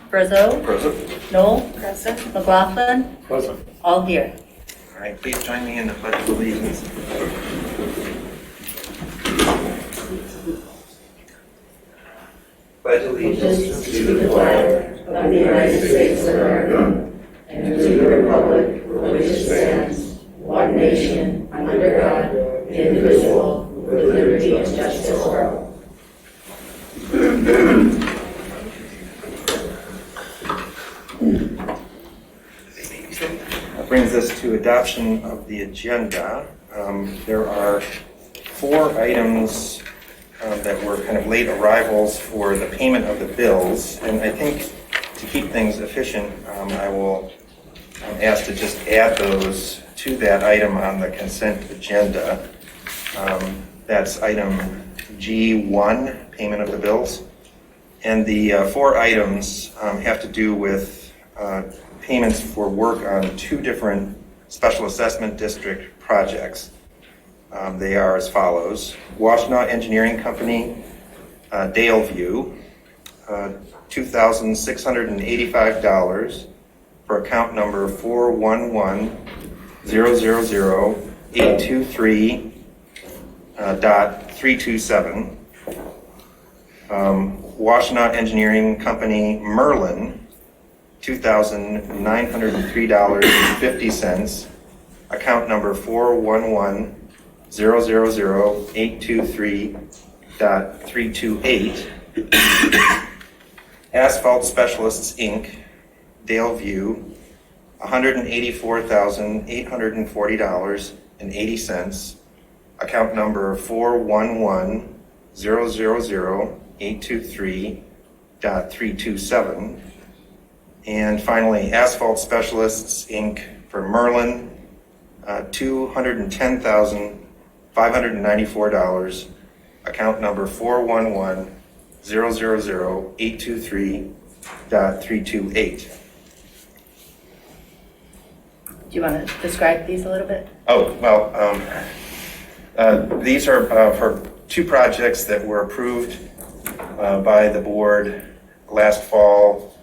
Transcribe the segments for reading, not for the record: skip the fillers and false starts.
Brazo, Present. Noel, McLaughlin, Present. all here. All right, please join me in the Pledge of Allegiance. Pledge allegiance to the flag of the United States of America and to the republic for which it stands, one nation, under God, indivisible, with liberty and justice for all. That brings us to adoption of the agenda. There are 4 items that were kind of late arrivals for the payment of the bills, and I think to keep things efficient, I will ask to just add those to that item on the consent agenda. That's item G1, payment of the bills. And the 4 items have to do with payments for work on 2 different special assessment district projects. They are as follows. Washtenaw Engineering Company, Daleview, $2,685 for account number 411-000-823.327. Washtenaw Engineering Company, Merlin, $2,903.50, account number 411-000-823.328. Asphalt Specialists, Inc., Daleview, $184,840.80, account number 411-000-823.327. And finally, Asphalt Specialists, Inc. for Merlin, $210,594, account number 411-000-823.328. Do you want to describe these a little bit? Oh, well, these are for 2 projects that were approved by the board last fall,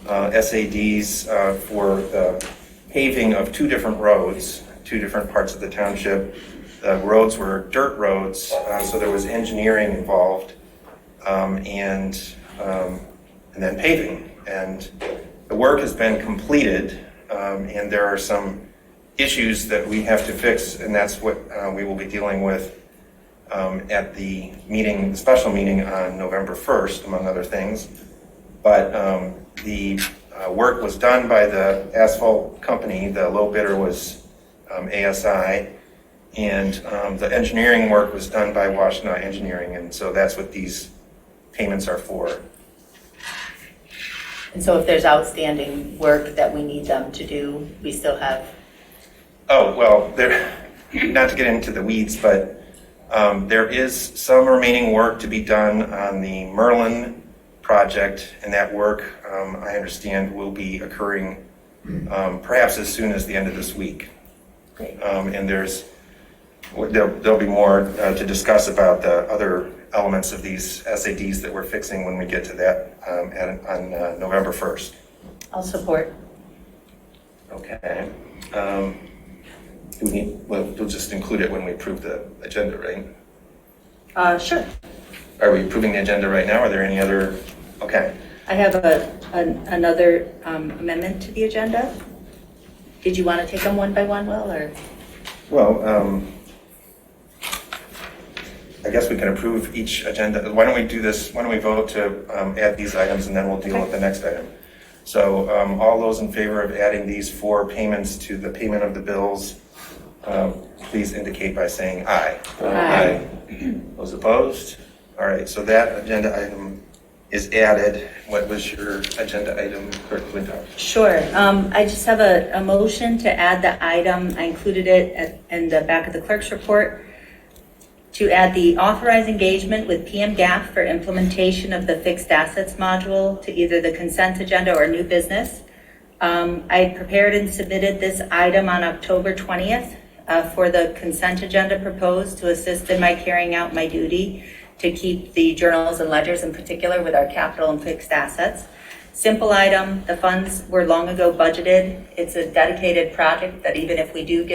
SADs for the paving of 2 different roads, 2 different parts of the township. The roads were dirt roads, so there was engineering involved, and then paving. And the work has been completed, and there are some issues that we have to fix, and that's what we will be dealing with at the meeting, special meeting on November 1st, among other things. But the work was done by the asphalt company. The low bidder was ASI, and the engineering work was done by Washtenaw Engineering, and so that's what these payments are for. And so if there's outstanding work that we need them to do, we still have... Oh, well, not to get into the weeds, but there is some remaining work to be done on the Merlin project, and that work, I understand, will be occurring perhaps as soon as the end of this week. Great. And there'll be more to discuss about the other elements of these SADs that we're fixing when we get to that on November 1st. I'll support. Okay. We'll just include it when we approve the agenda, right? Sure. Are we approving the agenda right now? Are there any other? Okay. I have another amendment to the agenda. Did you want to take them one by one, Will, or? Well, I guess we can approve each agenda. Why don't we do this? Why don't we vote to add these items, and then we'll deal with the next item. So all those in favor of adding these 4 payments to the payment of the bills, please indicate by saying aye. Aye. Those opposed? All right, so that agenda item is added. What was your agenda item, Clerk Flintoff? Sure. I just have a motion to add the item. I included it in the back of the clerk's report, to add the authorized engagement with PMGAF for implementation of the fixed assets module to either the consent agenda or new business. I prepared and submitted this item on October 20th for the consent agenda proposed to assist in my carrying out my duty to keep the journals and ledgers in particular with our capital and fixed assets. Simple item, the funds were long ago budgeted. It's a dedicated project that even if we do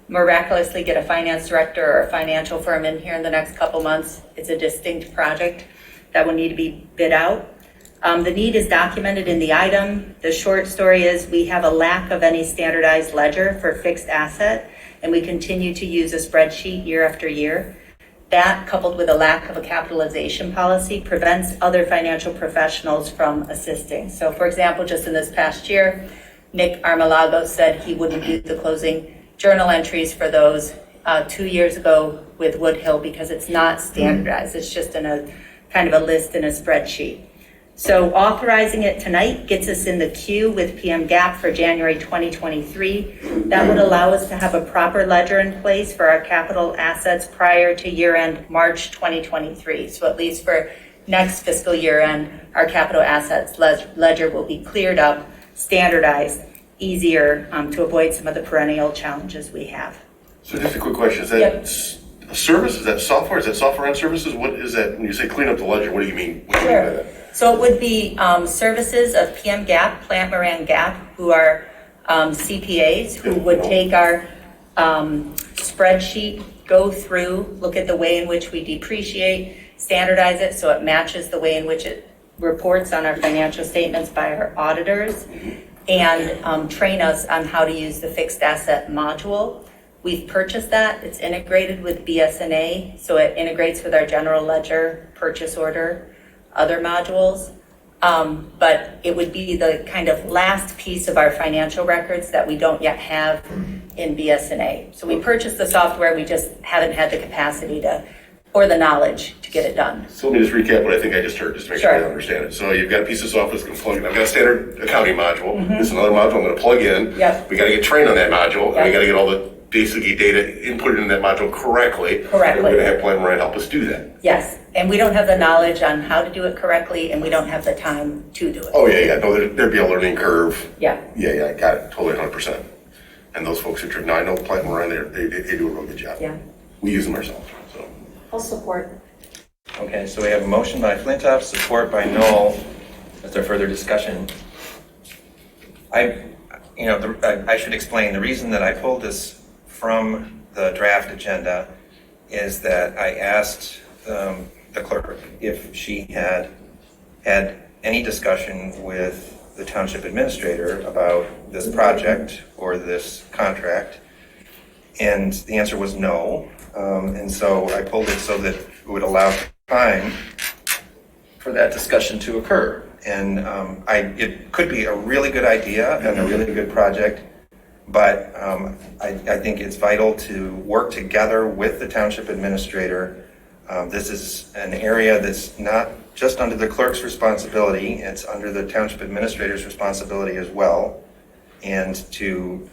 miraculously get a finance director or a financial firm in here in the next couple months, it's a distinct project that will need to be bid out. The need is documented in the item. The short story is we have a lack of any standardized ledger for fixed asset, and we continue to use a spreadsheet year after year. That, coupled with a lack of a capitalization policy, prevents other financial professionals from assisting. So for example, just in this past year, Nick Armalago said he wouldn't do the closing journal entries for those 2 years ago with Woodhill because it's not standardized. It's just in a kind of a list in a spreadsheet. So authorizing it tonight gets us in the queue with PM Gap for January 2023. That would allow us to have a proper ledger in place for our capital assets prior to year-end March 2023. So at least for next fiscal year-end, our capital assets ledger will be cleared up, standardized, easier to avoid some of the perennial challenges we have. So just a quick question, is that a service, is that software, is that software and services? What is that, when you say clean up the ledger, what do you mean? What do you mean by that? So it would be services of PM Gap, Plant Moran Gap, who are CPAs, who would take our spreadsheet, go through, look at the way in which we depreciate, standardize it so it matches the way in which it reports on our financial statements by our auditors, and train us on how to use the fixed asset module. We've purchased that. It's integrated with BS&A, so it integrates with our general ledger, purchase order, other modules. But it would be the kind of last piece of our financial records that we don't yet have in BS&A. So we purchased the software, we just haven't had the capacity or the knowledge to get it done. So let me just recap what I think I just heard, just to make sure I understand it. So you've got a piece of software that's going to plug in. I've got a standard accounting module. This is another module I'm going to plug in. Yep. We got to get trained on that module, and we got to get all the basically data inputted in that module correctly. And we're going to have Plant Moran help us do that. Yes, and we don't have the knowledge on how to do it correctly, and we don't have the time to do it. Oh, yeah. No, there'd be a learning curve. Yeah. Yeah, got it. Totally 100%. And those folks now I know Plant Moran, they do a real good job. Yeah. We use them ourselves, so. I'll support. Okay, so we have a motion by Flintoff, support by Knoll. Is there further discussion? I should explain, the reason that I pulled this from the draft agenda is that I asked the clerk if she had any discussion with the township administrator about this project or this contract, and the answer was no. And so I pulled it so that it would allow time for that discussion to occur. And it could be a really good idea and a really good project, but I think it's vital to work together with the township administrator. This is an area that's not just under the clerk's responsibility, it's under the township administrator's responsibility as well. And to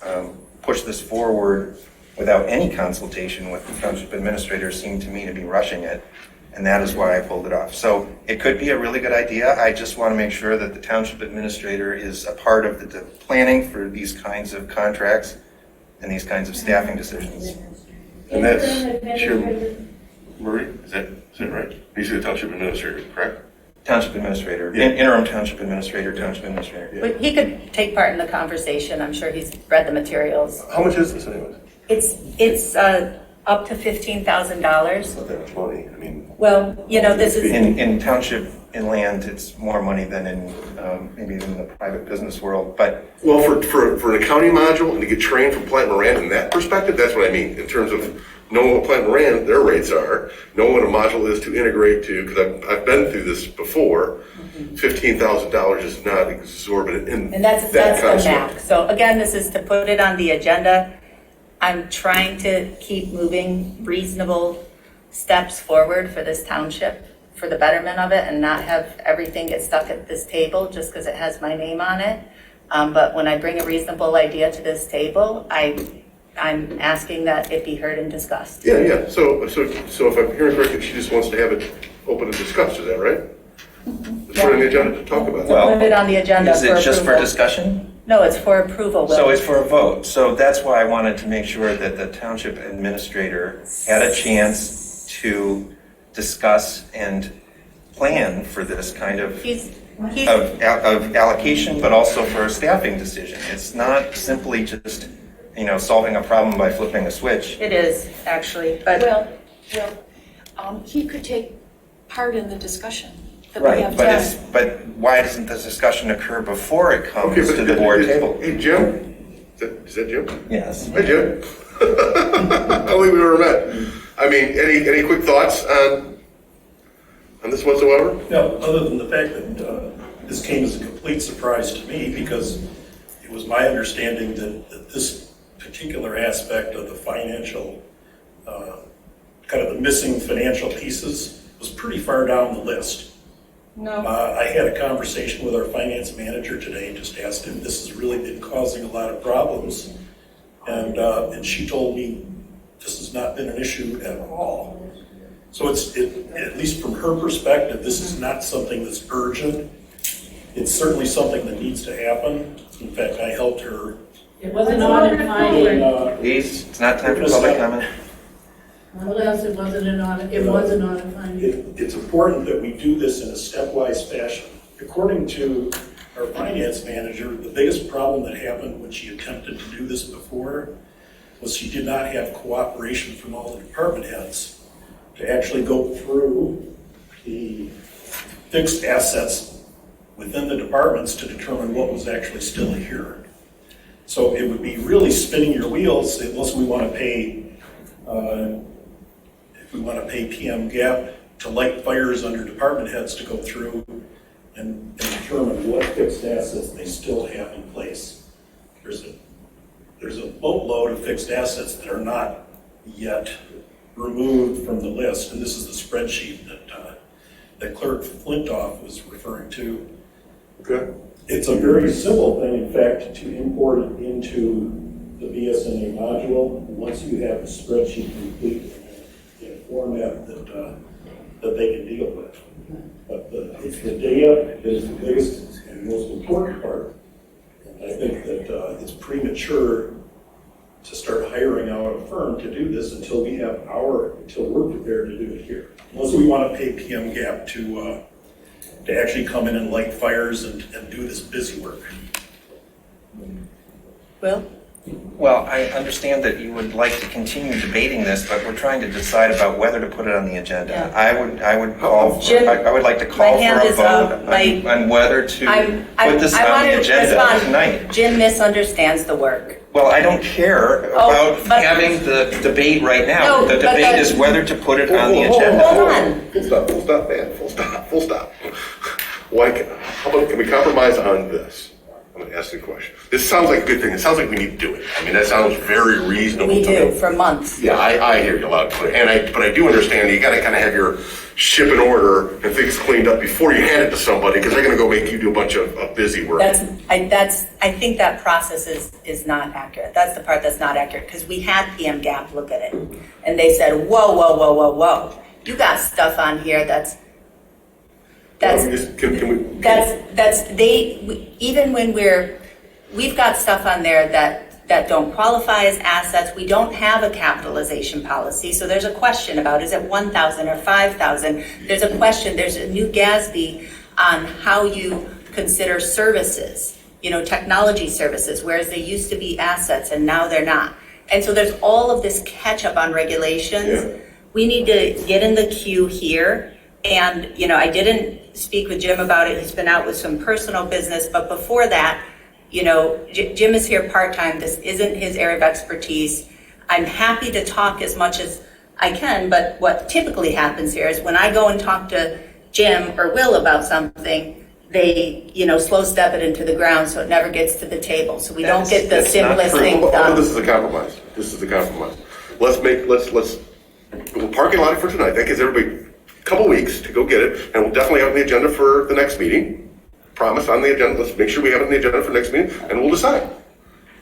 push this forward without any consultation with the township administrator seemed to me to be rushing it, and that is why I pulled it off. So it could be a really good idea. I just want to make sure that the township administrator is a part of the planning for these kinds of contracts and these kinds of staffing decisions. And that's Chair Murray, is that right? He's the township administrator, correct? Township administrator, Yeah. interim township administrator, township administrator. Yeah. But he could take part in the conversation. I'm sure he's read the materials. How much is this anyways? It's up to $15,000. It's not that much money, I mean. Well, this is, In township and land, it's more money than in maybe in the private business world, but Well, for an accounting module and to get trained from Plant Moran in that perspective, that's what I mean, in terms of knowing what Plant Moran, their rates are, knowing what a module is to integrate to, because I've been through this before, $15,000 is not exorbitant in and that's that the concept. max. So again, this is to put it on the agenda. I'm trying to keep moving reasonable steps forward for this township, for the betterment of it, and not have everything get stuck at this table just because it has my name on it. But when I bring a reasonable idea to this table, I'm asking that it be heard and discussed. Yeah. So if I'm hearing correctly, she just wants to have it open and discussed, is that right? Let's put it on the agenda to talk about that. Put it on the agenda is for it approval. just for discussion? No, it's for approval. Will. So it's for a vote. So that's why I wanted to make sure that the township administrator had a chance to discuss and plan for this kind of of allocation, but also for a staffing decision. It's not simply just, solving a problem by flipping a switch. It is, actually, but He could take part in the discussion that we Right, have but done. but why doesn't this discussion occur before it comes Okay, but to the board table? Hey, Jim? Is that Jim? Yes. Hi, Jim. I don't think we've ever met. I mean, any quick thoughts on this whatsoever? No, other than the fact that this came as a complete surprise to me, because it was my understanding that this particular aspect of the financial, kind of the missing financial pieces was pretty far down the list. No, I had a conversation with our finance manager today and just asked him, this has really been causing a lot of problems. And she told me this has not been an issue at all. So at least from her perspective, this is not something that's urgent. It's certainly something that needs to happen. In fact, I helped her. It wasn't audit finding. Please, it's not time for public comment. What else? It wasn't an audit, it was an audit finding. It's important that we do this in a stepwise fashion. According to our finance manager, the biggest problem that happened when she attempted to do this before was she did not have cooperation from all the department heads to actually go through the fixed assets within the departments to determine what was actually still here. So it would be really spinning your wheels unless we want to pay, if we want to pay PM Gap to light fires under department heads to go through and determine what fixed assets they still have in place. There's a boatload of fixed assets that are not yet removed from the list, and this is the spreadsheet that Clerk Flintoff was referring to. Okay. It's a very simple thing, in fact, to import it into the BSNA module once you have the spreadsheet complete in a format that they can deal with. But it's the data that is the biggest and most important part. And I think that it's premature to start hiring out a firm to do this until we're prepared to do it here. Unless we want to pay PM Gap to actually come in and light fires and do this busy work. Will? Well, I understand that you would like to continue debating this, but we're trying to decide about whether to put it on the agenda. Yeah. I would call for, Jim, I would like to call my for hand a is up. vote on whether to put this I on want the to agenda respond. tonight. Jim misunderstands the work. Well, I don't care Oh, about but- having the debate right now. No, The but debate that- is whether to put it on the Hold agenda. on. Full stop, man, full stop. How about, can we compromise on this? I'm gonna ask you a question. This sounds like a good thing. It sounds like we need to do it. I mean, that sounds very reasonable We to do, me. for months. Yeah, I hear you loud and clear. But I do understand you gotta kind of have your ship in order and things cleaned up before you hand it to somebody, because they're gonna go make you do a bunch of busy work. I think that process is not accurate. That's the part that's not accurate, because we had PM Gap look at it, and they said, whoa. You got stuff on here even when we've got stuff on there that don't qualify as assets. We don't have a capitalization policy. So there's a question about, is it 1,000 or 5,000? There's a question, there's a new GASB on how you consider services, technology services, whereas they used to be assets and now they're not. And so there's all of this catch up on regulations. Yeah. We need to get in the queue here. And, I didn't speak with Jim about it. He's been out with some personal business. But before that, Jim is here part-time. This isn't his area of expertise. I'm happy to talk as much as I can. But what typically happens here is when I go and talk to Jim or Will about something, they, slow step it into the ground so it never gets to the table. So we don't get the That's not simplest true. thing This done. is a compromise. We'll parking lot it for tonight. That gives everybody a couple weeks to go get it, and we'll definitely have it on the agenda for the next meeting. Promise on the agenda. Let's make sure we have it on the agenda for next meeting, and we'll decide.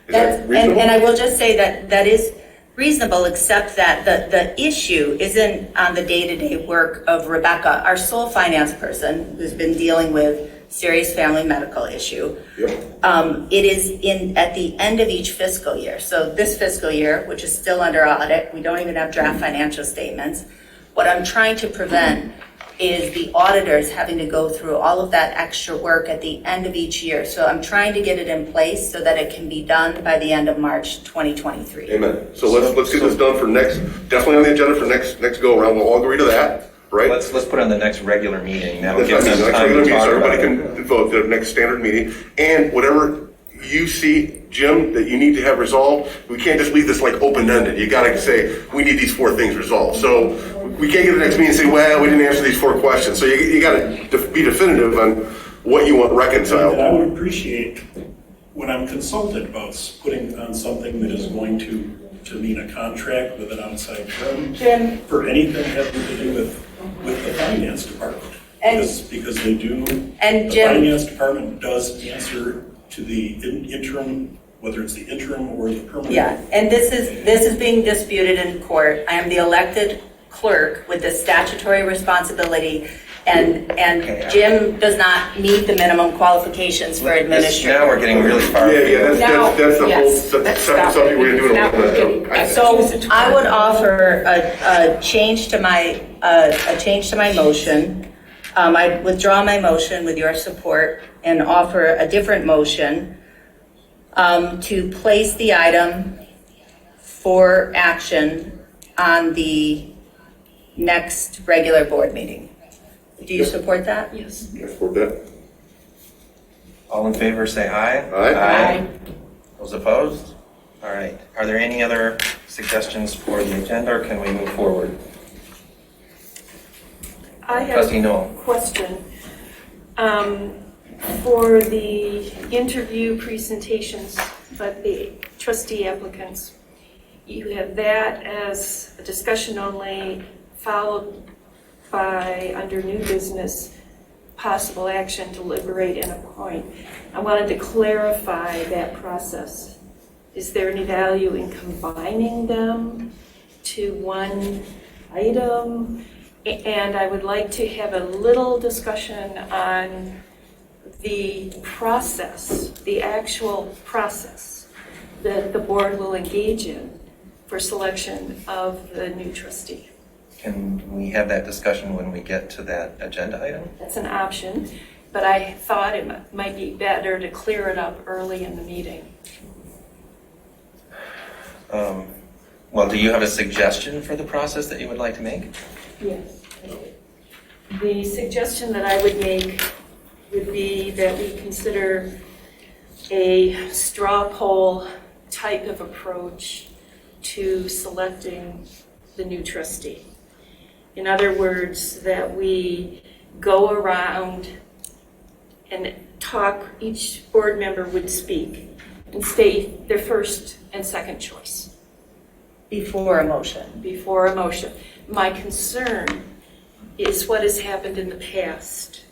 Is that reasonable? And I will just say that is reasonable, except that the issue isn't on the day-to-day work of Rebecca, our sole finance person, who's been dealing with serious family medical issue. Yep. It is at the end of each fiscal year. So this fiscal year, which is still under audit, we don't even have draft financial statements. What I'm trying to prevent is the auditors having to go through all of that extra work at the end of each year. So I'm trying to get it in place so that it can be done by the end of March 2023. Amen. So let's get this done for definitely on the agenda for next go around. We'll all agree to that, right? Let's put it on the next regular meeting. That'll That's give what I them mean, next time regular to meeting, talk so about everybody it. can vote the next standard meeting. And whatever you see, Jim, that you need to have resolved, we can't just leave this like open-ended. You gotta say, we need these 4 things resolved. So we can't get to the next meeting and say, well, we didn't answer these 4 questions. So you gotta be definitive on what you want reconciled. And I would appreciate when I'm consulted about putting on something that is going to mean a contract with an outside firm Jim. for anything having to do with the finance department. And- Because they do, And the Jim- finance department does answer to the interim, whether it's the interim or the permanent. Yeah, and this is being disputed in court. I am the elected clerk with the statutory responsibility, and Jim does not meet the minimum qualifications for administrator. Now we're getting really far. Yeah, that's the whole Yes, separate let's subject stop it. we're gonna do. Now we're getting- So I would offer a change to my motion. I withdraw my motion with your support and offer a different motion to place the item for action on the next regular board meeting. Do you support that? Yes. For that. All in favor, say aye. Aye. Those opposed? All right. Are there any other suggestions for the agenda, or can we move forward? I have Trustee Noel. a question. For the interview presentations, but the trustee applicants, you have that as a discussion only, followed by, under new business, possible action, deliberate and appoint. I wanted to clarify that process. Is there any value in combining them to one item? And I would like to have a little discussion on the process, the actual process that the board will engage in for selection of the new trustee. Can we have that discussion when we get to that agenda item? That's an option, but I thought it might be better to clear it up early in the meeting. Well, do you have a suggestion for the process that you would like to make? Yes. The suggestion that I would make would be that we consider a straw poll type of approach to selecting the new trustee. In other words, that we go around and talk, each board member would speak and state their first and second choice Before a motion. before a motion. My concern is what has happened in the past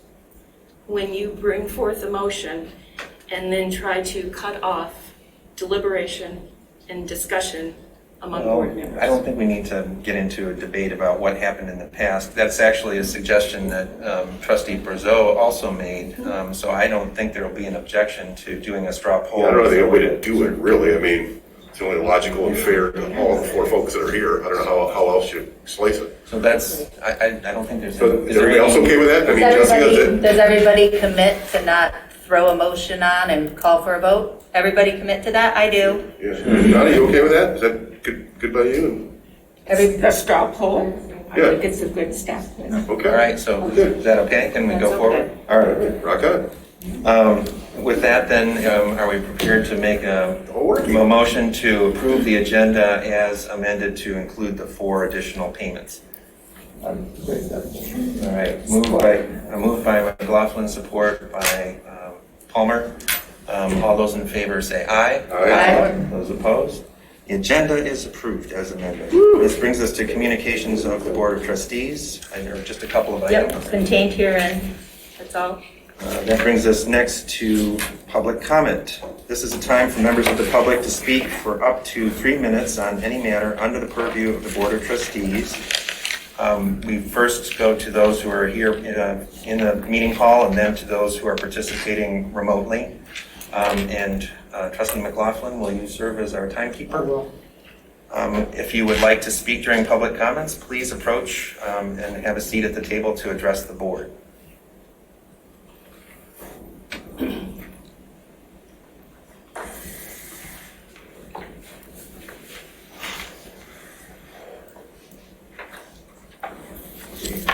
when you bring forth a motion and then try to cut off deliberation and discussion among board members. I don't think we need to get into a debate about what happened in the past. That's actually a suggestion that Trustee Brazeau also made. So I don't think there will be an objection to doing a straw poll. I don't know the other way to do it, really. I mean, it's only logical and fair to all the 4 folks that are here. I don't know how else you slice it. So that's, I don't think there's. So is everybody else okay with that? I mean, Jessica, Does everybody commit to not throw a motion on and call for a vote? Everybody commit to that? I do. yeah. Donna, you okay with that? Is that good by you? A straw poll, I Yeah. think it's a good step. Okay. All right, so is that okay? Can we go forward? All right. Rock on. With that, then, are we prepared to make a All working. motion to approve the agenda as amended to include the 4 additional payments? All right, moved by McLaughlin, support by Palmer. All those in favor say aye. Aye. Those opposed? The agenda is approved as amended. This brings us to communications of the Board of Trustees. I know just a couple of items. Yep, contained herein. That's all. That brings us next to public comment. This is a time for members of the public to speak for up to 3 minutes on any matter under the purview of the Board of Trustees. We first go to those who are here in the meeting hall, and then to those who are participating remotely. And Trustee McLaughlin, will you serve as our timekeeper? I will. If you would like to speak during public comments, please approach and have a seat at the table to address the board.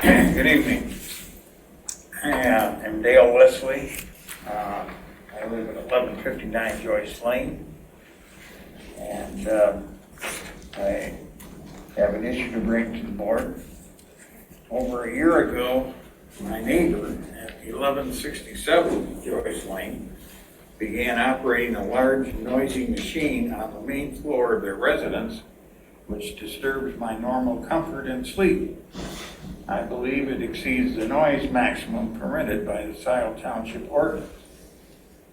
Good evening. I am Dale Leslie. I live at 1159 Joyce Lane. And I have an issue to bring to the board. Over a year ago, my neighbor at 1167 Joyce Lane began operating a large noisy machine on the main floor of their residence, which disturbs my normal comfort and sleep. I believe it exceeds the noise maximum permitted by the Scio Township ordinance.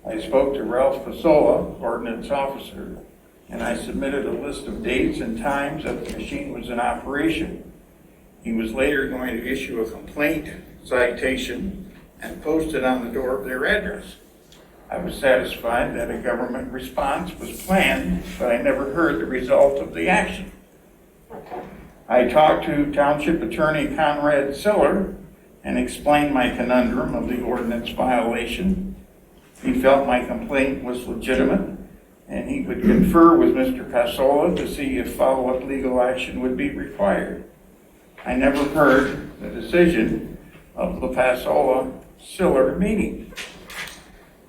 I spoke to Ralph Fasola, ordinance officer, and I submitted a list of dates and times that the machine was in operation. He was later going to issue a complaint citation and post it on the door of their address. I was satisfied that a government response was planned, but I never heard the result of the action. I talked to Township Attorney Conrad Siller and explained my conundrum of the ordinance violation. He felt my complaint was legitimate, and he would confer with Mr. Fasola to see if follow-up legal action would be required. I never heard the decision of the Fasola-Siller meeting.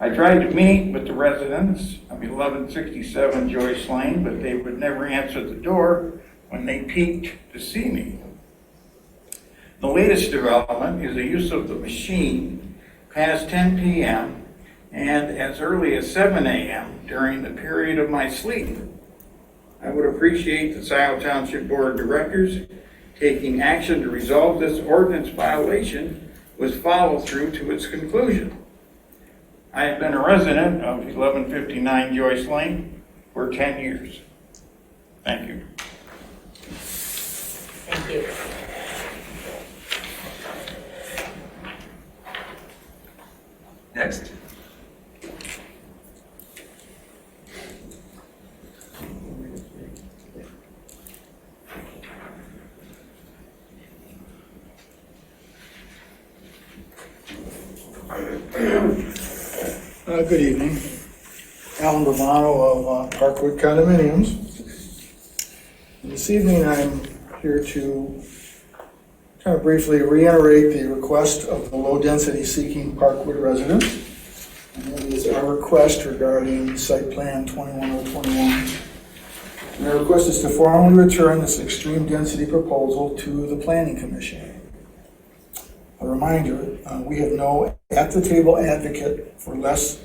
I tried to meet with the residents of 1167 Joyce Lane, but they would never answer the door when they peeked to see me. The latest development is the use of the machine past 10 p.m. and as early as 7 a.m. during the period of my sleep. I would appreciate the Scio Township Board of Directors taking action to resolve this ordinance violation with follow-through to its conclusion. I have been a resident of 1159 Joyce Lane for 10 years. Thank you. Thank you. Next. Good evening. Alan Romano of Parkwood Condominiums. This evening I'm here to kind of briefly reiterate the request of the low-density seeking Parkwood residents. And that is our request regarding site plan 21021. And our request is to formally return this extreme density proposal to the Planning Commission. A reminder, we have no at-the-table advocate for less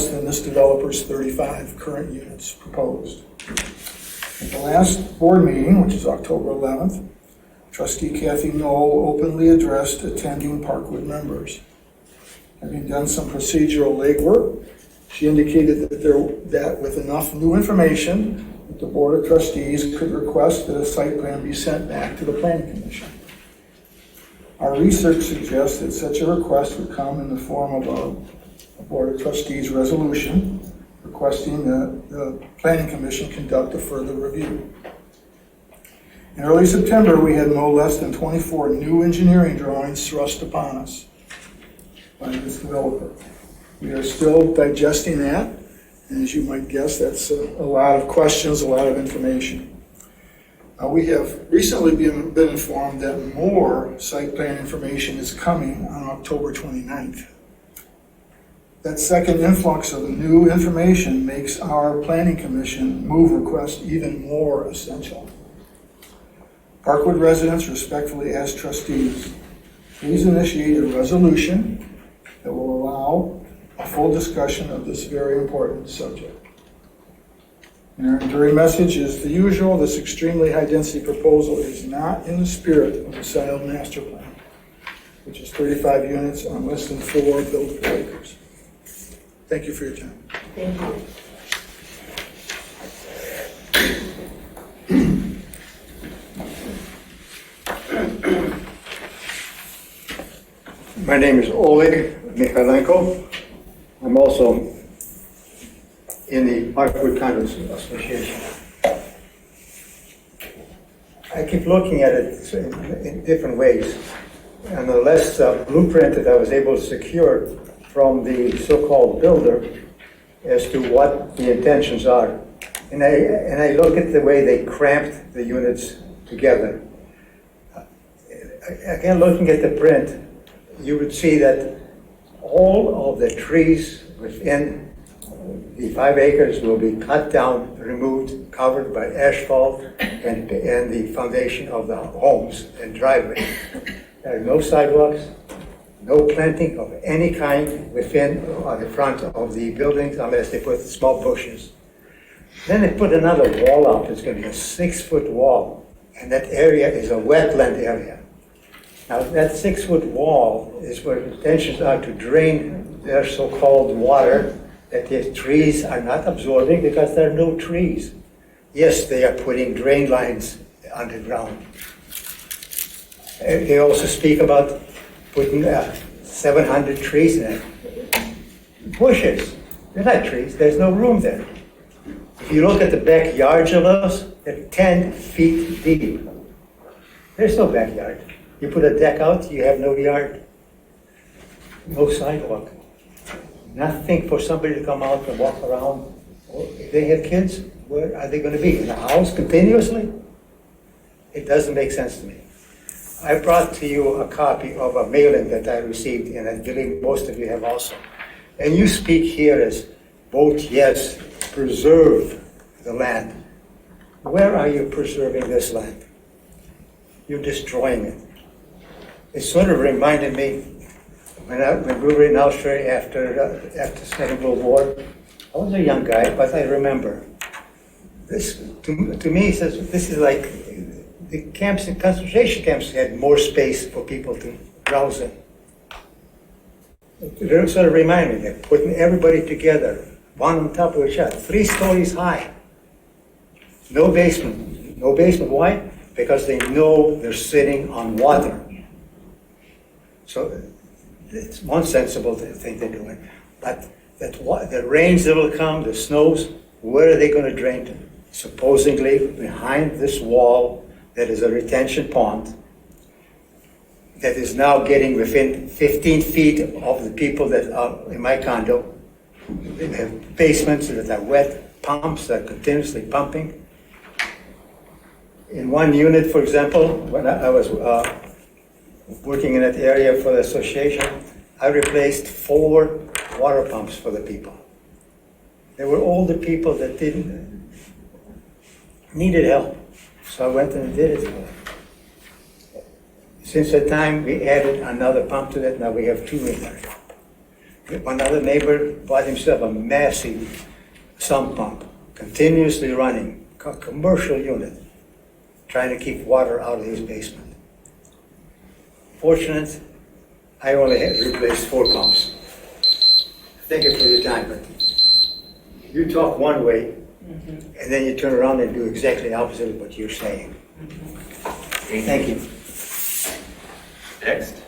than this developer's 35 current units proposed. At the last board meeting, which is October 11th, Trustee Kathy Knoll openly addressed attending Parkwood members. Having done some procedural legwork, she indicated that with enough new information, that the Board of Trustees could request that a site plan be sent back to the Planning Commission. Our research suggests that such a request would come in the form of a Board of Trustees resolution requesting that the Planning Commission conduct a further review. In early September, we had no less than 24 new engineering drawings thrust upon us by this developer. We are still digesting that, and as you might guess, that's a lot of questions, a lot of information. We have recently been informed that more site plan information is coming on October 29th. That second influx of new information makes our Planning Commission move request even more essential. Parkwood residents respectfully ask trustees, please initiate a resolution that will allow a full discussion of this very important subject. And our enduring message is the usual: this extremely high-density proposal is not in the spirit of the Scio Master Plan, which is 35 units on less than 4 buildable acres. Thank you for your time. Thank you. My name is Oleg Mikhailenko. I'm also in the Parkwood Condos Association. I keep looking at it in different ways. And the last blueprint that I was able to secure from the so-called builder as to what the intentions are. And I look at the way they cramped the units together. Again, looking at the print, you would see that all of the trees within the 5 acres will be cut down, removed, covered by asphalt and the foundation of the homes and driveways. There are no sidewalks, no planting of any kind within or the front of the buildings unless they put small bushes. Then they put another wall up. It's going to be a 6-foot wall, and that area is a wetland area. Now, that 6-foot wall is where the intentions are to drain their so-called water that the trees are not absorbing because there are no trees. Yes, they are putting drain lines underground. They also speak about putting 700 trees in it. Bushes, they're not trees, there's no room there. If you look at the backyards of those, they're 10 feet deep. There's no backyard. You put a deck out, you have no yard, no sidewalk. Nothing for somebody to come out and walk around. If they have kids, where are they going to be? In a house continuously? It doesn't make sense to me. I brought to you a copy of a mailing that I received, and I believe most of you have also. And you speak here as vote yes, preserve the land. Where are you preserving this land? You're destroying it. It sort of reminded me when we were in Austria after the Second World War. I was a young guy, but I remember. This, to me, says this is like the camps, and concentration camps had more space for people to browse in. It sort of reminded me of putting everybody together, one on top of each other, 3 stories high. No basement. No basement. Why? Because they know they're sitting on water. So it's one sensible thing they're doing. But the rains that will come, the snows, where are they going to drain to? Supposedly behind this wall that is a retention pond that is now getting within 15 feet of the people that are in my condo. They have basements that are wet, pumps that are continuously pumping. In one unit, for example, when I was working in that area for the association, I replaced 4 water pumps for the people. They were older people that needed help. So I went and did it for them. Since that time, we added another pump to that. Now we have 2 in there. One other neighbor bought himself a massive sump pump, continuously running, commercial unit, trying to keep water out of his basement. Fortunate, I only had to replace 4 pumps. Thank you for your time, but you talk one way, and then you turn around and do exactly the opposite of what you're saying. Thank you. Next.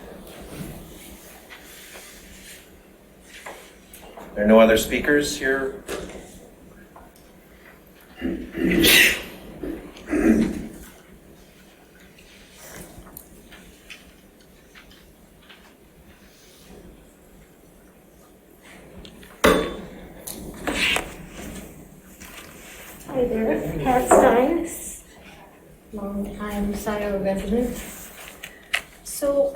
There are no other speakers here? Hi there, Pat Stein, long-time Scio resident. So,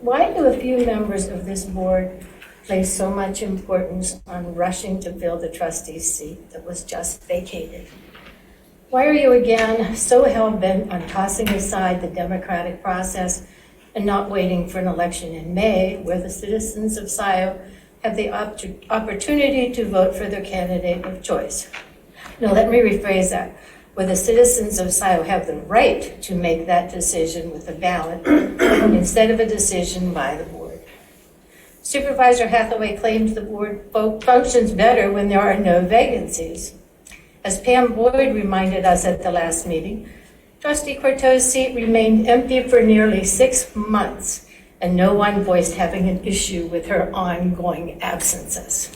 why do a few members of this board place so much importance on rushing to fill the trustee's seat that was just vacated? Why are you again so hell-bent on tossing aside the democratic process and not waiting for an election in May where the citizens of Scio have the opportunity to vote for their candidate of choice? No, let me rephrase that. Where the citizens of Scio have the right to make that decision with a ballot instead of a decision by the board. Supervisor Hathaway claims the board functions better when there are no vacancies. As Pam Boyd reminded us at the last meeting, Trustee Courteau's seat remained empty for nearly 6 months, and no one voiced having an issue with her ongoing absences.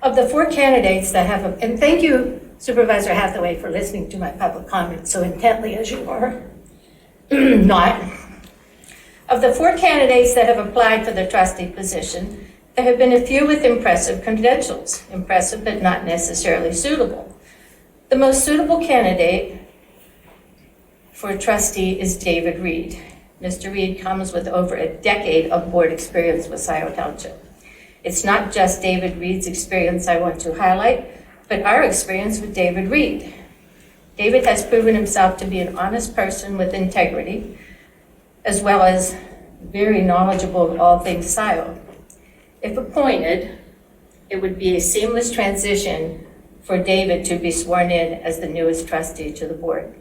Of the 4 candidates that have, and thank you Supervisor Hathaway, for listening to my public comment so intently as you are. Not. Of the 4 candidates that have applied for the trustee position, there have been a few with impressive credentials, impressive but not necessarily suitable. The most suitable candidate for a trustee is David Reed. Mr. Reed comes with over a decade of board experience with Scio Township. It's not just David Reed's experience I want to highlight, but our experience with David Reed. David has proven himself to be an honest person with integrity, as well as very knowledgeable of all things Scio. If appointed, it would be a seamless transition for David to be sworn in as the newest trustee to the board.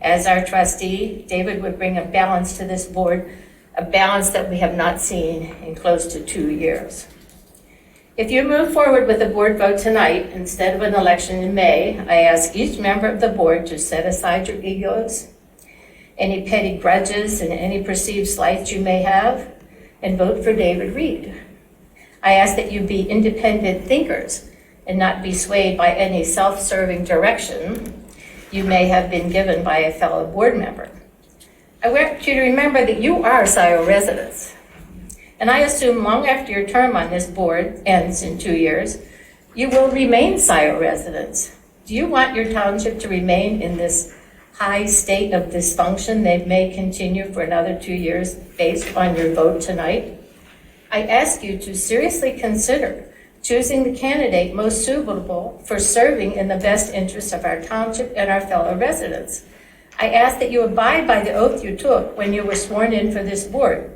As our trustee, David would bring a balance to this board, a balance that we have not seen in close to 2 years. If you move forward with a board vote tonight instead of an election in May, I ask each member of the board to set aside your egos, any petty grudges, and any perceived slights you may have, and vote for David Reed. I ask that you be independent thinkers and not be swayed by any self-serving direction you may have been given by a fellow board member. I want you to remember that you are Scio residents. And I assume long after your term on this board ends in 2 years, you will remain Scio residents. Do you want your township to remain in this high state of dysfunction that may continue for another 2 years based on your vote tonight? I ask you to seriously consider choosing the candidate most suitable for serving in the best interests of our township and our fellow residents. I ask that you abide by the oath you took when you were sworn in for this board.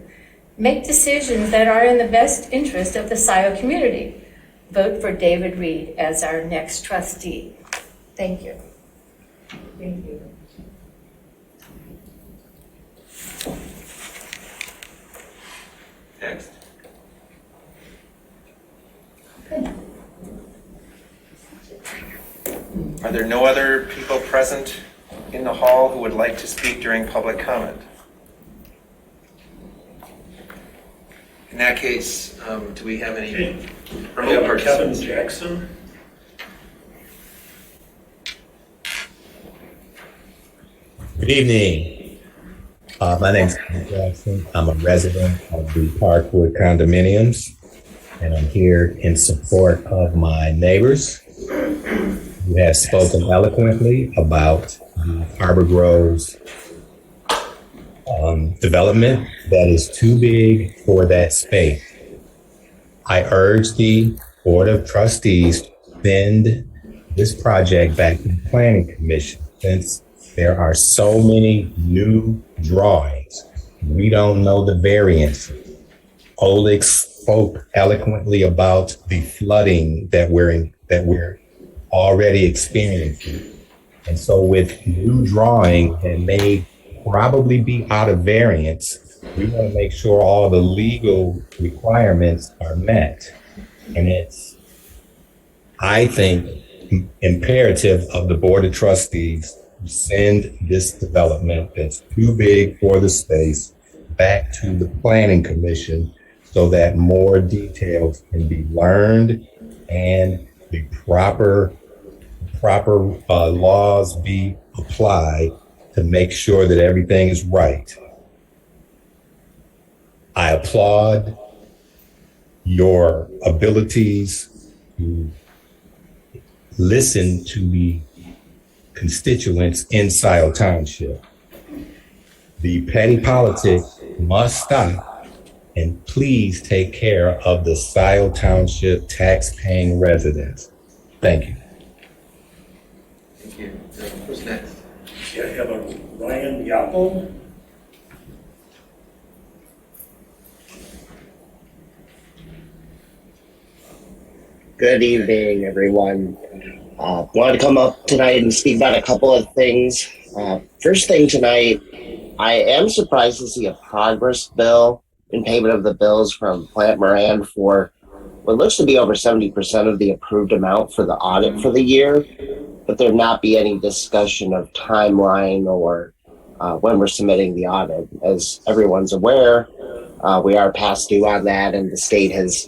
Make decisions that are in the best interest of the Scio community. Vote for David Reed as our next trustee. Thank you. Thank you. Next. Are there no other people present in the hall who would like to speak during public comment? In that case, do we have any remote Kevin participants? Jackson. Good evening. My name's Kevin Jackson. I'm a resident of the Parkwood condominiums, and I'm here in support of my neighbors who have spoken eloquently about the Harbor Groves development that is too big for that space. I urge the Board of Trustees to send this project back to the Planning Commission, since there are so many new drawings. We don't know the variance. Oleg spoke eloquently about the flooding that we're already experiencing. And so with new drawing that may probably be out of variance, we want to make sure all the legal requirements are met. And it's, I think, imperative of the Board of Trustees to send this development that's too big for the space back to the Planning Commission so that more details can be learned and the proper laws be applied to make sure that everything is right. I applaud your abilities to listen to the constituents in Scio Township. The petty politics must stop, and please take care of the Scio Township tax-paying residents. Thank you. Thank you. Who's next? I have a Ryan Yapple. Good evening, everyone. Wanted to come up tonight and speak about a couple of things. First thing tonight, I am surprised to see a progress bill in payment of the bills from Plant Moran for what looks to be over 70% of the approved amount for the audit for the year, but there not be any discussion of timeline or when we're submitting the audit. As everyone's aware, We are past due on that, and the state has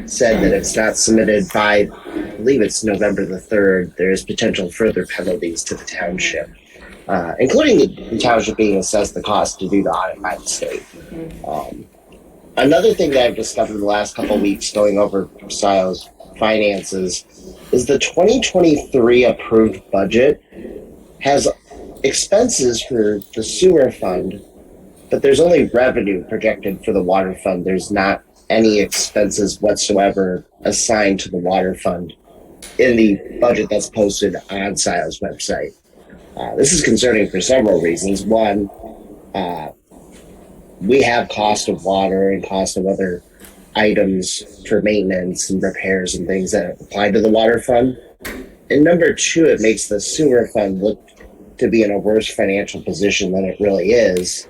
said that if it's not submitted by, I believe it's November the 3rd, there's potential further penalties to the township, including the township being assessed the cost to do the audit by the state. Another thing that I've discovered in the last couple of weeks going over Scio's finances is the 2023 approved budget has expenses for the sewer fund, but there's only revenue projected for the water fund. There's not any expenses whatsoever assigned to the water fund in the budget that's posted on Scio's website. This is concerning for several reasons. One, we have cost of water and cost of other items for maintenance and repairs and things that apply to the water fund. And number two, it makes the sewer fund look to be in a worse financial position than it really is,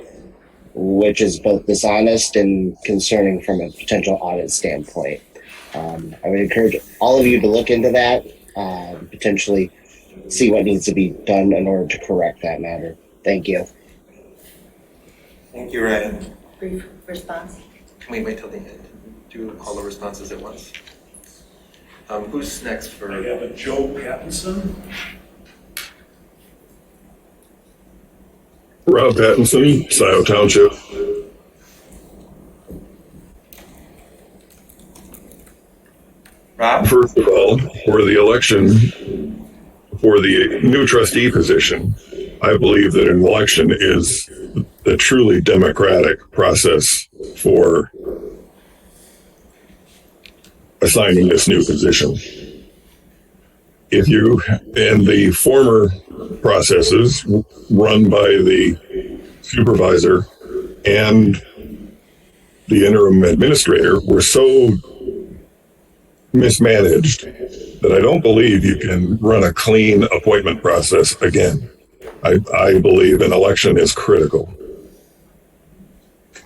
which is both dishonest and concerning from a potential audit standpoint. I would encourage all of you to look into that, potentially see what needs to be done in order to correct that matter. Thank you. Thank you, Ryan. Brief response. Can we wait till the end? Do all the responses at once? Who's next for? I have a Joe Pattinson. Rob Pattinson, Scio Township. Rob? First of all, for the election, for the new trustee position, I believe that an election is a truly democratic process for assigning this new position. If you, and the former processes run by the supervisor and the interim administrator were so mismanaged that I don't believe you can run a clean appointment process again. I believe an election is critical.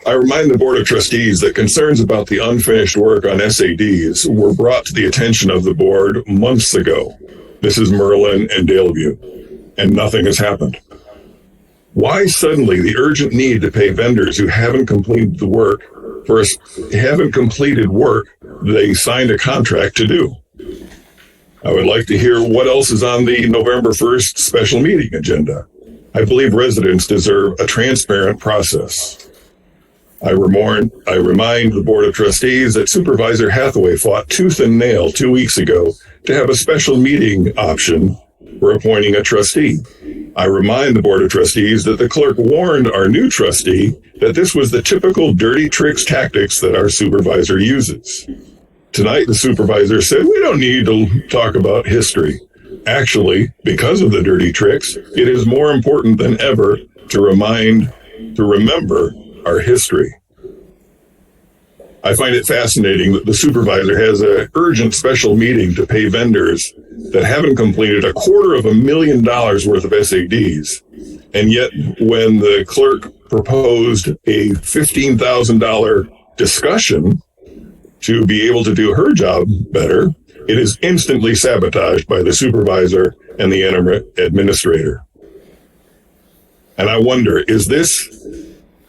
I remind the Board of Trustees that concerns about the unfinished work on SADs were brought to the attention of the board months ago. This is Merlin and Daleview, and nothing has happened. Why suddenly the urgent need to pay vendors who haven't completed the work they signed a contract to do? I would like to hear what else is on the November 1st special meeting agenda. I believe residents deserve a transparent process. I remind the Board of Trustees that Supervisor Hathaway fought tooth and nail 2 weeks ago to have a special meeting option for appointing a trustee. I remind the Board of Trustees that the clerk warned our new trustee that this was the typical dirty tricks tactics that our supervisor uses. Tonight, the supervisor said, we don't need to talk about history. Actually, because of the dirty tricks, it is more important than ever to remember our history. I find it fascinating that the supervisor has an urgent special meeting to pay vendors that haven't completed $250,000 worth of SADs. And yet, when the clerk proposed a $15,000 discussion to be able to do her job better, it is instantly sabotaged by the supervisor and the interim administrator. And I wonder, is this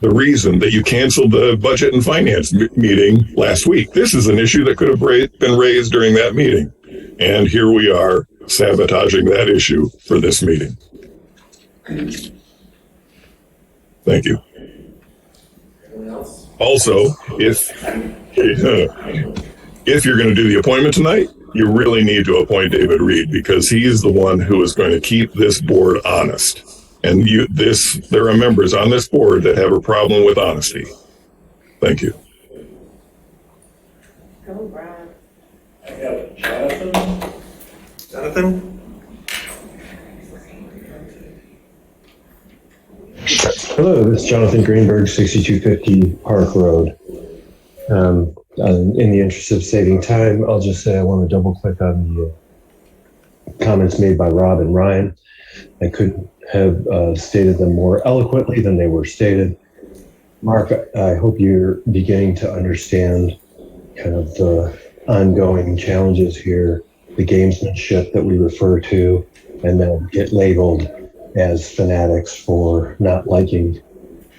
the reason that you canceled the budget and finance meeting last week? This is an issue that could have been raised during that meeting. And here we are sabotaging that issue for this meeting. Thank you. Also, if you're going to do the appointment tonight, you really need to appoint David Reed, because he is the one who is going to keep this board honest. And there are members on this board that have a problem with honesty. Thank you. Go, Rob. I have Jonathan. Jonathan? Hello, this is Jonathan Greenberg, 6250 Park Road. In the interest of saving time, I'll just say I want to double click on the comments made by Rob and Ryan. I couldn't have stated them more eloquently than they were stated. Mark, I hope you're beginning to understand kind of the ongoing challenges here, the gamesmanship that we refer to, and then get labeled as fanatics for not liking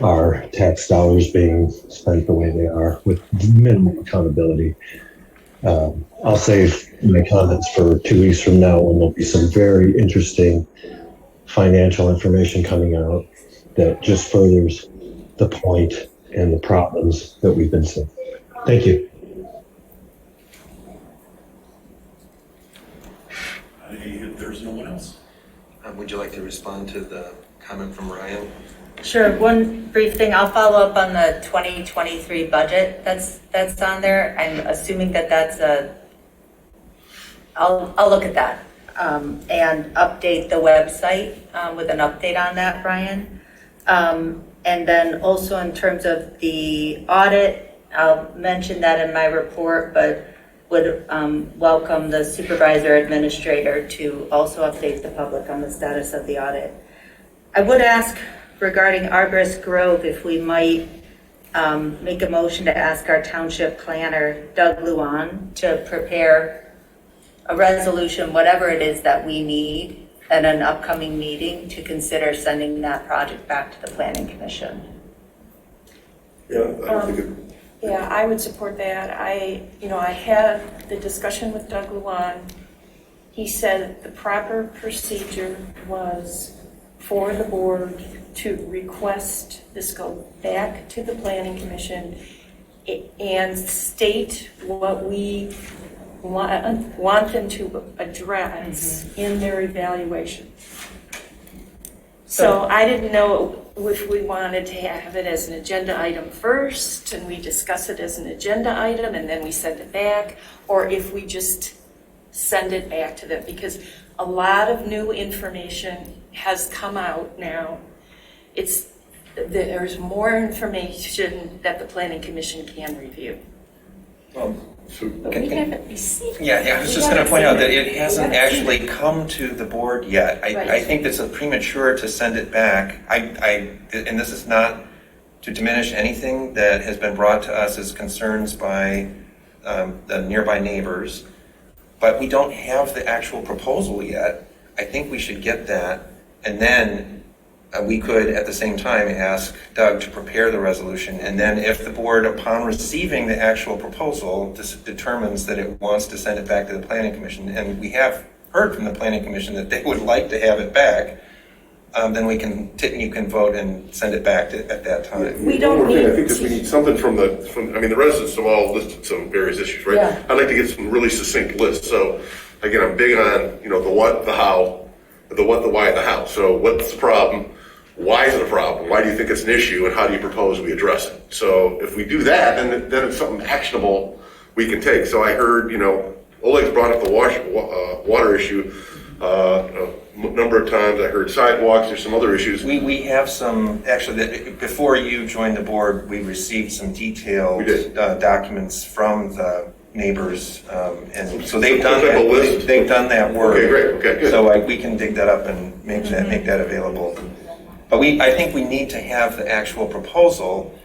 our tax dollars being spent the way they are with minimal accountability. I'll save my comments for 2 weeks from now when there'll be some very interesting financial information coming out that just furthers the point and the problems that we've been seeing. Thank you. There's no one else. Would you like to respond to the comment from Ryan? Sure, one brief thing, I'll follow up on the 2023 budget that's on there. I'm assuming that's I'll look at that and update the website with an update on that, Brian. And then also in terms of the audit, I'll mention that in my report, but would welcome the supervisor administrator to also update the public on the status of the audit. I would ask regarding Arborist Grove if we might make a motion to ask our township planner, Doug Luan, to prepare a resolution, whatever it is that we need at an upcoming meeting to consider sending that project back to the Planning Commission. Yeah, I don't think it, Yeah, I would support that. I had the discussion with Doug Luan. He said the proper procedure was for the board to request this go back to the Planning Commission and state what we want them to address in their evaluation. So I didn't know if we wanted to have it as an agenda item first and we discuss it as an agenda item and then we send it back, or if we just send it back to them, because a lot of new information has come out now. There's more information that the Planning Commission can review. But we haven't received it. Yeah, I was just going to point out that it hasn't actually come to the board yet. I think it's premature to send it back. And this is not to diminish anything that has been brought to us as concerns by the nearby neighbors, but we don't have the actual proposal yet. I think we should get that, and then we could at the same time ask Doug to prepare the resolution, and then if the board, upon receiving the actual proposal, determines that it wants to send it back to the Planning Commission, and we have heard from the Planning Commission that they would like to have it back, then you can vote and send it back at that time. We don't need. I think that we need something from the residents have all listed some various issues, right? Yeah. I'd like to get some really succinct lists. So again, I'm big on, the what, the how, the what, the why, the how. So what's the problem? Why is it a problem? Why do you think it's an issue? And how do you propose we address it? So if we do that, then it's something actionable we can take. So I heard, Oleg's brought up the water issue a number of times. I heard sidewalks. There's some other issues. We have some, actually, before you joined the board, we received some detailed documents from the neighbors, and so they've done that work. Okay, great. Okay, good. So we can dig that up and make that available. But I think we need to have the actual proposal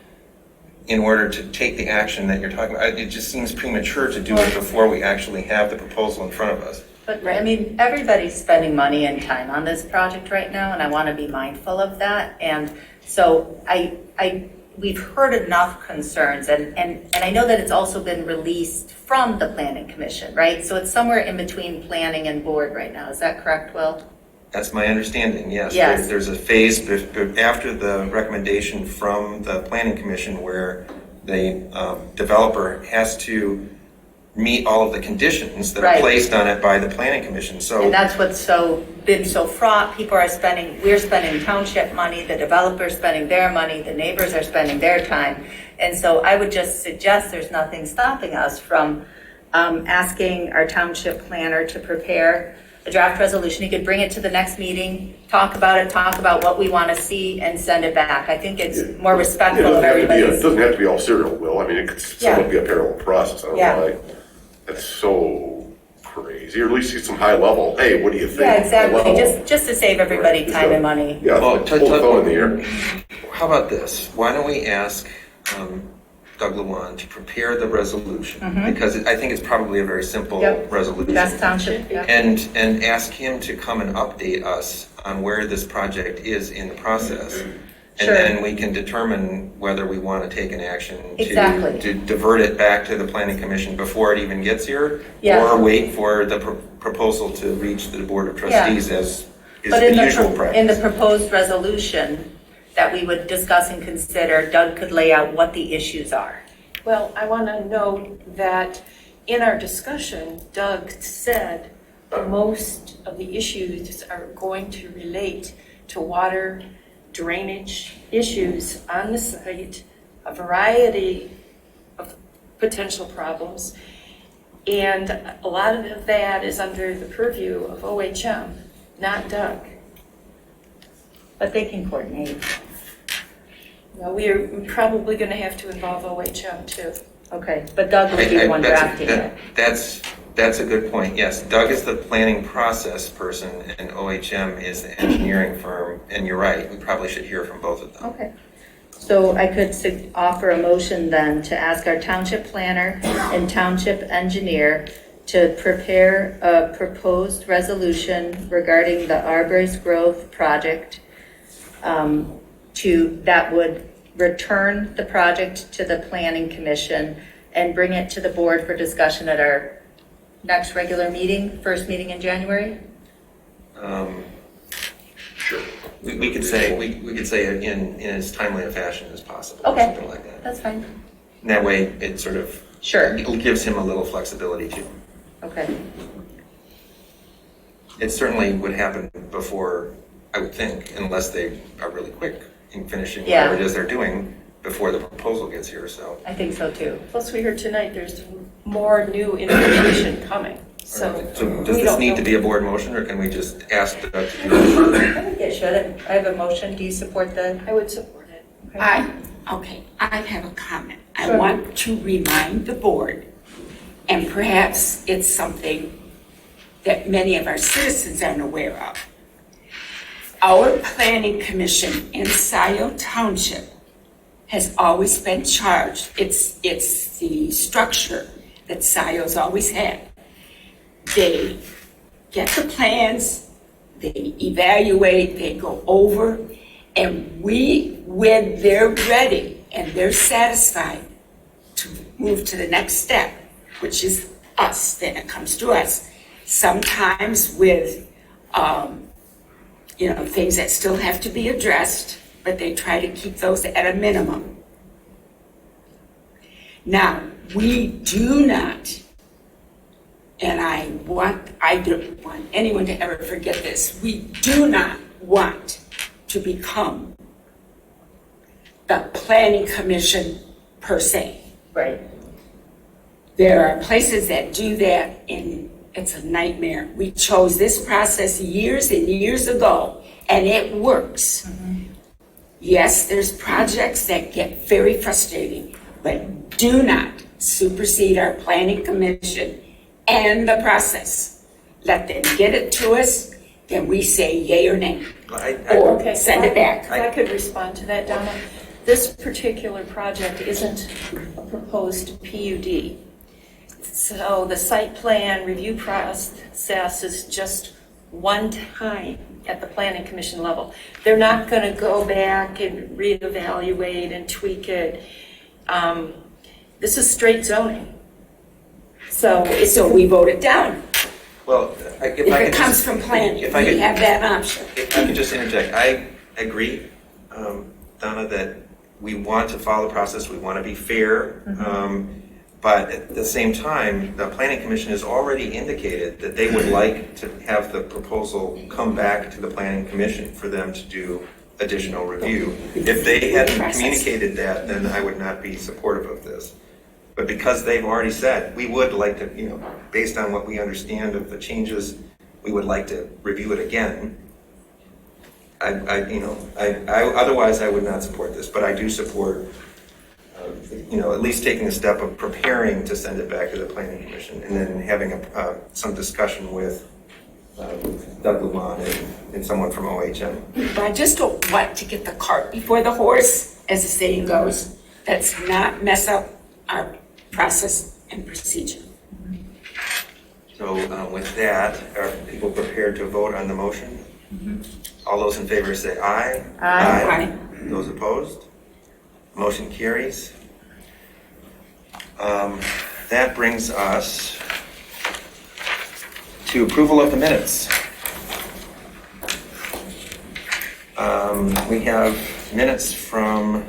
in order to take the action that you're talking about. It just seems premature to do it before we actually have the proposal in front of us. But everybody's spending money and time on this project right now, and I want to be mindful of that. And so we've heard enough concerns, and I know that it's also been released from the Planning Commission, right? So it's somewhere in between planning and board right now. Is that correct, Will? That's my understanding, yes. Yes. There's a phase after the recommendation from the Planning Commission where the developer has to meet all of the conditions that are placed on it by the Planning Commission. And that's what's been so fraught. We're spending township money, the developer's spending their money, the neighbors are spending their time. And so I would just suggest there's nothing stopping us from asking our township planner to prepare a draft resolution. He could bring it to the next meeting, talk about what we want to see, and send it back. I think it's more respectful of everybody. It doesn't have to be all serial, Will. It could somewhat be a parallel process. I don't know why that's so crazy. Or at least see some high level, hey, what do you think? Yeah, exactly. Just to save everybody time and money. Yeah, hold the phone in the air. How about this? Why don't we ask Doug Luan to prepare the resolution, because I think it's probably a very simple resolution. Best township. And ask him to come and update us on where this project is in the process. And Sure. then we can determine whether we want to take an action Exactly. to divert it back to the planning commission before it even gets here, Yeah. or wait for the proposal to reach the board of trustees as is But the in usual in the practice. proposed resolution that we would discuss and consider, Doug could lay out what the issues are. Well, I want to note that in our discussion, Doug said most of the issues are going to relate to water drainage issues on the site, a variety of potential problems. And a lot of that is under the purview of OHM, not Doug. But they can coordinate. Well, we're probably going to have to involve OHM too. Okay, but Doug will be the one drafting it. That's a good point, yes. Doug is the planning process person and OHM is the engineering firm, and you're right, we probably should hear from both of them. Okay. So I could offer a motion then to ask our township planner and township engineer to prepare a proposed resolution regarding the Arbor's Grove project that would return the project to the planning commission and bring it to the board for discussion at our next regular meeting, first meeting in January? Sure. We could say it in as timely a fashion as possible, or Okay. something like that. That's fine. And that way, it sort of Sure. it gives him a little flexibility too. Okay. It certainly would happen before, I would think, unless they are really quick in finishing whatever it is they're doing before the proposal gets here, so. I think so too. Plus, we heard tonight there's more new information coming. So does this need to be a board motion, or can we just ask Doug to do it? I think it should. I have a motion. Do you support the? I would support it. I have a comment. I Sure. want to remind the board, and perhaps it's something that many of our citizens aren't aware of. Our planning commission in Scio Township has always been charged. It's the structure that Scio's always had. They get the plans, they evaluate, they go over, and when they're ready and they're satisfied to move to the next step, which is us, then it comes to us, sometimes with, things that still have to be addressed, but they try to keep those at a minimum. Now, we do not, and I don't want anyone to ever forget this, we do not want to become the planning commission per se. Right. There are places that do that, and it's a nightmare. We chose this process years and years ago, and it works. Mm-hmm. Yes, there's projects that get very frustrating, but do not supersede our planning commission and the process. Let them get it to us, then we say yay or nay, or send it back. If I could respond to that, Donna. This particular project isn't a proposed PUD. So the site plan review process is just one time at the planning commission level. They're not going to go back and reevaluate and tweak it. This is straight zoning. So we vote it down. Well, If it comes from planning, we have that option. If I could just interject, I agree, Donna, that we want to follow the process, we want to be fair, but at the same time, the planning commission has already indicated that they would like to have the proposal come back to the planning commission for them to do additional review. If they hadn't communicated that, then I would not be supportive of this. But because they've already said, we would like to, based on what we understand of the changes, we would like to review it again. Otherwise I would not support this, but I do support, at least taking the step of preparing to send it back to the planning commission and then having some discussion with Doug Luman and someone from OHM. But I just don't want to get the cart before the horse, as the saying goes. Let's not mess up our process and procedure. So with that, are people prepared to vote on the motion? All those in favor say aye. Aye. Those opposed? Motion carries. That brings us to approval of the minutes. We have minutes from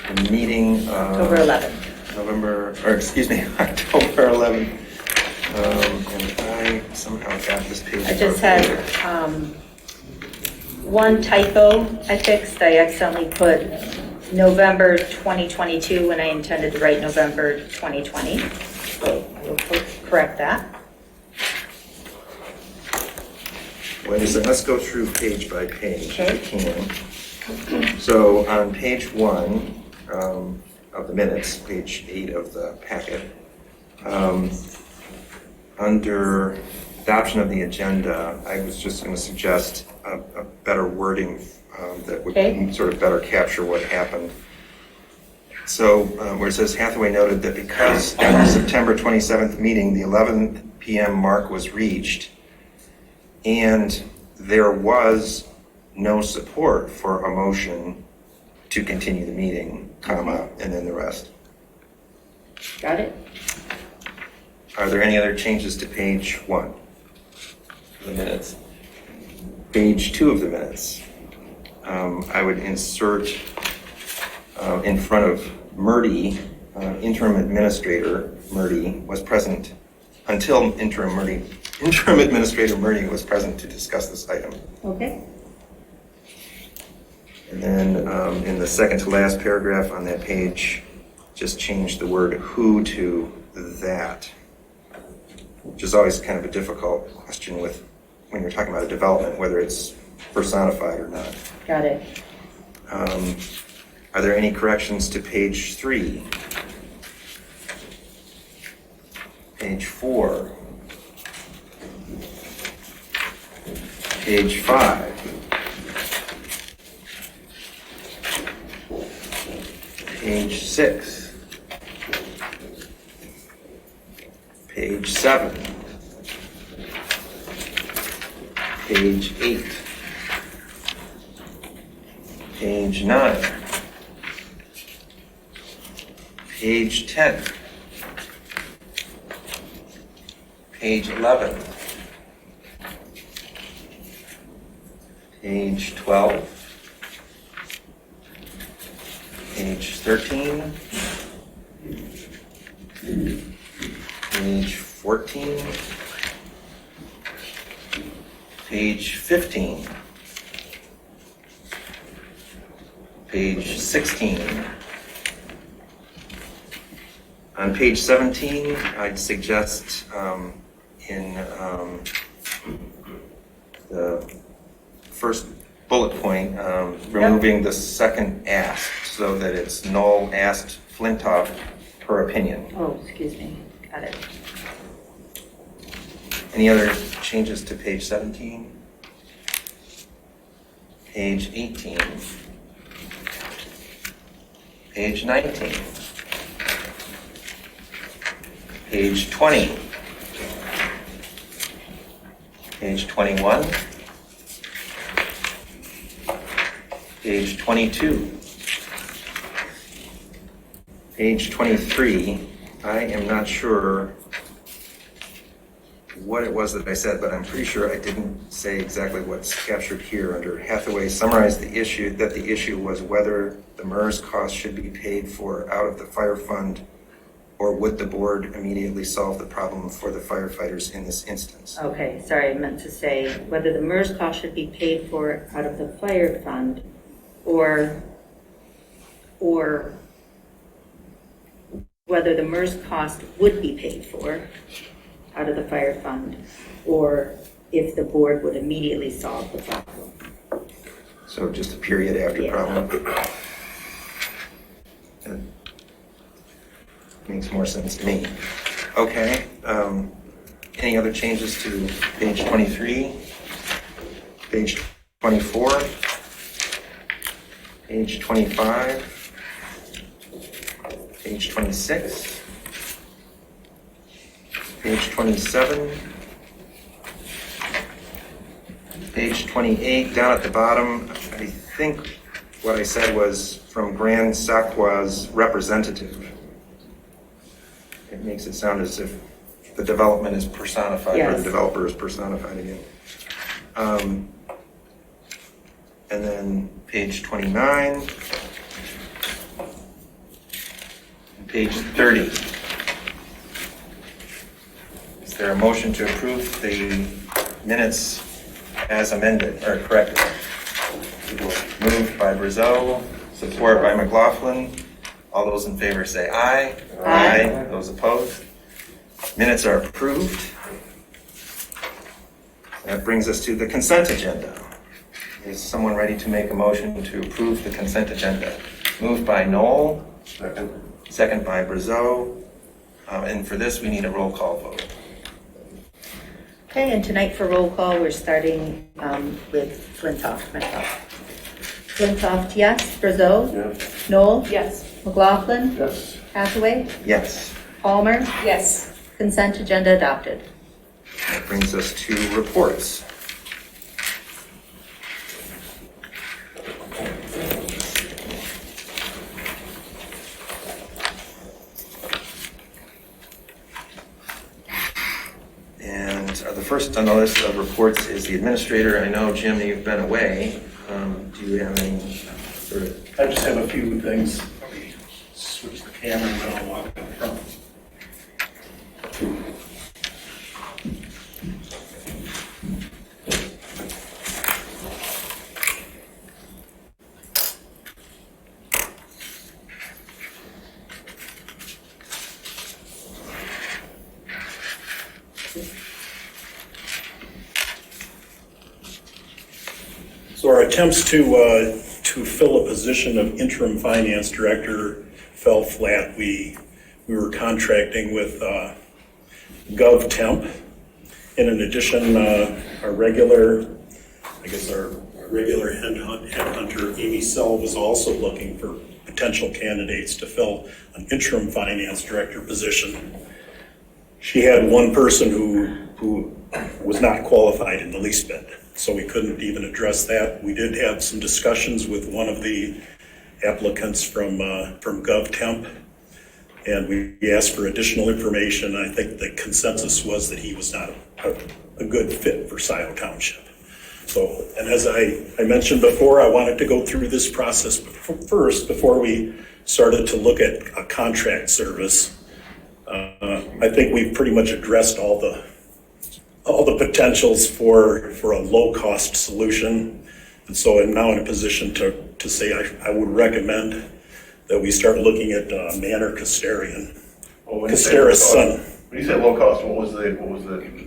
the meeting of October 11th. October 11th. And I somehow got this page. I just had one typo I fixed. I accidentally put November 2022 when I intended to write November 2020. So I will correct that. Wait a second, let's go through page by page if we Okay. can. So on page 1 of the minutes, page 8 of the packet, under adoption of the agenda, I was just going to suggest a better wording that would Okay. sort of better capture what happened. So where it says Hathaway noted that because at the September 27th meeting, the 11 p.m. mark was reached, and there was no support for a motion to continue the meeting, comma, and then the rest. Got it? Are there any other changes to page 1 of the minutes? Page 2 of the minutes. I would insert in front of Murdy, interim administrator Murdy was present until interim administrator Murdy was present to discuss this item. Okay. And then in the second to last paragraph on that page, just change the word who to that, which is always kind of a difficult question with when you're talking about a development, whether it's personified or not. Got it. Are there any corrections to page 3? Page 4? Page 5? Page 6? Page 7? Page 8? Page 9? Page 10? Page 11? Page 12? Page 13? Page 14? Page 15? Page 16? On page 17, I'd suggest in the first bullet point, removing the second asked so that it's null asked Flintoff per opinion. Oh, excuse me. Got it. Any other changes to page 17? Page 18? Page 19? Page 20? Page 21? Page 22? Page 23, I am not sure what it was that I said, but I'm pretty sure I didn't say exactly what's captured here under Hathaway summarized the issue, that the issue was whether the MERS cost should be paid for out of the fire fund, or would the board immediately solve the problem for the firefighters in this instance? Okay, sorry, I meant to say whether the MERS cost should be paid for out of the fire fund or whether the MERS cost would be paid for out of the fire fund, or if the board would immediately solve the problem. So just a period after Yeah. problem. That makes more sense to me. Okay, any other changes to page 23, page 24, page 25, page 26, page 27, Page 28, down at the bottom, I think what I said was from Grand Sakwa's representative. It makes it sound as if the development is personified, or the Yes. developer is personified again. And then page 29, and page 30. Is there a motion to approve the minutes as amended, or corrected? Moved by Brazeau, support by McLaughlin. All those in favor say aye. Aye. Those opposed? Minutes are approved. That brings us to the consent agenda. Is someone ready to make a motion to approve the consent agenda? Moved by Noel, second by Brazeau. And for this, we need a roll call vote. Okay, and tonight for roll call, we're starting with Flintoff, myself. Flintoff, yes. Brazeau? Yes. Noel? Yes. McLaughlin? Yes. Hathaway? Yes. Palmer? Yes. Consent agenda adopted. That brings us to reports. And the first on the list of reports is the administrator. I know, Jim, you've been away. Do you have any sort of... I just have a few things. Let me switch the camera and then I'll walk in front. So our attempts to fill a position of interim finance director fell flat. We were contracting with GovTemp. And in addition, our regular headhunter, Amy Sell, was also looking for potential candidates to fill an interim finance director position. She had one person who was not qualified in the least bit, so we couldn't even address that. We did have some discussions with one of the applicants from GovTemp, and we asked for additional information. I think the consensus was that he was not a good fit for Scio Township. So, and as I mentioned before, I wanted to go through this process first before we started to look at a contract service. I think we've pretty much addressed all the potentials for a low-cost solution. And so I'm now in a position to say I would recommend that we start looking at Manor Castarian. Castara's son. When you said low cost, what was the?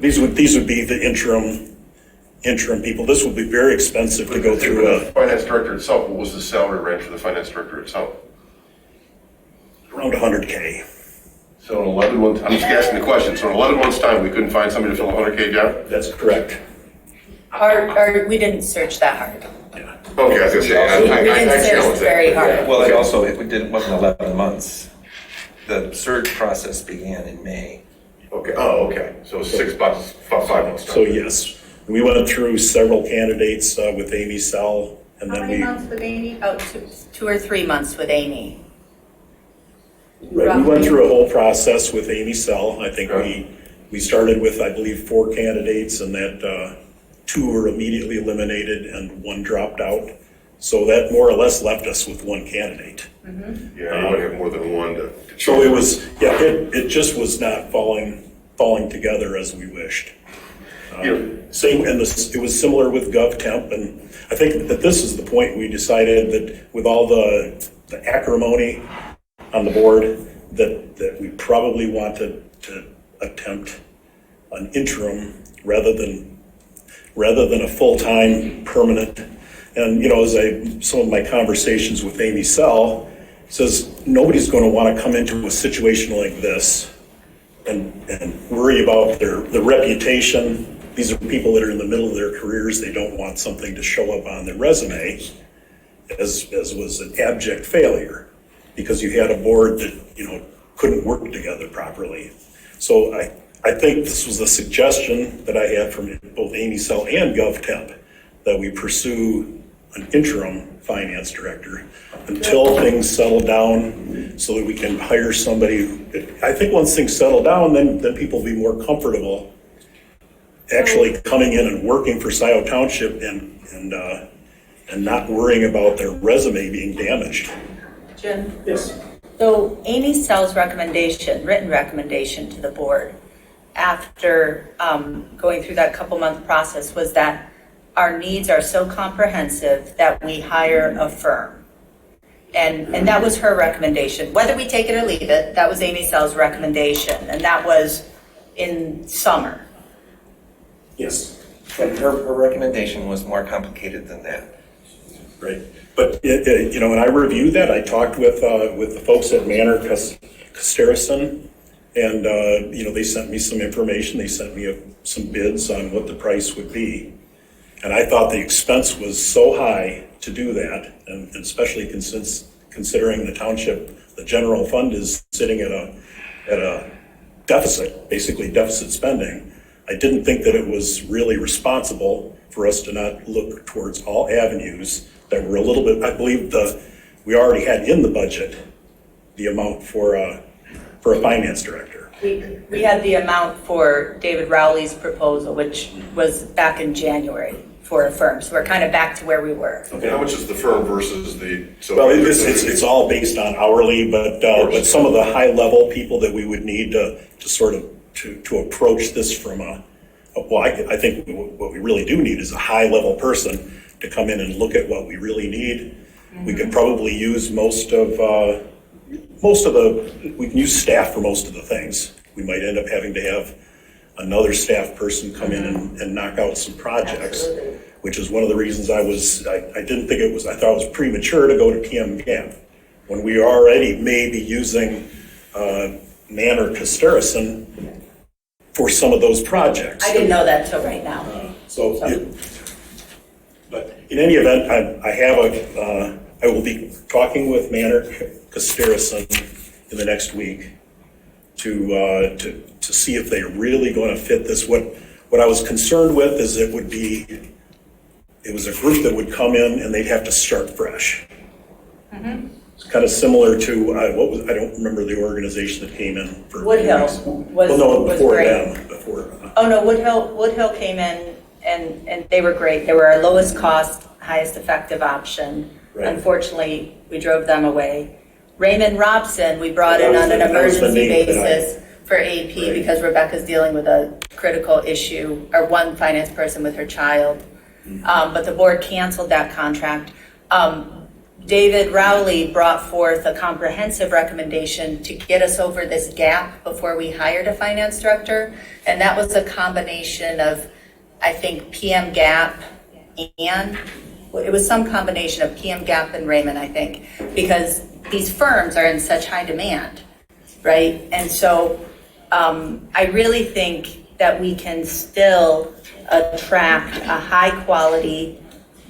These would be the interim people. This would be very expensive to go through. The finance director itself, what was the salary range for the finance director itself? Around 100K. So in 11 months, I'm just asking the question, so in 11 months' time, we couldn't find somebody to fill a 100K job? That's correct. We didn't search that hard. Okay, I was gonna say, I challenge that. very hard. Well, it wasn't 11 months. The search process began in May. Okay, oh, okay, so 6 months, 5 months. So yes, we went through several candidates with Amy Sell, and How then many months with Amy? About 2 or 3 months with Amy. we went through a whole process with Amy Sell. I think we started with, I believe, 4 candidates, and that 2 were immediately eliminated and 1 dropped out. So that more or less left us with 1 candidate. Yeah, you would have more than one to So it was, it just was not falling together as we wished. Same, and it was similar with GovTemp, and I think that this is the point we decided that with all the acrimony on the board, that we probably wanted to attempt an interim rather than a full-time permanent. And, as some of my conversations with Amy Sell, says nobody's going to want to come into a situation like this and worry about their reputation. These are people that are in the middle of their careers. They don't want something to show up on their resume as was an abject failure because you had a board that, couldn't work together properly. So I think this was a suggestion that I had from both Amy Sell and GovTemp that we pursue an interim finance director until things settle down so that we can hire somebody. I think once things settle down, then people will be more comfortable actually coming in and working for Scio Township and not worrying about their resume being damaged. Jim? Yes. So Amy Sell's recommendation, written recommendation to the board after going through that couple-month process was that our needs are so comprehensive that we hire a firm. And that was her recommendation. Whether we take it or leave it, that was Amy Sell's recommendation, and that was in summer. Yes. But her recommendation was more complicated than that. Right. But, when I reviewed that, I talked with the folks at Manor Casterison, and, they sent me some information. They sent me some bids on what the price would be. And I thought the expense was so high to do that, and especially considering the township, the general fund is sitting at a deficit, basically deficit spending. I didn't think that it was really responsible for us to not look towards all avenues that were a little bit, I believe we already had in the budget the amount for a finance director. We had the amount for David Rowley's proposal, which was back in January for a firm. So we're kind of back to where we were. Okay, how much is the firm versus the? Well, it's all based on hourly, but some of the high level people that we would need to sort of to approach this from I think what we really do need is a high level person to come in and look at what we really need. Mm-hmm. We could probably use we can use staff for most of the things. We might end up having to have another staff person come in and knock out some projects. Absolutely. Which is one of the reasons I didn't think I thought it was premature to go to PM Gap when we already may be using Manor Casterison for some of those projects. I didn't know that till right now. But in any event, I will be talking with Manor Casterison in the next week to see if they're really going to fit this. What I was concerned with is it was a group that would come in and they'd have to start fresh. Mm-hmm. It's kind of similar to I don't remember the organization that came in for Woodhill was great. Woodhill came in and they were great. They were our lowest cost, highest effective option. Right. Unfortunately, we drove them away. Raymond Robson, we brought in on an emergency basis for AP because Rebecca's dealing with a critical issue, or one finance person with her child. But the board canceled that contract. David Rowley brought forth a comprehensive recommendation to get us over this gap before we hired a finance director. And that was a combination of, I think, PM Gap and, it was some combination of PM Gap and Raymond, I think, because these firms are in such high demand, right? And so I really think that we can still attract a high quality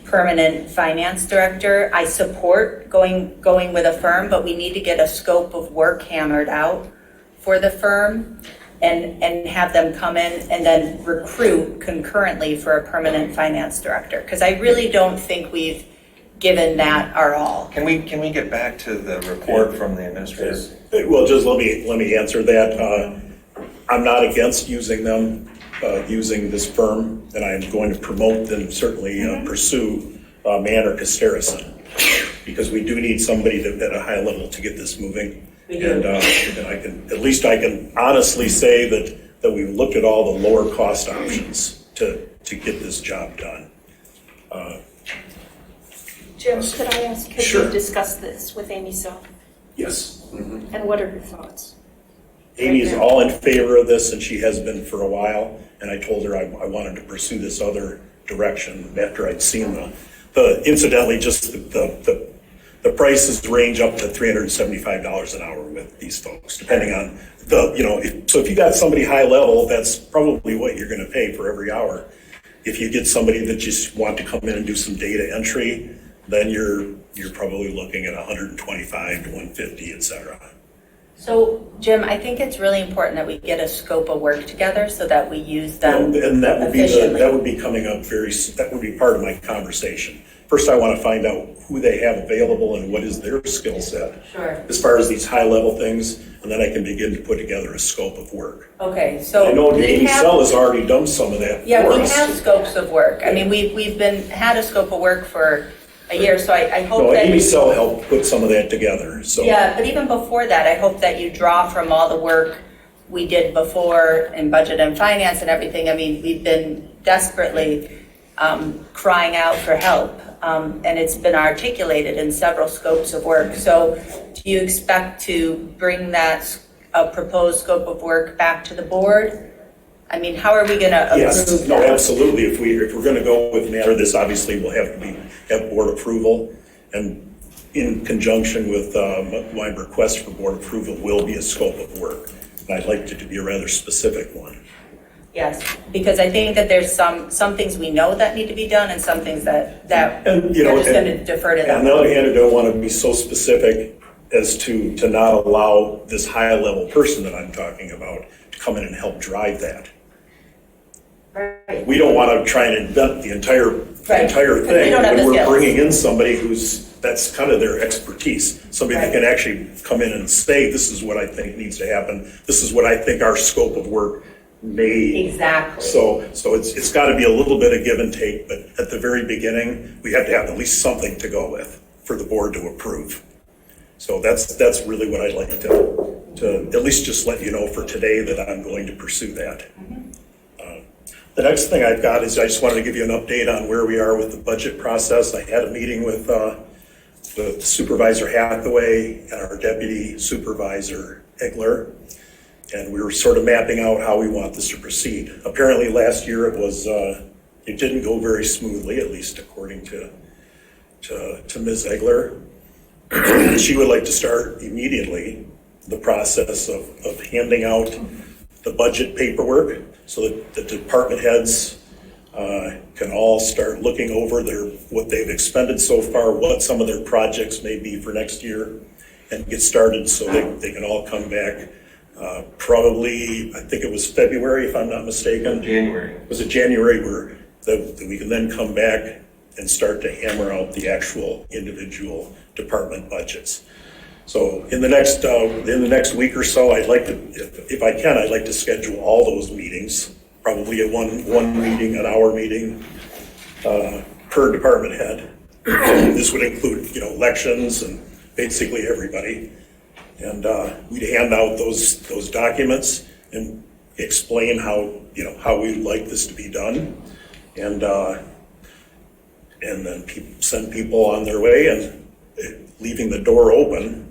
permanent finance director. I support going with a firm, but we need to get a scope of work hammered out for the firm and have them come in and then recruit concurrently for a permanent finance director. Because I really don't think we've given that our all. Can we get back to the report from the administrators? Well, just let me answer that. I'm not against using them, using this firm, and I'm going to promote them, certainly pursue Manor Casterison, because we do need somebody at a high level to get this moving. And I can honestly say that we've looked at all the lower cost options to get this job done. Jim, could I ask, could Sure. you discuss this with Amy Scio? Yes. Mm-hmm. And what are her thoughts? Amy is all in favor of this, and she has been for a while. And I told her I wanted to pursue this other direction after I'd seen incidentally, just the prices range up to $375 an hour with these folks, depending on so if you got somebody high level, that's probably what you're going to pay for every hour. If you get somebody that just want to come in and do some data entry, then you're probably looking at $125 to $150, et cetera. So, Jim, I think it's really important that we get a scope of work together so that we use them And that would be efficiently. that would be coming up that would be part of my conversation. First, I want to find out who they have available and what is their skill set Sure. as far as these high-level things, and then I can begin to put together a scope of work. Okay, so I know we Amy have- Sell has already done some of that Yeah, for we us. have scopes of work. I mean, we've had a scope of work for a year, so I hope No, that. Amy Sell helped put some of that together, so. Yeah, but even before that, I hope that you draw from all the work we did before in budget and finance and everything. I mean, we've been desperately crying out for help, and it's been articulated in several scopes of work. So do you expect to bring that proposed scope of work back to the board? I mean, how are we going to approve Yes, no, that? absolutely. If we're going to go with matter, this obviously will have to have board approval. And in conjunction with my request for board approval will be a scope of work. And I'd like it to be a rather specific one. Yes, because I think that there's some things we know that need to be done and some things that And, you know, we're just going to defer to And them. on the other hand, I don't want to be so specific as to not allow this high-level person that I'm talking about to come in and help drive that. Right. We don't want to try and invent the entire Right, because we thing don't have when the we're skills. bringing in somebody that's kind of their expertise. Somebody that Right. can actually come in and say, this is what I think needs to happen. This is what I think our scope of work may. Exactly. So it's got to be a little bit of give and take, but at the very beginning, we have to have at least something to go with for the board to approve. So that's really what I'd like to at least just let you know for today that I'm going to pursue that. The next thing I've got is I just wanted to give you an update on where we are with the budget process. I had a meeting with Supervisor Hathaway and our Deputy Supervisor Egler, and we were sort of mapping out how we want this to proceed. Apparently last year it didn't go very smoothly, at least according to Ms. Egler. She would like to start immediately the process of handing out the budget paperwork so that the department heads can all start looking over what they've expended so far, what some of their projects may be for next year, and get started so they can all come back. Probably, I think it was February, if I'm not mistaken. January. Was it January where that we can then come back and start to hammer out the actual individual department budgets. So in the next week or so, I'd like to, if I can, I'd like to schedule all those meetings, probably a one meeting, an hour meeting per department head. This would include, elections and basically everybody. And we'd hand out those documents and explain how we'd like this to be done. And then send people on their way and leaving the door open.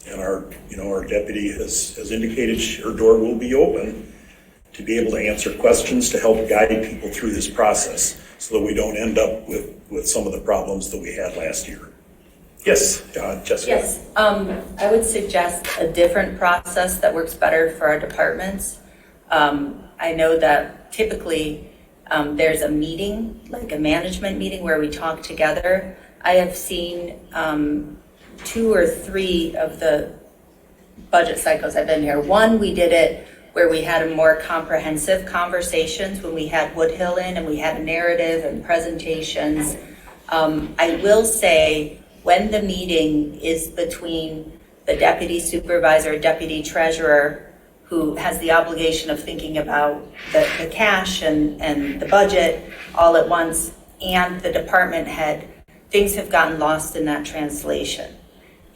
And our deputy has indicated her door will be open to be able to answer questions to help guide people through this process so that we don't end up with some of the problems that we had last year. Yes, Jessica. Yes, I would suggest a different process that works better for our departments. I know that typically there's a meeting, like a management meeting where we talk together. I have seen 2 or 3 of the budget cycles I've been here. One, we did it where we had a more comprehensive conversations when we had Woodhill in and we had a narrative and presentations. I will say when the meeting is between the deputy supervisor, deputy treasurer, who has the obligation of thinking about the cash and the budget all at once, and the department head, things have gotten lost in that translation.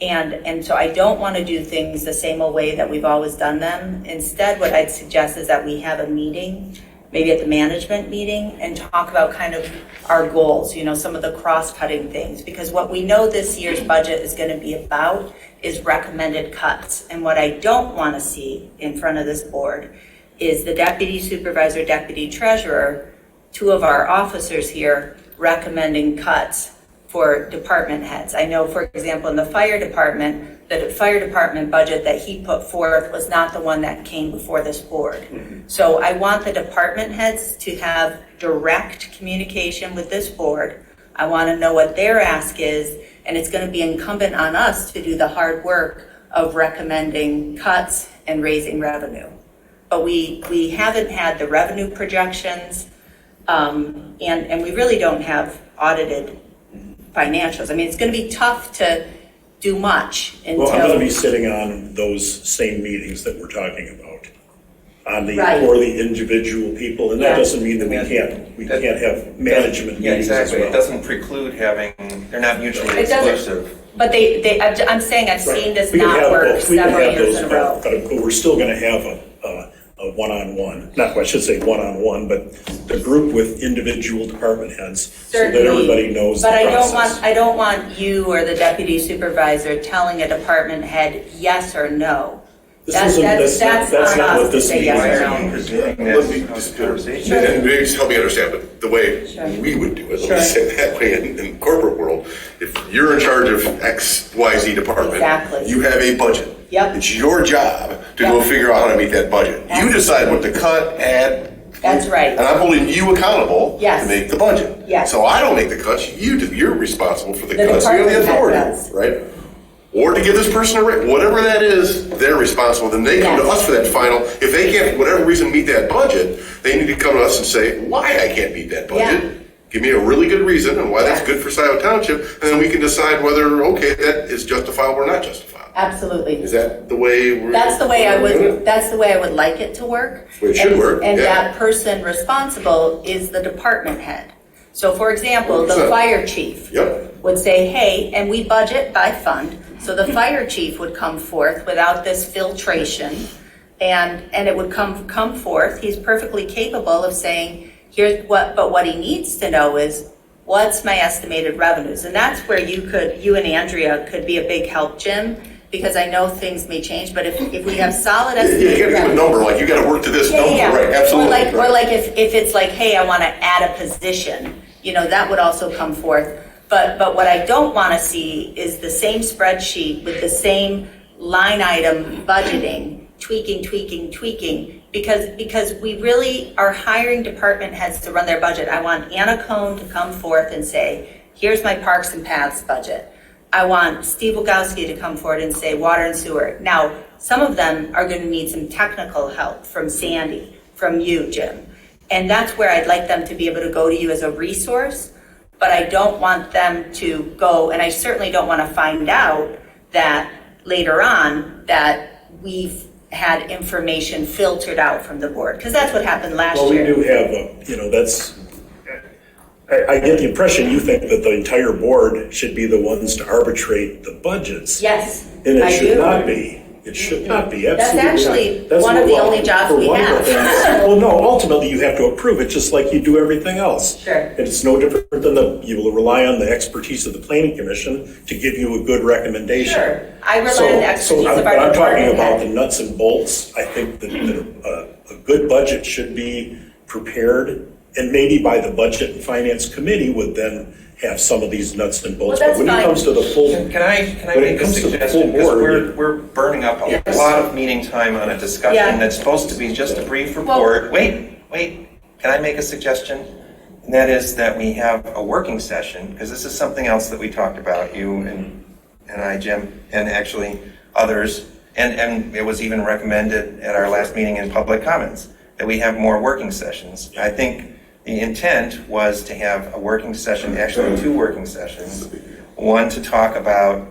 And so I don't want to do things the same old way that we've always done them. Instead, what I'd suggest is that we have a meeting, maybe at the management meeting, and talk about kind of our goals, some of the cross-cutting things. Because what we know this year's budget is going to be about is recommended cuts. And what I don't want to see in front of this board is the deputy supervisor, deputy treasurer, 2 of our officers here recommending cuts for department heads. I know, for example, in the fire department, the fire department budget that he put forth was not the one that came before this board. So I want the department heads to have direct communication with this board. I want to know what their ask is, and it's going to be incumbent on us to do the hard work of recommending cuts and raising revenue. But we haven't had the revenue projections, and we really don't have audited financials. I mean, it's going to be tough to do much until. Well, I'm going to be sitting on those same meetings that we're talking about. Right. For the individual people, and that Yeah. doesn't mean that we can't have management Yeah, meetings as exactly. well. It doesn't preclude having, they're not mutually It doesn't- exclusive. But I'm saying I've seen this We can not have work both. We can several have years those in a row. both, but we're still going to have a one-on-one, not, I should say one-on-one, but the group with individual department heads, so that Certainly, everybody knows the but process. I don't want you or the deputy supervisor telling a department head yes or no. That's not on what us this to say meeting yes is. or no. Presuming Let me that's just a conversation. And maybe just help me understand, but the way Sure. we would do it, Sure. let me say it that way in corporate world, if you're in charge of X, Y, Z department, Exactly. you have a budget. Yep. It's your job to go Yep. figure out how to meet that budget. You decide what to cut, add. That's right. And I'm holding you accountable Yes. to make the budget. Yes. So I don't make the cuts, you do, you're responsible for the The cuts, you have the department head authority, does. right? Or to give this person a raise, whatever that is, they're responsible, then they come to Yes. us for that final, if they can't, for whatever reason, meet that budget, they need to come to us and say, why I can't meet that budget. Yeah. Give me a really good reason and why that's Yes. good for Scio Township, and then we can decide whether, okay, that is justifiable or not justifiable. Absolutely. Is that the way we're? That's the way I we're doing would, it? that's the way I would like it to work. Well, it should And- work, And yeah. that person responsible is the department head. So for example, the 100%. fire chief Yep. would say, hey, and we budget by fund, so the fire chief would come forth without this filtration, and it would come forth, he's perfectly capable of saying, here's what, but what he needs to know is, what's my estimated revenues? And that's where you and Andrea could be a big help, Jim, because I know things may change, but if we have solid Yeah, you estimated gotta give a revenues. number, like you gotta work to this number, right, absolutely. Or like if it's like, hey, I want to add a position, that would also come forth. But what I don't want to see is the same spreadsheet with the same line item budgeting, tweaking, because we really are hiring department heads to run their budget. I want Anna Cohn to come forth and say, here's my Parks and Paths budget. I want Steve Wogowski to come forward and say water and sewer. Now, some of them are going to need some technical help from Sandy, from you, Jim. And that's where I'd like them to be able to go to you as a resource, but I don't want them to go, and I certainly don't want to find out that later on that we've had information filtered out from the board, because that's what happened last Well, we year. do have, I get the impression you think that the entire board should be the ones to arbitrate the budgets. Yes, And I it should do. not be. It should not be, That's absolutely not. actually That's one of the what- only jobs for we one of the have. things- Well, no, ultimately you have to approve it just like you do everything else. Sure. And it's no different than you will rely on the expertise of the planning commission to give you a good recommendation. Sure, I rely on the expertise of our But I'm talking department about the head. nuts and bolts. I think that a good budget should be prepared, and maybe by the budget and finance committee would then have some of these nuts and bolts. Well, But when that's it comes to the full, Can I when it make a comes to the suggestion? full Because board, we're burning up a Yes. lot of meeting time on a discussion Yeah. that's supposed to be just a brief Well- report. Wait, can I make a suggestion? And that is that we have a working session, because this is something else that we talked about, you and I, Jim, and actually others. And it was even recommended at our last meeting in public comments, that we have more working sessions. I think the intent was to have a working session, actually 2 working sessions. One to talk about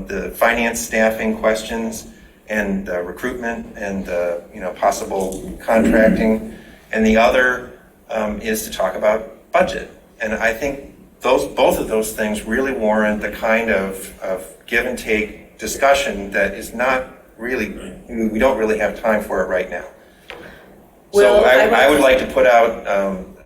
the finance staffing questions and recruitment and possible contracting, and the other is to talk about budget. And I think both of those things really warrant the kind of give and take discussion that is not really, we don't really have time for it right now. So Well, I would like to put out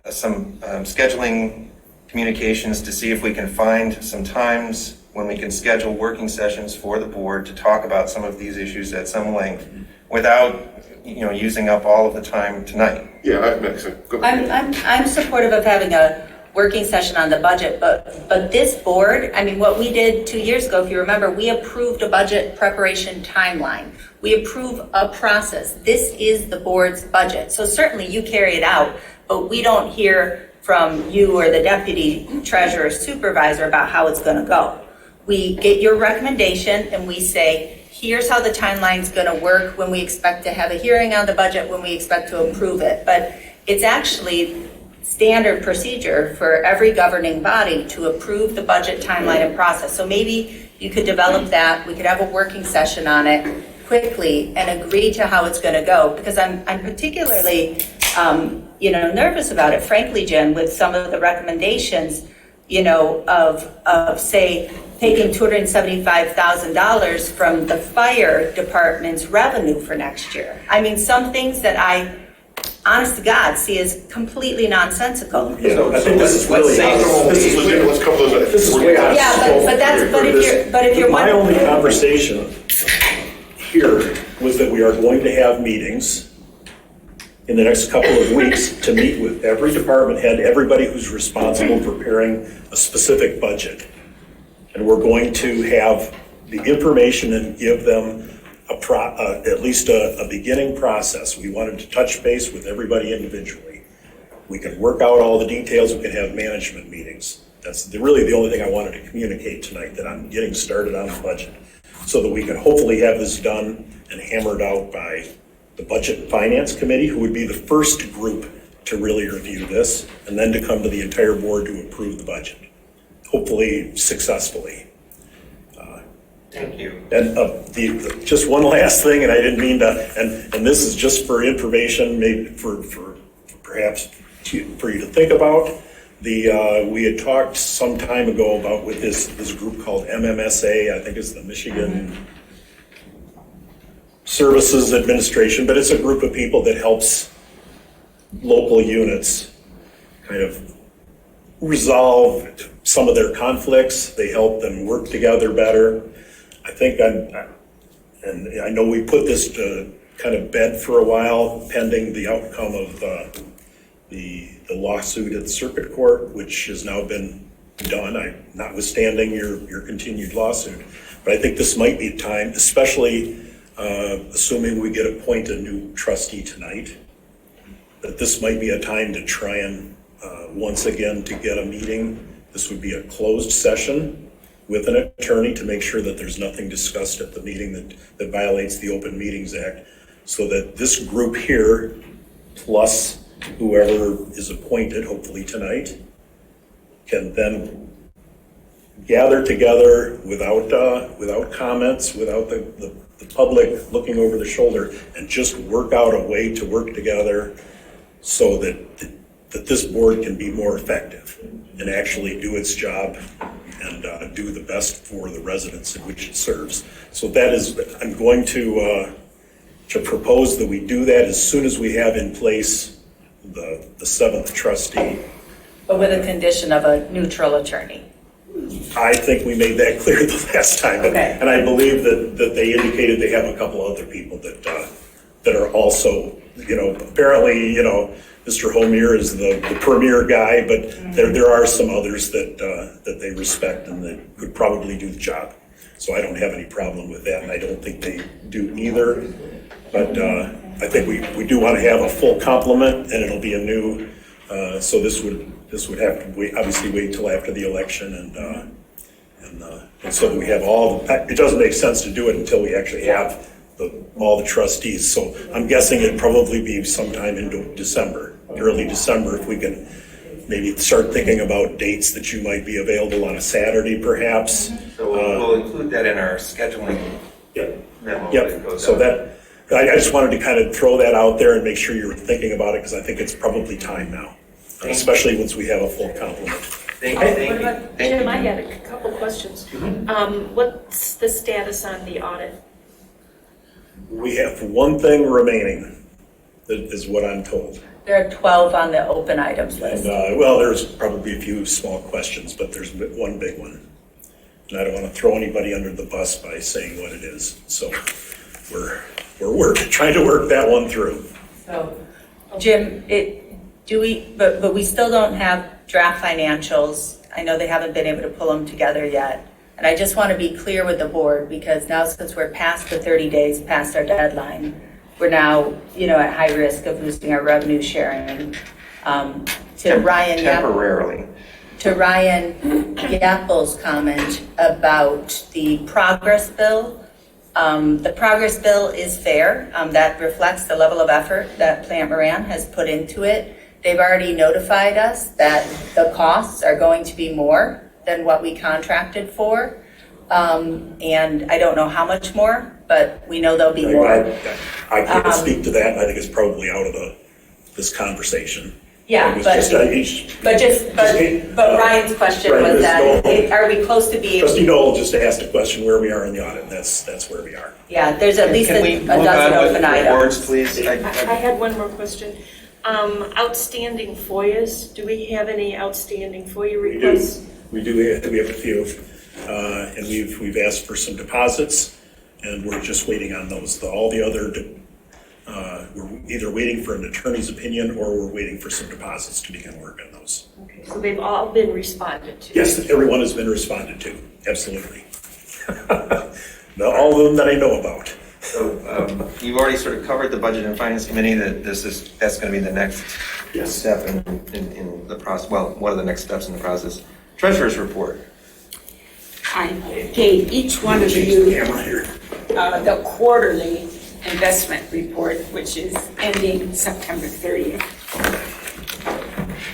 some scheduling communications to see if we can find some times when we can schedule working sessions for the board to talk about some of these issues at some length without, using up all of the time tonight. Yeah, that makes sense. Go ahead. I'm supportive of having a working session on the budget, but this board, I mean, what we did 2 years ago, if you remember, we approved a budget preparation timeline. We approve a process. This is the board's budget. So certainly you carry it out, but we don't hear from you or the deputy treasurer supervisor about how it's gonna go. We get your recommendation and we say, here's how the timeline's gonna work, when we expect to have a hearing on the budget, when we expect to approve it. But it's actually standard procedure for every governing body to approve the budget timeline and process. So maybe you could develop that, we could have a working session on it quickly and agree to how it's gonna go. Because I'm particularly, nervous about it, frankly, Jim, with some of the recommendations, of say, taking $275,000 from the fire department's revenue for next year. I mean, some things that I, honest to God, see as completely nonsensical. I think this is really, this is way out of Yeah, scope but if you're My wondering- only conversation here was that we are going to have meetings in the next couple of weeks to meet with every department head, everybody who's responsible for preparing a specific budget. And we're going to have the information and give them at least a beginning process. We wanted to touch base with everybody individually. We can work out all the details, we can have management meetings. That's really the only thing I wanted to communicate tonight, that I'm getting started on the budget, so that we can hopefully have this done and hammered out by the Budget and Finance Committee, who would be the first group to really review this, and then to come to the entire board to approve the budget, hopefully successfully. Thank you. And just one last thing, and I didn't mean to, and this is just for information, maybe for perhaps for you to think about. We had talked some time ago about with this group called MMSA, I think it's the Michigan Services Administration, but it's a group of people that helps local units kind of resolve some of their conflicts. They help them work together better. I think and I know we put this to kind of bed for a while pending the outcome of the lawsuit at the circuit court, which has now been done, notwithstanding your continued lawsuit. But I think this might be time, especially assuming we get appoint a new trustee tonight, that this might be a time to try and once again to get a meeting. This would be a closed session with an attorney to make sure that there's nothing discussed at the meeting that violates the Open Meetings Act, so that this group here, plus whoever is appointed, hopefully tonight, can then gather together without comments, without the public looking over the shoulder, and just work out a way to work together so that this board can be more effective and actually do its job and do the best for the residents in which it serves. So that is, I'm going to propose that we do that as soon as we have in place the seventh trustee. But with a condition of a neutral attorney. I think we made that clear the last time. Okay. And I believe that they indicated they have a couple other people that are also, apparently, Mr. Homier is the premier guy, but there are some others that they respect and that could probably do the job. So I don't have any problem with that, and I don't think they do either. But I think we do want to have a full complement, and it'll be a new, so this would have to obviously wait till after the election, and so that we have it doesn't make sense to do it until we actually have all the trustees. So I'm guessing it'd probably be sometime into December, early December, if we can maybe start thinking about dates that you might be available on a Saturday, perhaps. So we'll include that in our scheduling memo. Yep, so that, I just wanted to kind of throw that out there and make sure you're thinking about it, because I think it's probably time now, especially once we have a full complement. Thank you. Jim, I had a couple questions. What's the status on the audit? We have one thing remaining, that is what I'm told. There are 12 on the open items list. And, well, there's probably a few small questions, but there's one big one. And I don't want to throw anybody under the bus by saying what it is. So we're trying to work that one through. So, Jim, but we still don't have draft financials. I know they haven't been able to pull them together yet. And I just want to be clear with the board, because now since we're past the 30 days, past our deadline, we're now, at high risk of losing our revenue sharing. To Ryan Yapple's comment about the progress bill, The progress bill is fair. That reflects the level of effort that Plant Moran has put into it. They've already notified us that the costs are going to be more than what we contracted for. And I don't know how much more, but we know there'll be more. I can't speak to that. I think it's probably out of this conversation. Yeah, but Ryan's question Right, was that, Noel. are we close to being? Trustee Noel just asked a question where we are in the audit, and that's where we are. Yeah, there's at least Can a we move dozen on with open items. reports, please? I had one more question. Outstanding FOIAs, do we have any outstanding FOIA requests? We do have a few, and we've asked for some deposits, and we're just waiting on those. All the other, we're either waiting for an attorney's opinion or we're waiting for some deposits to begin work on those. Okay, so they've all been responded to? Yes, everyone has been responded to, absolutely. All of them that I know about. So you've already sort of covered the Budget and Finance Committee, that's going to be the next step in the process. Well, one of the next steps in the process. Treasurer's report. I gave each one of you the quarterly investment report, which is ending September 30th.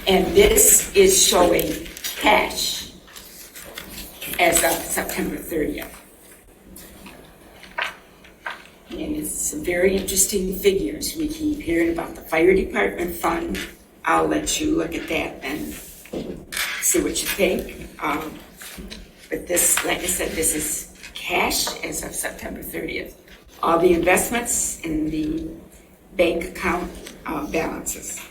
And this is showing cash as of September 30th. And it's some very interesting figures. We keep hearing about the fire department fund. I'll let you look at that and see what you think. But this, like I said, this is cash as of September 30th. All the investments in the bank account balances.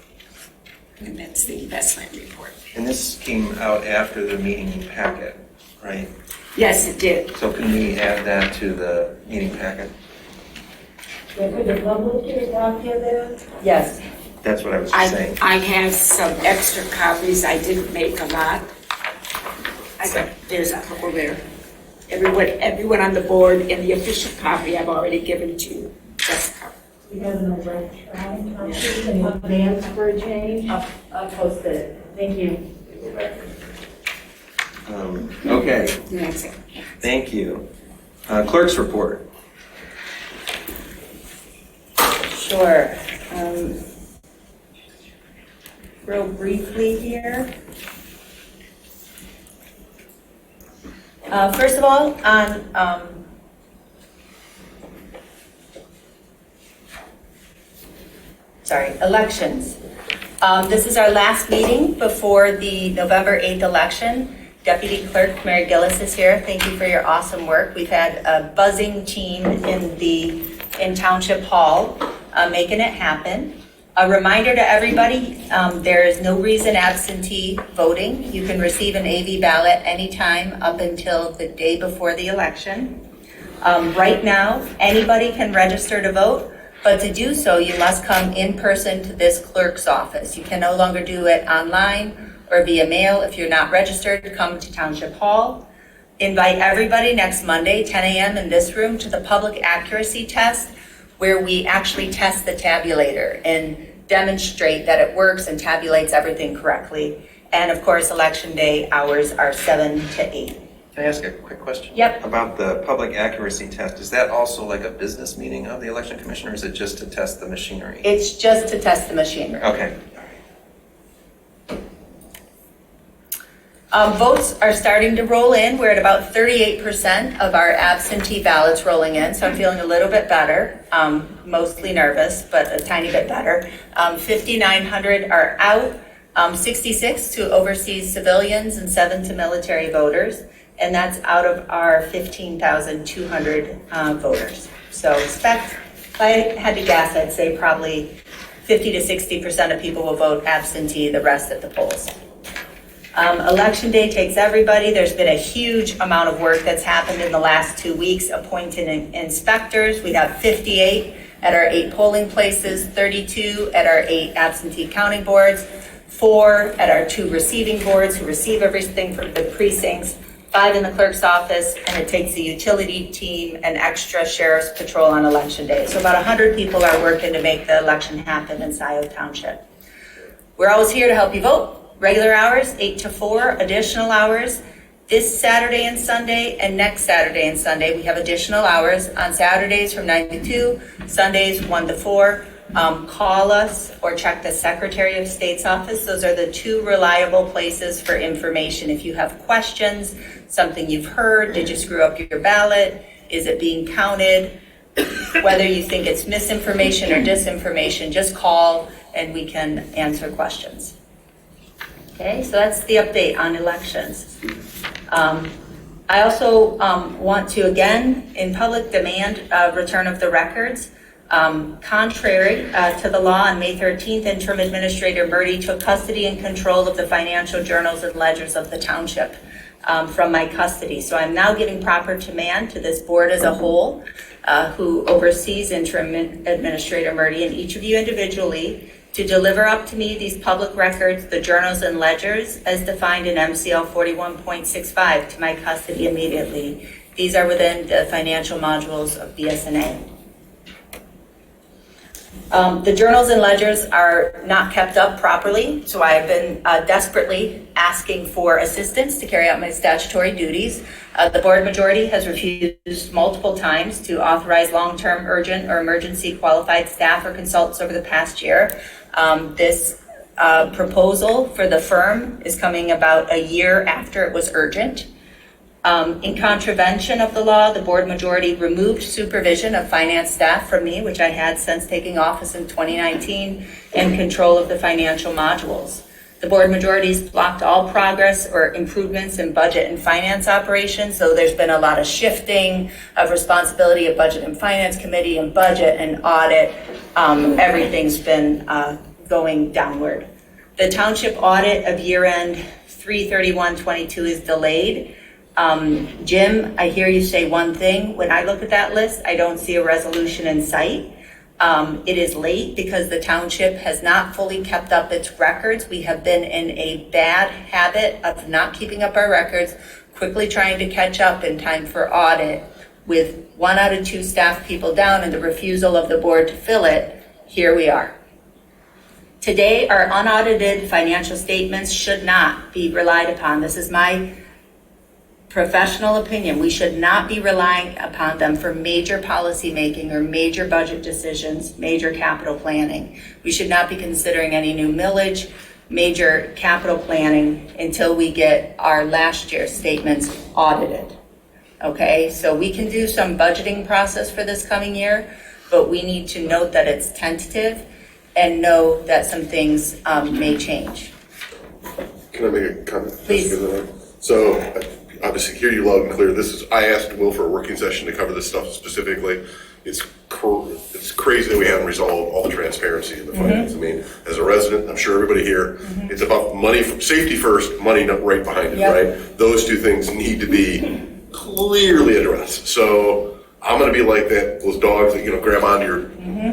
And that's the investment report. And this came out after the meeting packet, right? Yes, it did. So can we add that to the meeting packet? Yeah, could the public get a copy of that? Yes. That's what I was saying. I have some extra copies. I didn't make a lot. There's a couple there. Everyone on the board, and the official copy I've already given to Jessica. You have an electronic copy and advance for a change? I'll post it. Thank you. Okay, That's it. thank you. Clerk's report. Sure. Real briefly here. First of all, on elections. This is our last meeting before the November 8th election. Deputy Clerk Mary Gillis is here. Thank you for your awesome work. We've had a buzzing team in Township Hall making it happen. A reminder to everybody, there is no reason absentee voting. You can receive an AV ballot anytime up until the day before the election. Right now, anybody can register to vote, but to do so, you must come in person to this clerk's office. You can no longer do it online or via mail. If you're not registered, come to Township Hall. Invite everybody next Monday, 10 a.m. in this room to the public accuracy test, where we actually test the tabulator and demonstrate that it works and tabulates everything correctly. And of course, election day hours are 7 to 8. Can I ask a quick question? Yep. About the public accuracy test, is that also like a business meeting of the election commission, or is it just to test the machinery? It's just to test the machinery. Okay. Votes are starting to roll in. We're at about 38% of our absentee ballots rolling in, so I'm feeling a little bit better. Mostly nervous, but a tiny bit better. 5,900 are out, 66 to overseas civilians and 7 to military voters, and that's out of our 15,200 voters. So if I had to guess, I'd say probably 50 to 60% of people will vote absentee, the rest at the polls. Election day takes everybody. There's been a huge amount of work that's happened in the last 2 weeks, appointing inspectors. We have 58 at our 8 polling places, 32 at our 8 absentee counting boards, 4 at our 2 receiving boards who receive everything from the precincts, 5 in the clerk's office, and it takes a utility team and extra sheriff's patrol on election day. So about 100 people are working to make the election happen in Scio Township. We're always here to help you vote. Regular hours, 8 to 4, additional hours, This Saturday and Sunday and next Saturday and Sunday, we have additional hours. On Saturdays from 9 to 2, Sundays 1 to 4. Call us or check the Secretary of State's office. Those are the two reliable places for information. If you have questions, something you've heard, did you screw up your ballot? Is it being counted? Whether you think it's misinformation or disinformation, just call and we can answer questions. Okay, so that's the update on elections. I also want to, again, in public demand, return of the records. Contrary to the law, on May 13th, Interim Administrator Murdy took custody and control of the financial journals and ledgers of the township from my custody. So I'm now giving proper command to this board as a whole, who oversees Interim Administrator Murdy, and each of you individually, to deliver up to me these public records, the journals and ledgers, as defined in MCL 41.65 to my custody immediately. These are within the financial modules of BSNA. The journals and ledgers are not kept up properly, so I have been desperately asking for assistance to carry out my statutory duties. The board majority has refused multiple times to authorize long-term, urgent, or emergency qualified staff or consultants over the past year. This proposal for the firm is coming about a year after it was urgent. In contravention of the law, the board majority removed supervision of finance staff from me, which I had since taking office in 2019, and control of the financial modules. The board majority's blocked all progress or improvements in budget and finance operations, so there's been a lot of shifting of responsibility of budget and finance committee and budget and audit. Everything's been going downward. The township audit of year-end 3/31/22 is delayed. Jim, I hear you say one thing. When I look at that list, I don't see a resolution in sight. It is late because the township has not fully kept up its records. We have been in a bad habit of not keeping up our records, quickly trying to catch up in time for audit. With 1 out of 2 staff people down and the refusal of the board to fill it, here we are. Today, our unaudited financial statements should not be relied upon. This is my professional opinion. We should not be relying upon them for major policy making or major budget decisions, major capital planning. We should not be considering any new millage, major capital planning until we get our last year's statements audited. Okay, so we can do some budgeting process for this coming year, but we need to note that it's tentative and know that some things may change. Can I make a comment? Please. So, obviously, hear you loud and clear. I asked Will for a working session to cover this stuff specifically. It's crazy that we haven't resolved all the transparency in the finance. I mean, as a resident, I'm sure everybody here, it's about money, safety first, money right behind it, right? Those two things need to be clearly addressed. So I'm going to be like those dogs that, grab onto your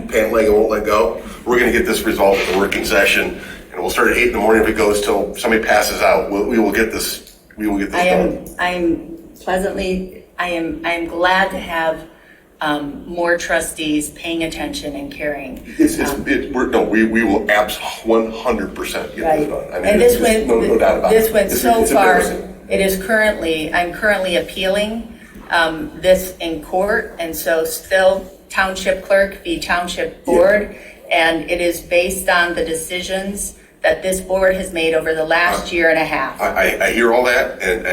pant leg and won't let go. We're going to get this resolved at the working session, and we'll start at 8 in the morning if it goes till somebody passes out. We will get this. We will get this done. I am glad to have more trustees paying attention and caring. We will 100% get this done. I mean, and this went, no doubt about this it. went so far. Embarrassing. I'm currently appealing this in court, and so still township clerk v. township board, and it is based on the decisions that this board has made over the last year and a half. I hear all that, and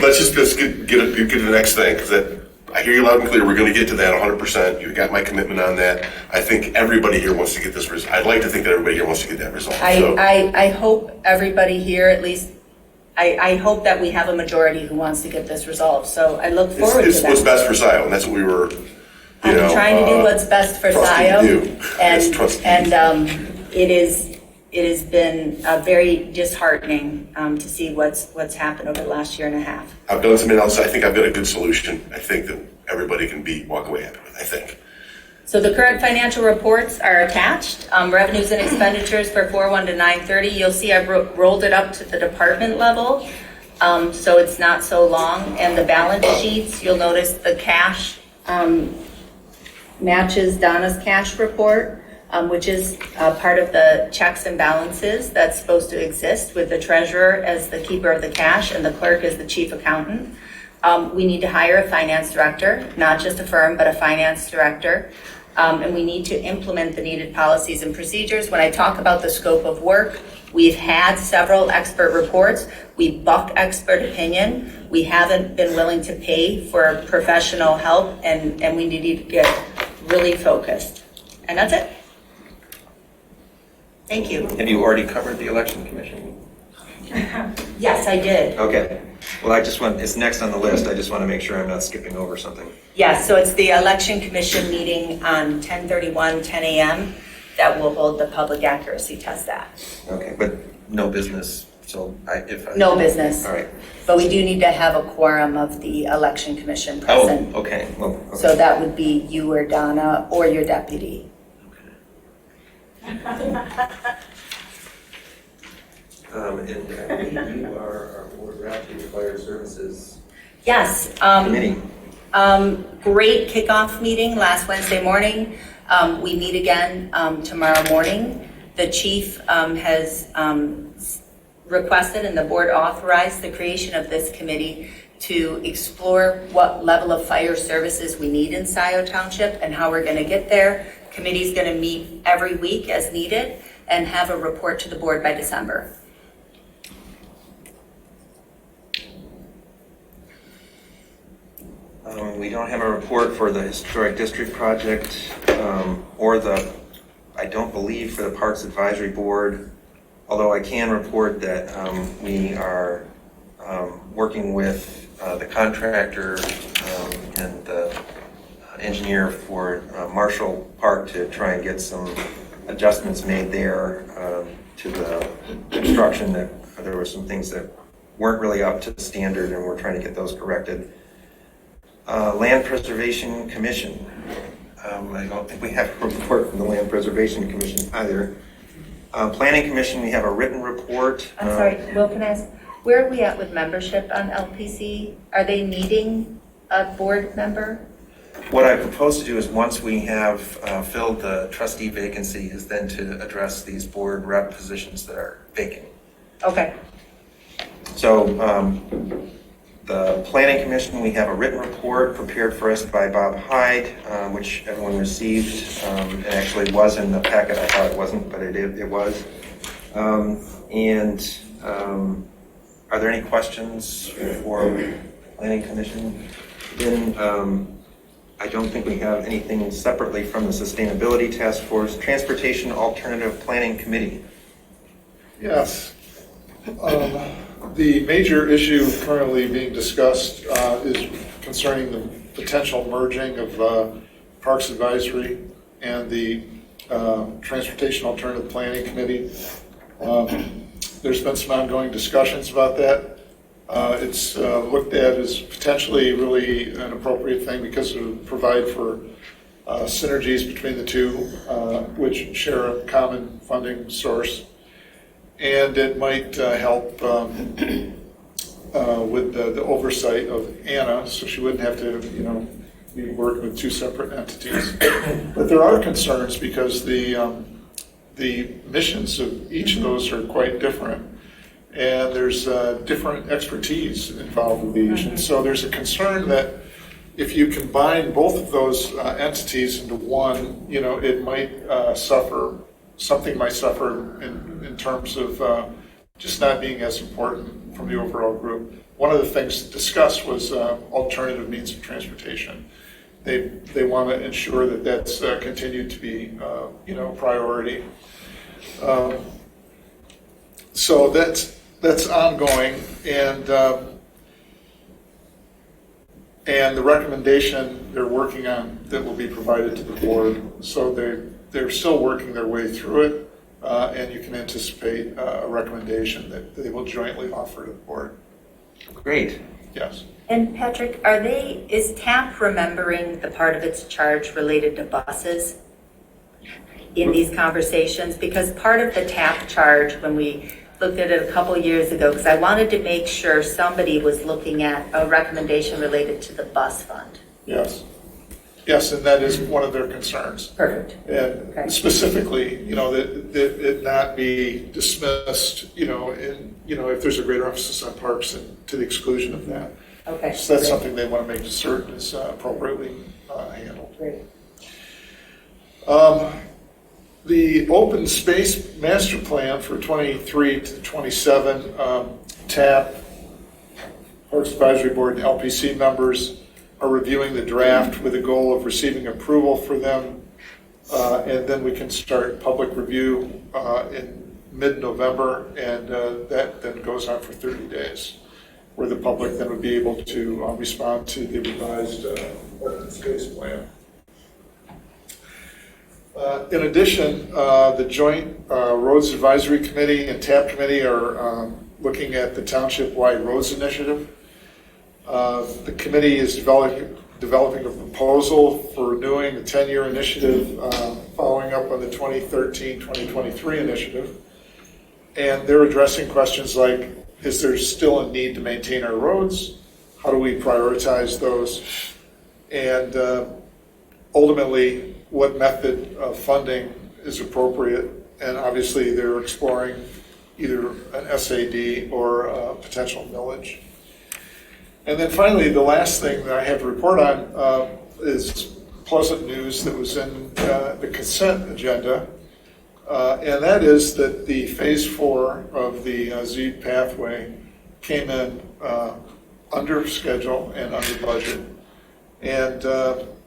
let's just get to the next thing, because I hear you loud and clear. We're going to get to that 100%. You got my commitment on that. I think everybody here wants to get this resolved. I'd like to think that everybody here wants to get that resolved. I hope everybody here, at least, I hope that we have a majority who wants to get this resolved. So I look forward to that. It's what's best for Scio, and that's what we were. I'm trying to do what's best for Scio, and it has been very disheartening to see what's happened over the last year and a half. I've done some analysis. I think I've got a good solution. I think that everybody can walk away happy with. I think. So the current financial reports are attached. Revenues and expenditures for 4/1 to 9/30. You'll see I've rolled it up to the department level, so it's not so long. And the balance sheets, you'll notice the cash matches Donna's cash report. which is part of the checks and balances that's supposed to exist with the treasurer as the keeper of the cash and the clerk as the chief accountant. We need to hire a finance director, not just a firm, but a finance director. And we need to implement the needed policies and procedures. When I talk about the scope of work, we've had several expert reports. We buck expert opinion. We haven't been willing to pay for professional help, and we need to get really focused. And that's it. Thank you. Have you already covered the election commission? Yes, I did. Okay. Well, it's next on the list. I just want to make sure I'm not skipping over something. Yes, so it's the election commission meeting on 10/31, 10 a.m. that will hold the public accuracy test at. Okay, but no business, so No business. All right. But we do need to have a quorum of the election commission present. Oh, okay. Well, okay. So that would be you or Donna or your deputy. And you are our board rep to Fire Services Yes. Committee. Great kickoff meeting last Wednesday morning. We meet again tomorrow morning. The chief has requested and the board authorized the creation of this committee to explore what level of fire services we need in Scio Township and how we're going to get there. Committee's going to meet every week as needed and have a report to the board by December. We don't have a report for the Historic District Project I don't believe for the Parks Advisory Board, although I can report that we are working with the contractor and the engineer for Marshall Park to try and get some adjustments made there to the construction. That there were some things that weren't really up to standard, and we're trying to get those corrected. Land Preservation Commission. I don't think we have a report from the Land Preservation Commission either. Planning Commission, we have a written report. I'm sorry, Will, can I ask, where are we at with membership on LPC? Are they needing a board member? What I propose to do is once we have filled the trustee vacancy is then to address these board rep positions that are vacant. Okay. So the Planning Commission, we have a written report prepared for us by Bob Hyde, which everyone received. It actually was in the packet. I thought it wasn't, but it was. Are there any questions for Planning Commission? Then I don't think we have anything separately from the Sustainability Task Force. Transportation Alternative Planning Committee. Yes. The major issue currently being discussed is concerning the potential merging of Parks Advisory and the Transportation Alternative Planning Committee. There's been some ongoing discussions about that. It's looked at as potentially really an appropriate thing because it would provide for synergies between the two, which share a common funding source. And it might help with the oversight of Anna, so she wouldn't have to, be working with two separate entities. But there are concerns because the missions of each of those are quite different, and there's different expertise involved with each. And so there's a concern that if you combine both of those entities into one, it might suffer. Something might suffer in terms of just not being as important from the overall group. One of the things discussed was alternative means of transportation. They want to ensure that that's continued to be a priority. So that's ongoing, and the recommendation they're working on that will be provided to the board. So they're still working their way through it, and you can anticipate a recommendation that they will jointly offer to the board. Great. Yes. And Patrick, is TAP remembering the part of its charge related to buses in these conversations? Because part of the TAP charge, when we looked at it a couple years ago, because I wanted to make sure somebody was looking at a recommendation related to the bus fund. Yes. Yes, and that is one of their concerns. Perfect. And Okay. specifically, that it not be dismissed, if there's a greater emphasis on parks and to the exclusion of that. Okay. So that's great. something they want to make certain is appropriately handled. Great. The open space master plan for 23 to 27, TAP, Parks Advisory Board, and LPC members are reviewing the draft with a goal of receiving approval for them, and then we can start public review in mid-November, and that then goes on for 30 days, where the public then would be able to respond to the revised open space plan. In addition, the Joint Roads Advisory Committee and TAP Committee are looking at the Township-wide Roads Initiative. The committee is developing a proposal for renewing the 10-year initiative, following up on the 2013-2023 initiative. And they're addressing questions like, is there still a need to maintain our roads? How do we prioritize those? And ultimately, what method of funding is appropriate? And obviously, they're exploring either an SAD or a potential millage. And then finally, the last thing that I have to report on is pleasant news that was in the consent agenda. And that is that the phase 4 of the ZEED pathway came in under schedule and under budget. And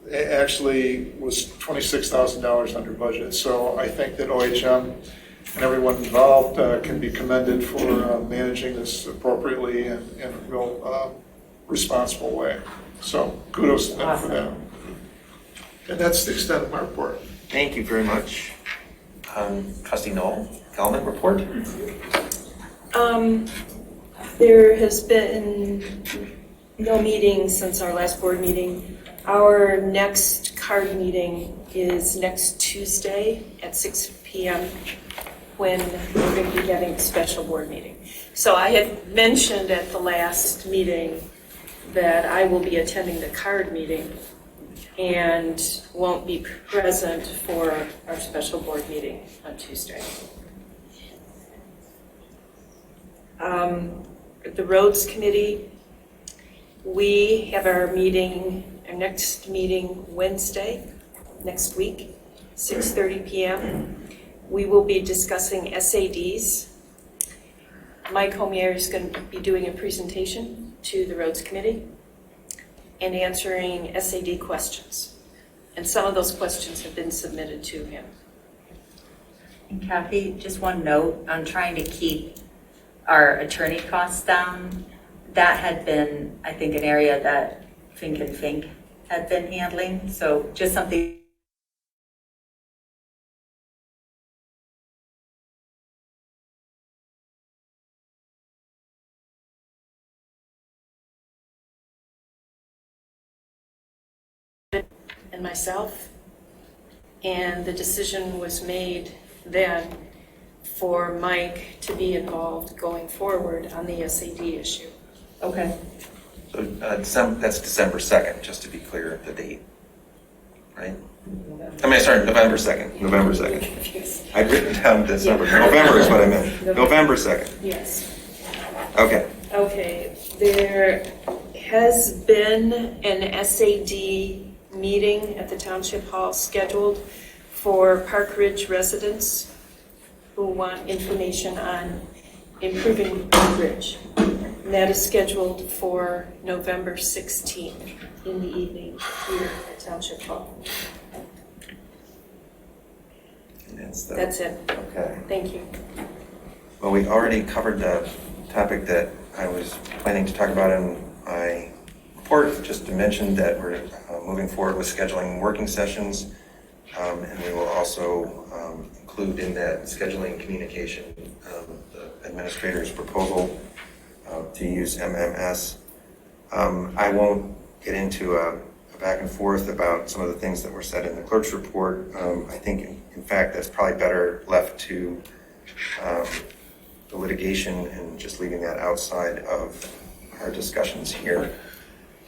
it actually was $26,000 under budget. So I think that OHM and everyone involved can be commended for managing this appropriately and in a real responsible way. So kudos to them for that. And that's the extent of my report. Thank you very much. Trustee Knoll, Kelman report. There has been no meeting since our last board meeting. Our next card meeting is next Tuesday at 6 p.m. when we're going to be getting a special board meeting. So I had mentioned at the last meeting that I will be attending the card meeting and won't be present for our special board meeting on Tuesday. The Roads Committee, we have our next meeting Wednesday, next week, 6:30 p.m. We will be discussing SADs. Mike Homier is going to be doing a presentation to the Roads Committee and answering SAD questions. And some of those questions have been submitted to him. And Kathy, just one note on trying to keep our attorney costs down. That had been, I think, an area that Fink and Fink had been handling. So just something. And myself, and the decision was made then for Mike to be involved going forward on the SAD issue. Okay. So that's December 2nd, just to be clear, the date, right? Sorry, November 2nd, November 2nd. I'd written down December, November is what I meant, November 2nd. Yes. Okay. Okay, there has been an SAD meeting at the Township Hall scheduled for Park Ridge residents who want information on improving Park Ridge. And that is scheduled for November 16th in the evening here at Township Hall. That's it. Okay. Thank you. Well, we already covered the topic that I was planning to talk about in my report, just to mention that we're moving forward with scheduling working sessions, and we will also include in that scheduling communication the administrator's proposal to use MMS. I won't get into a back and forth about some of the things that were said in the clerk's report. I think, in fact, that's probably better left to the litigation and just leaving that outside of our discussions here.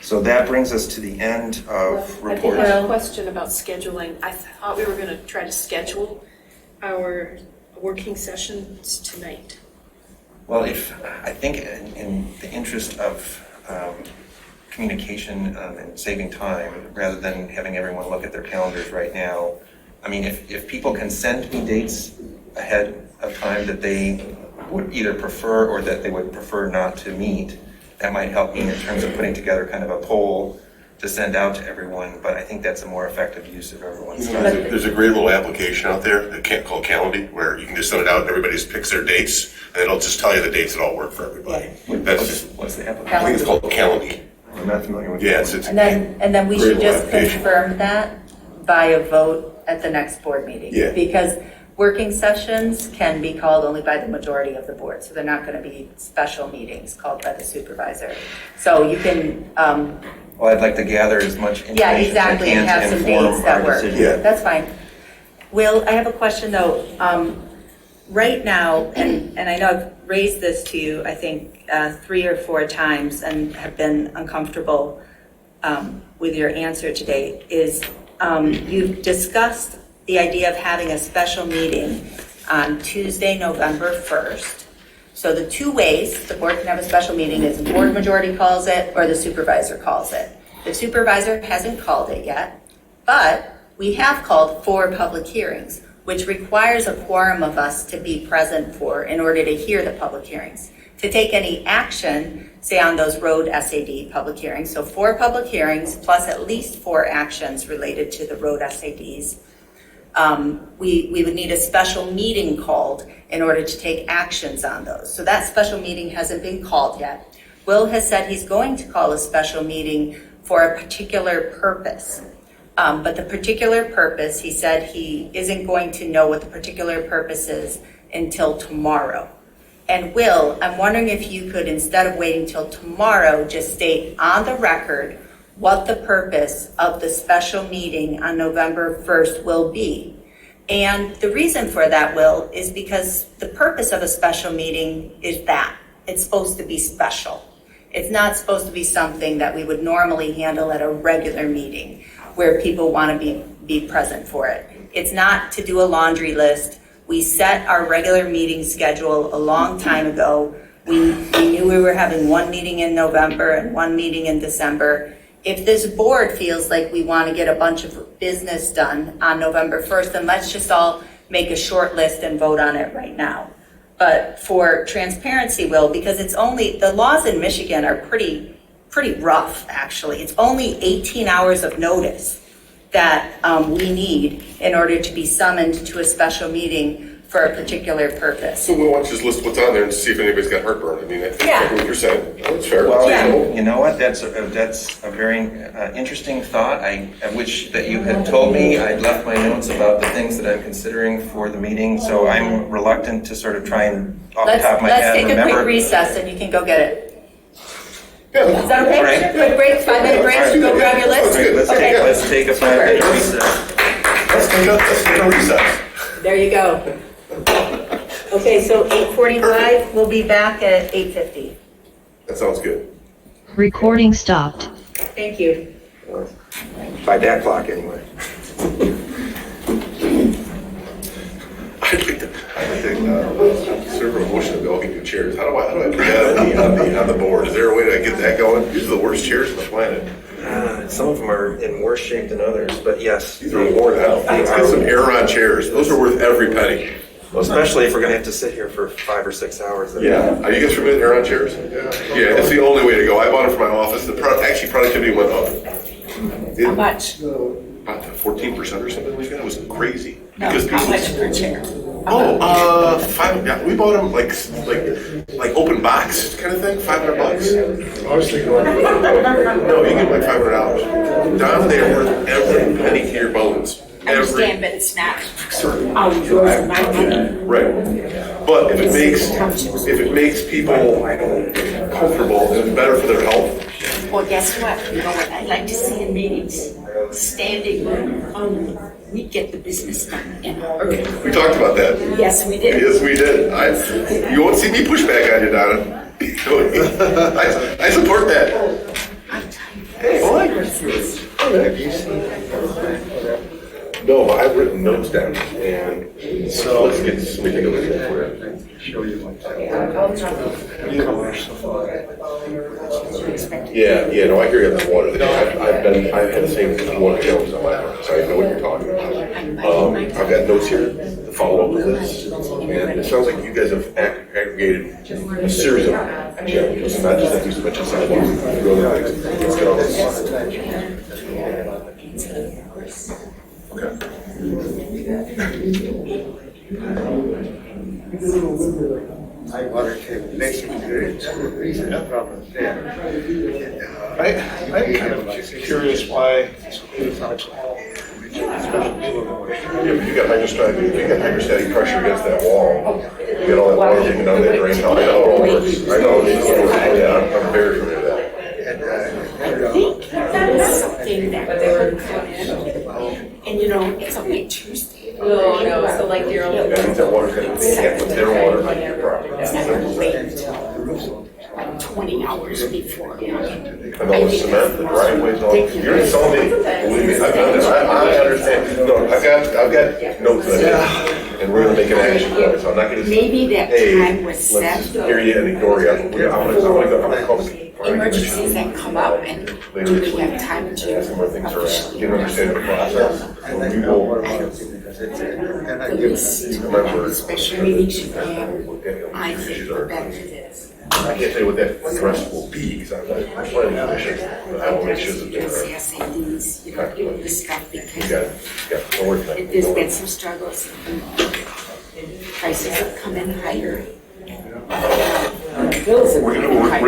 So that brings us to the end of I did reports. have a question about scheduling. I thought we were going to try to schedule our working sessions tonight. Well, I think in the interest of communication and saving time, rather than having everyone look at their calendars right now, I mean, if people can send me dates ahead of time that they would either prefer or that they would prefer not to meet, that might help me in terms of putting together kind of a poll to send out to everyone, but I think that's a more effective use of everyone's time. There's a great little application out there that called Calendly, where you can just send it out and everybody just picks their dates, and it'll just tell you the dates that all work for everybody. What's the application? I think it's called Calendly. I'm not familiar with it. Yeah, it's And then we Great should little just application. confirm that by a vote at the next board meeting. Yeah. Because working sessions can be called only by the majority of the board, so they're not going to be special meetings called by the supervisor. So you can, Well, I'd like to gather as much information yeah, as I exactly, can and have to some inform dates that our work. decision. Yeah. That's fine. Will, I have a question though. Right now, and I know I've raised this to you, I think, 3 or 4 times and have been uncomfortable with your answer today, is you've discussed the idea of having a special meeting on Tuesday, November 1st. So the 2 ways the board can have a special meeting is the board majority calls it or the supervisor calls it. The supervisor hasn't called it yet, but we have called 4 public hearings, which requires a quorum of us to be present for in order to hear the public hearings. To take any action, say on those road SAD public hearings, so 4 public hearings plus at least 4 actions related to the road SADs, we would need a special meeting called in order to take actions on those. So that special meeting hasn't been called yet. Will has said he's going to call a special meeting for a particular purpose. But the particular purpose, he said he isn't going to know what the particular purpose is until tomorrow. And Will, I'm wondering if you could, instead of waiting till tomorrow, just state on the record what the purpose of the special meeting on November 1st will be. And the reason for that, Will, is because the purpose of a special meeting is that it's supposed to be special. It's not supposed to be something that we would normally handle at a regular meeting where people want to be present for it. It's not to do a laundry list. We set our regular meeting schedule a long time ago. We knew we were having 1 meeting in November and 1 meeting in December. If this board feels like we want to get a bunch of business done on November 1st, then let's just all make a short list and vote on it right now. But for transparency, Will, because it's only, the laws in Michigan are pretty rough, actually. It's only 18 hours of notice that we need in order to be summoned to a special meeting for a particular purpose. So we'll just list what's on there and see if anybody's got heartburn. I mean, that's Yeah. what you're saying. That's fair. Well, Yeah. you know what, that's a very interesting thought. I wish that you had told me. I'd left my notes about the things that I'm considering for the meeting, so I'm reluctant to sort of try and, off the top of my Let's head, take a quick remember. recess and you can go get it. Yeah, Is that okay? All right. Quick break, 5-minute break, to go grab your list? Let's Okay. take a 5-minute recess. let's take a recess. There you go. Okay, so 8:45, we'll be back at 8:50. That sounds good. Recording stopped. Thank you. By that clock, anyway. I'd like to serve a motion that we all get new chairs. How do I put that on the board? Is there a way to get that going? These are the worst chairs on the planet. Some of them are in worse shape than others, but yes. These are worn out. Let's get some Aeron chairs. Those are worth every penny. Well, especially if we're gonna have to sit here for 5 or 6 hours. Yeah. Are you guys familiar with Aeron chairs? Yeah, it's the only way to go. I bought them for my office. The actually productivity went up. How much? 14% or something like that. It was crazy. No, how much per chair? $5. Yeah, we bought them like open box kind of thing. $500. I was thinking no, you get like $500. Down there, worth every penny to your bones. I understand, but it's not out of yours and my money. Right. But if it makes people comfortable and better for their health. Well, guess what? You know what I like to see in meetings? Standing room only. We get the business done in a hurry. We talked about that. Yes, we did. Yes, we did. You won't see me push back on you, Donna. I support that. I'm telling you, written notes down, and so let's get somebody to take a look at it for you. Show you like that. Yeah, no, I hear you on the water. I've had the same water challenges on my farm, so I know what you're talking about. I've got notes here to follow up with this, and it sounds like you guys have aggregated a series of challenges, not just like you mentioned sidewalks, road things. Let's get all this. My water table basically is no problem there. I'm kind of curious why it's not all Yeah, but you got hydrostatic pressure against that wall. You got all that water taking down that drain. I know it all works. I know. Yeah, I'm very familiar with that. I think that's something that could come in, and you know, it's only Tuesday. No, so like your own. That means that water's gonna get with their water on your property. It's not gonna wait until like 20 hours before. And all the cement, the driveways, all, you're telling me, believe me, I've done this, I understand. No, I've got notes that and we're gonna make an action for it, so I'm not gonna. Maybe that time was Let's set. just hear you and ignore you. I'm gonna call the. Emergencies that come up, and do we have time to Some more things around, get an understanding of the process. And we will, the least remember. special meetings you have? I think the better it is. I can't tell you what the rest will be, because I'm not planning commission, but I will make sure that It's the they're. SADs, you know, doing this stuff You because got it, yeah, don't worry about it. there's been some struggles. Prices have come in higher. Bills have We're come gonna, in we're, higher.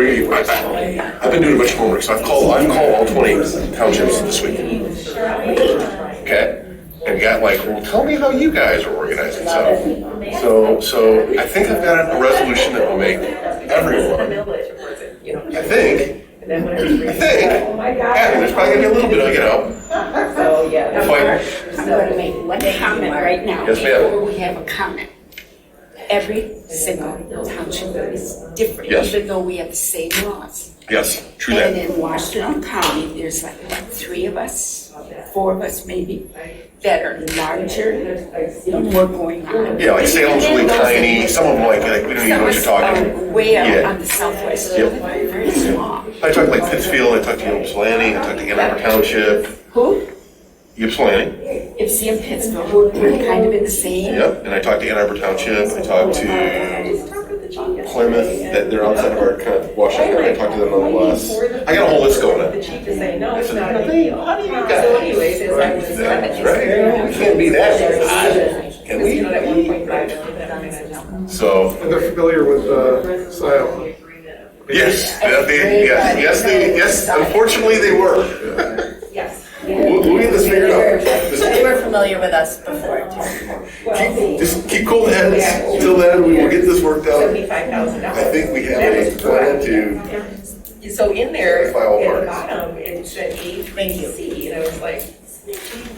I've been doing a bunch of homework, so I've called all 20 townships this week. Okay? And got like, well, tell me how you guys are organizing. So I think I've got a resolution that will make everyone, I think, yeah, there's probably gonna be a little bit of, fight. I'm gonna make one comment right now. Yes, ma'am. Before we have a comment. Every single township is different, Yes. even though we have the same laws. Yes, true And that. in Washington County, there's like 3 of us, 4 of us maybe, that are larger, more going on. Yeah, like Salem's really tiny, some of them like we don't even know what you're Some talking. are way out Yeah. on the southwest, Yep. very, very small. I talked like Pittsfield, I talked to Ypsilanti, I talked to Ann Arbor Township, Who? Ypsilanti. Ipsy and Pittsburgh, we're kind of in the same. Yep, and I talked to Ann Arbor Township, I talked to Plymouth, that they're outside of our kind of Washington County, I talked to them nonetheless. I got a whole list going on. The chief is saying, no, I it's said, not a big deal. how do you guys? So anyways, it's like. That's right, we can't be that high, can You know, that we? 1.5 million. So, They're familiar with Scio. yes, unfortunately they were. Yes. We'll get this figured out. They were familiar with us before, too. Just keep cool heads, till then, we will get this worked out. $75,000. I think we have a plan to, So in there, at File the parts. bottom, it said ABC, and I was like,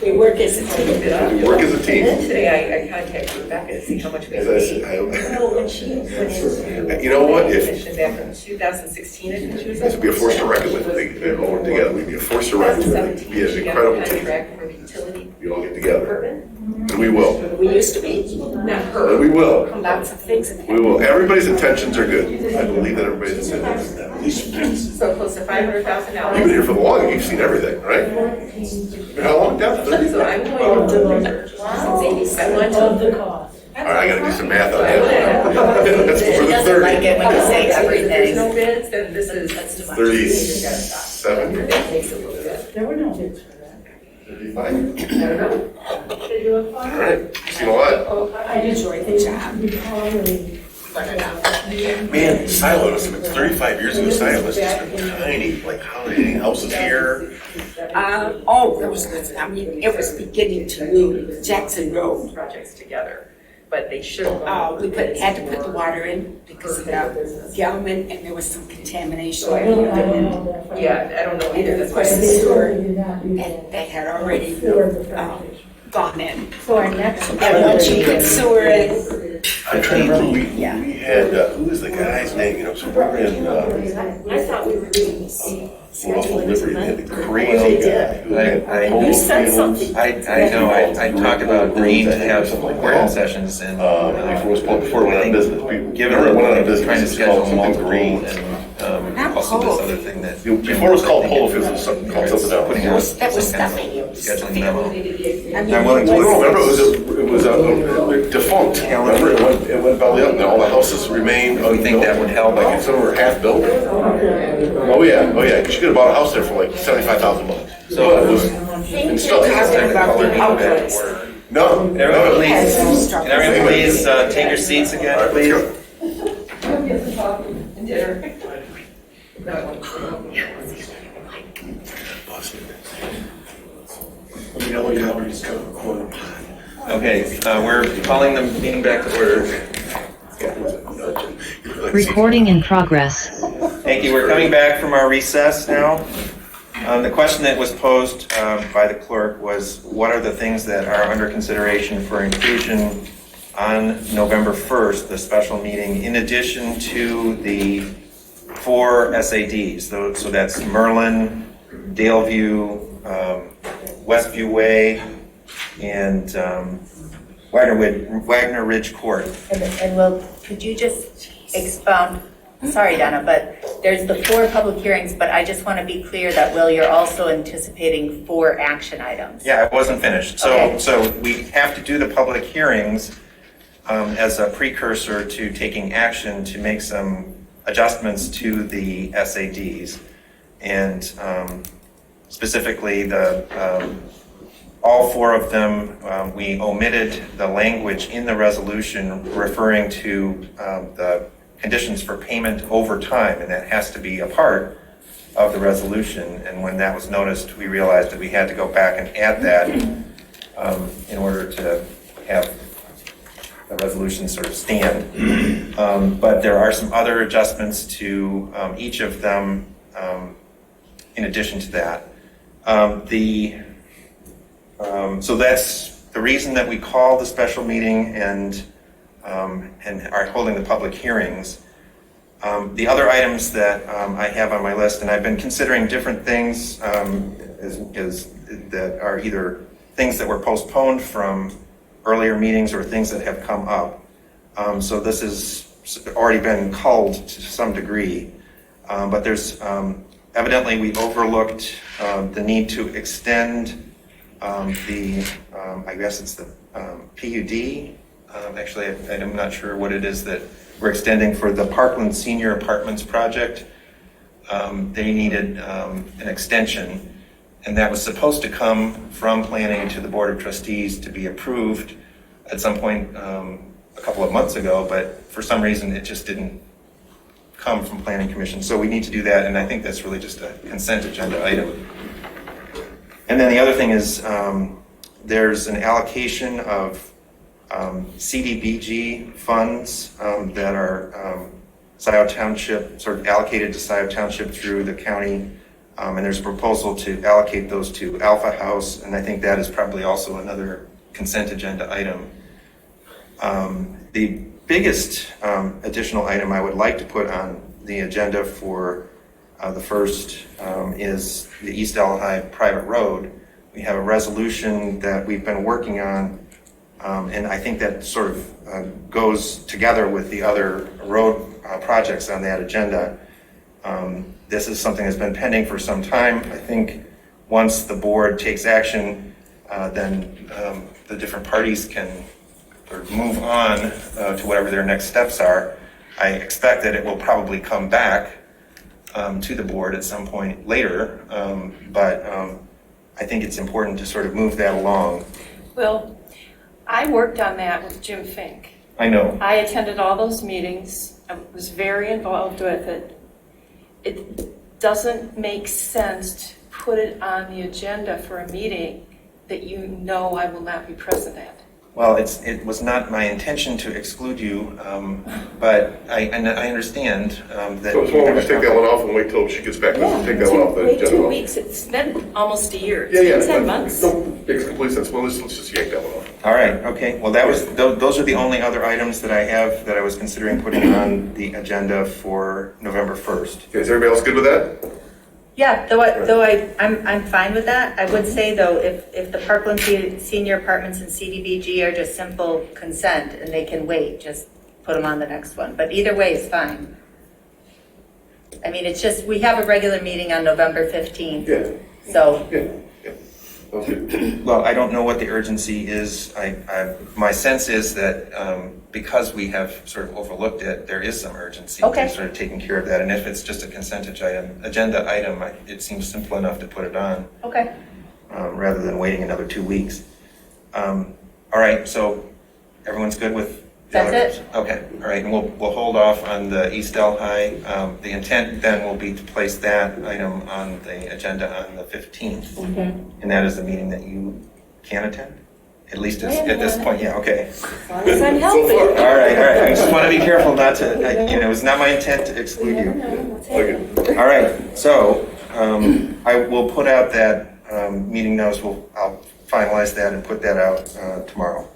We work as a team. looked it up. we work as a And then team. today I contacted Rebecca to see how much we As I said, Well, when she went in. You know what, if- Commission back in 2016, I think she was. this would be a force to reckon with, they all work together, we'd be a force to reckon with, it'd be an incredible team. Contract for the utility We all get together, department. and we will, We used to be, Not her. and we will, lots of things in we will. Everybody's intentions are good. I believe that everybody's intentions, at least, So close to $500,000. you've been here for the long, you've seen everything, right? How long, down, 30? So I'm going to. Since 87. All right, I gotta do some math on that. That's She more than doesn't like 30. it when you say There's everything. no bids, then this is. 37, That makes it look good. There were no bids. 35. All right, seen a lot. I enjoyed the job. Man, Silo must have been 35 years ago. Silo must have been tiny, like how many houses here? There was, I mean, it was beginning to move Jackson Road. Projects together, but they should have. We had to put the water in because of the Gelman, and there was some contamination. Yeah, I don't know either. And That's of why. course, the sewer, that had already gone in. So our next. And once you put sewer in, I'm trying to remember, we had, who is the guy's name, you know, so we're in, I thought we were doing the C. Lawful Liberty, they had the crazy guy. who had You said something. I know, I talked about agreeing to have working sessions and. Before it went out of business. Given Remember it went out of that business, trying to it's schedule called something multiple green. and also this other thing that. Before it was called Polo Fields, it was something called something else. Putting out some kind of scheduling memo. I'm willing to. Remember, it was defunct. Remember, it went belly up, and all the houses remained. You think that would help? Like, some were half built. Oh, yeah, because you could have bought a house there for like $75,000. So it was, and still, no, Everyone please take your seats again, please. Okay, we're calling the meeting back to order. Recording in progress. Thank you. We're coming back from our recess now. The question that was posed by the clerk was, what are the things that are under consideration for inclusion on November 1st, the special meeting, in addition to the 4 SADs? So that's Merlin, Daleview, Westview Way, and Wagner Ridge Court. And Will, could you just expound? Sorry, Donna, but there's the 4 public hearings, but I just want to be clear that, Will, you're also anticipating 4 action items. Yeah, I wasn't finished. Okay. So we have to do the public hearings as a precursor to taking action to make some adjustments to the SADs. And specifically, all 4 of them, we omitted the language in the resolution referring to the conditions for payment over time, and that has to be a part of the resolution. And when that was noticed, we realized that we had to go back and add that in order to have the resolution sort of stand. But there are some other adjustments to each of them in addition to that. So that's the reason that we call the special meeting and are holding the public hearings. The other items that I have on my list, and I've been considering different things that are either things that were postponed from earlier meetings or things that have come up. So this has already been culled to some degree, but there's evidently we overlooked the need to extend I guess it's the PUD. Actually, I'm not sure what it is that we're extending for the Parkland Senior Apartments project. They needed an extension, and that was supposed to come from planning to the Board of Trustees to be approved at some point a couple of months ago, but for some reason it just didn't come from Planning Commission. So we need to do that, and I think that's really just a consent agenda item. And then the other thing is there's an allocation of CDBG funds that are Scio Township, sort of allocated to Scio Township through the county. And there's a proposal to allocate those to Alpha House, and I think that is probably also another consent agenda item. The biggest additional item I would like to put on the agenda for the first is the East Delhi private road. We have a resolution that we've been working on, and I think that sort of goes together with the other road projects on that agenda. This is something that's been pending for some time. I think once the board takes action, then the different parties can sort of move on to whatever their next steps are. I expect that it will probably come back to the board at some point later, but I think it's important to sort of move that along. Well, I worked on that with Jim Fink. I know. I attended all those meetings. I was very involved with it. It doesn't make sense to put it on the agenda for a meeting that you know I will not be present at. Well, it was not my intention to exclude you, but I understand that. So we'll just take that one off and wait till she gets back. Yeah, Take that one off. wait 2 weeks. It's been almost a year. Yeah, It's been 10 months. No, makes complete sense. Well, let's just yank that one off. All right, okay. Well, those are the only other items that I have that I was considering putting on the agenda for November 1st. Okay, is everybody else good with that? Yeah, I'm fine with that. I would say though, if the Parkland Senior Apartments and CDBG are just simple consent and they can wait, just put them on the next one. But either way is fine. I mean, it's just, we have a regular meeting on November 15th. Yeah. So. Yeah. Okay. Well, I don't know what the urgency is. My sense is that because we have sort of overlooked it, there is some urgency Okay. to sort of taking care of that. And if it's just a consent agenda item, it seems simple enough to put it on. Okay. Rather than waiting another 2 weeks. All right, so everyone's good with the That's others? Okay, all right, and we'll hold off on the East Delhi. The intent then will be to place that item on the agenda on the 15th. And that is the meeting that you can attend? At least at this point, yeah, okay. As long as I'm helping. All right, I just want to be careful not to, it was not my intent to exclude you. Okay. All right, so I will put out that meeting notice. I'll finalize that and put that out tomorrow.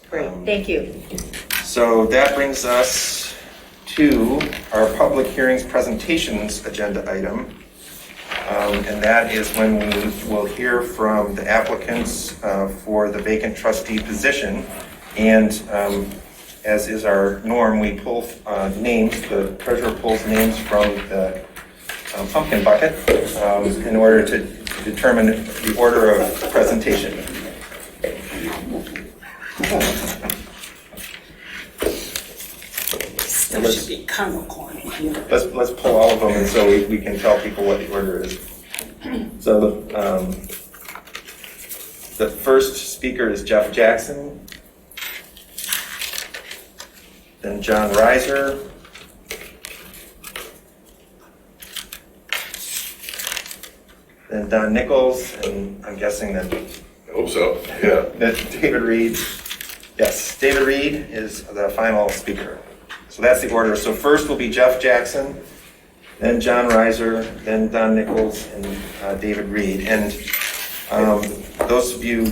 Great, thank you. So that brings us to our public hearings presentations agenda item. And that is when we will hear from the applicants for the vacant trustee position. And as is our norm, we pull names, the treasurer pulls names from the pumpkin bucket in order to determine the order of presentation. Still should be kernel corn in here. Let's pull all of them and so we can tell people what the order is. So the first speaker is Jeff Jackson, then John Reiser, then Don Nichols, and I'm guessing that I hope so, yeah. David Reed. Yes, David Reed is the final speaker. So that's the order. So first will be Jeff Jackson, then John Reiser, then Don Nichols, and David Reed. And those of you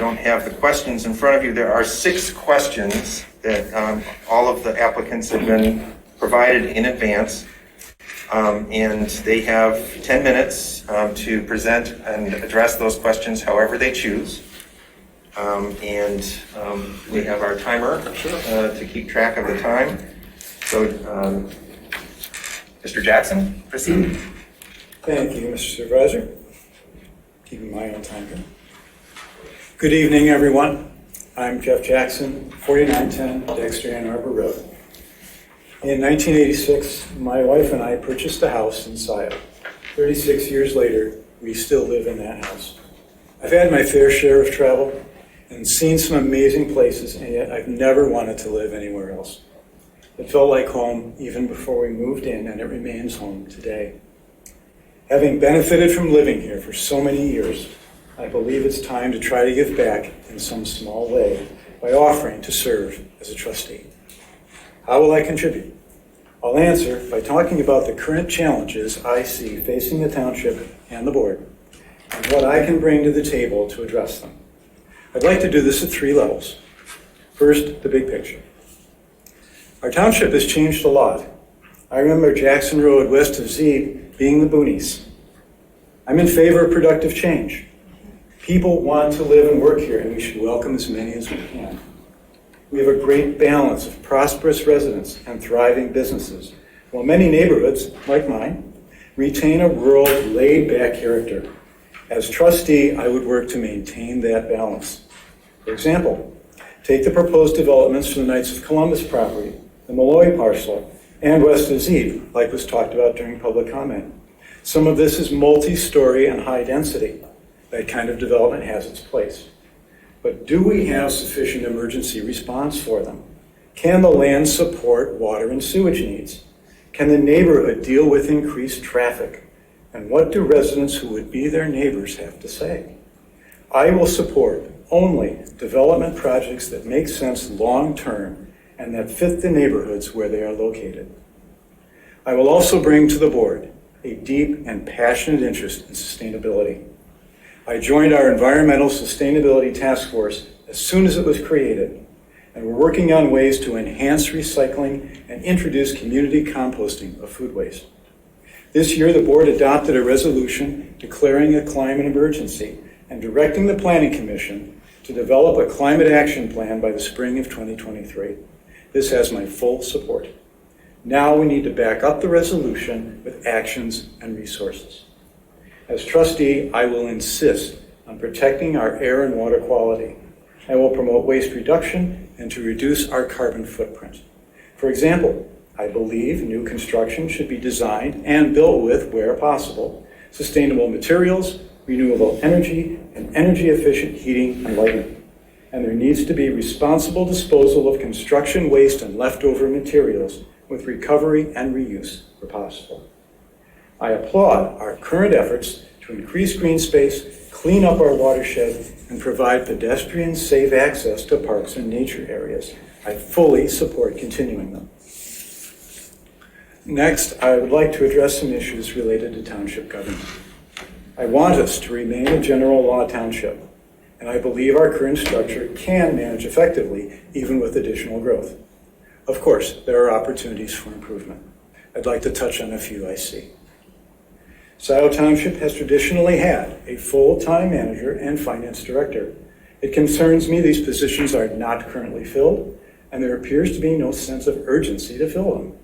don't have the questions in front of you, there are 6 questions that all of the applicants have been provided in advance. And they have 10 minutes to present and address those questions however they choose. And we have our timer to keep track of the time. So, Mr. Jackson, proceed. Thank you, Mr. Supervisor. Keeping my own time here. Good evening, everyone. I'm Jeff Jackson, 4910 Dexter Ann Arbor Road. In 1986, my wife and I purchased a house in Scio. 36 years later, we still live in that house. I've had my fair share of travel and seen some amazing places, and yet I've never wanted to live anywhere else. It felt like home even before we moved in, and it remains home today. Having benefited from living here for so many years, I believe it's time to try to give back in some small way by offering to serve as a trustee. How will I contribute? I'll answer by talking about the current challenges I see facing the township and the board, and what I can bring to the table to address them. I'd like to do this at 3 levels. First, the big picture. Our township has changed a lot. I remember Jackson Road west of Zeeb being the boonies. I'm in favor of productive change. People want to live and work here, and we should welcome as many as we can. We have a great balance of prosperous residents and thriving businesses, while many neighborhoods, like mine, retain a rural, laid-back character. As trustee, I would work to maintain that balance. For example, take the proposed developments for the Knights of Columbus property, the Malloy parcel, and west of Zeeb, like was talked about during public comment. Some of this is multi-story and high density. That kind of development has its place. But do we have sufficient emergency response for them? Can the land support water and sewage needs? Can the neighborhood deal with increased traffic? And what do residents who would be their neighbors have to say? I will support only development projects that make sense long-term and that fit the neighborhoods where they are located. I will also bring to the board a deep and passionate interest in sustainability. I joined our Environmental Sustainability Task Force as soon as it was created, and we're working on ways to enhance recycling and introduce community composting of food waste. This year, the board adopted a resolution declaring a climate emergency and directing the Planning Commission to develop a climate action plan by the spring of 2023. This has my full support. Now we need to back up the resolution with actions and resources. As trustee, I will insist on protecting our air and water quality. I will promote waste reduction and to reduce our carbon footprint. For example, I believe new construction should be designed and built with, where possible, sustainable materials, renewable energy, and energy-efficient heating and lighting. And there needs to be responsible disposal of construction waste and leftover materials with recovery and reuse where possible. I applaud our current efforts to increase green space, clean up our watershed, and provide pedestrian-safe access to parks and nature areas. I fully support continuing them. Next, I would like to address some issues related to township government. I want us to remain a general law township, and I believe our current structure can manage effectively, even with additional growth. Of course, there are opportunities for improvement. I'd like to touch on a few I see. Scio Township has traditionally had a full-time manager and finance director. It concerns me these positions are not currently filled, and there appears to be no sense of urgency to fill them.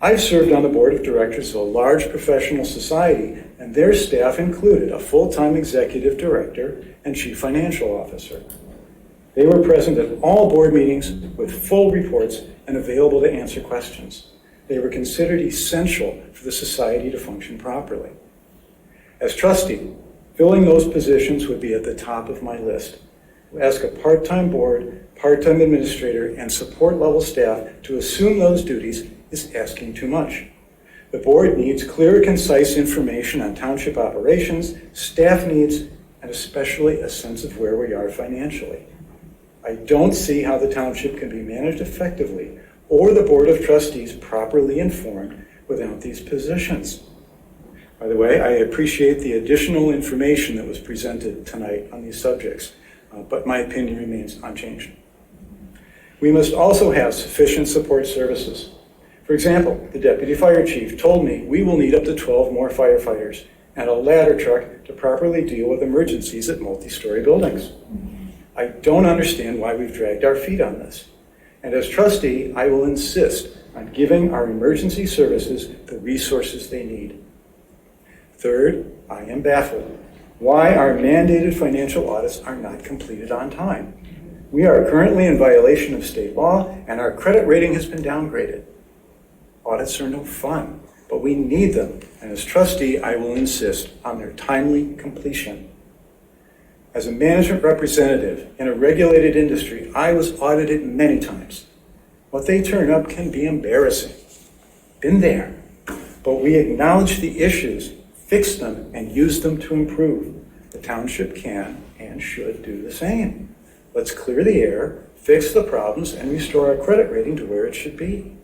I've served on the board of directors of a large professional society, and their staff included a full-time executive director and chief financial officer. They were present at all board meetings with full reports and available to answer questions. They were considered essential for the society to function properly. As trustee, filling those positions would be at the top of my list. To ask a part-time board, part-time administrator, and support level staff to assume those duties is asking too much. The board needs clear, concise information on township operations, staff needs, and especially a sense of where we are financially. I don't see how the township can be managed effectively or the Board of Trustees properly informed without these positions. By the way, I appreciate the additional information that was presented tonight on these subjects, but my opinion remains unchanged. We must also have sufficient support services. For example, the deputy fire chief told me we will need up to 12 more firefighters and a ladder truck to properly deal with emergencies at multi-story buildings. I don't understand why we've dragged our feet on this. And as trustee, I will insist on giving our emergency services the resources they need. Third, I am baffled why our mandated financial audits are not completed on time. We are currently in violation of state law, and our credit rating has been downgraded. Audits are no fun, but we need them, and as trustee, I will insist on their timely completion. As a management representative in a regulated industry, I was audited many times. What they turn up can be embarrassing. Been there. But we acknowledge the issues, fix them, and use them to improve. The township can and should do the same. Let's clear the air, fix the problems, and restore our credit rating to where it should be.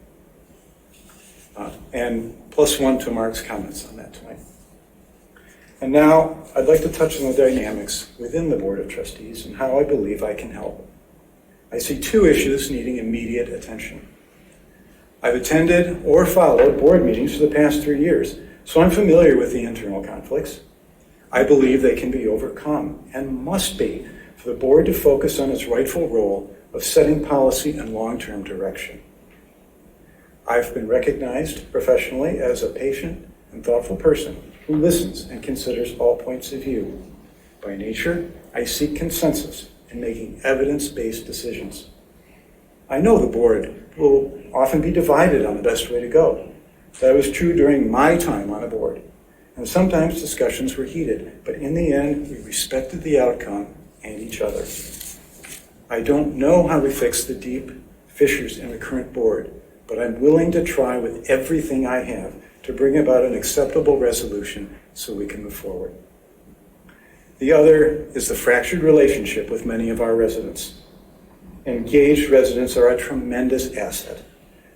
And +1 to Mark's comments on that tonight. And now, I'd like to touch on the dynamics within the Board of Trustees and how I believe I can help. I see two issues needing immediate attention. I've attended or followed board meetings for the past 3 years, so I'm familiar with the internal conflicts. I believe they can be overcome and must be for the board to focus on its rightful role of setting policy and long-term direction. I've been recognized professionally as a patient and thoughtful person who listens and considers all points of view. By nature, I seek consensus in making evidence-based decisions. I know the board will often be divided on the best way to go. That was true during my time on the board, and sometimes discussions were heated, but in the end, we respected the outcome and each other. I don't know how we fix the deep fissures in the current board, but I'm willing to try with everything I have to bring about an acceptable resolution so we can move forward. The other is the fractured relationship with many of our residents. Engaged residents are a tremendous asset.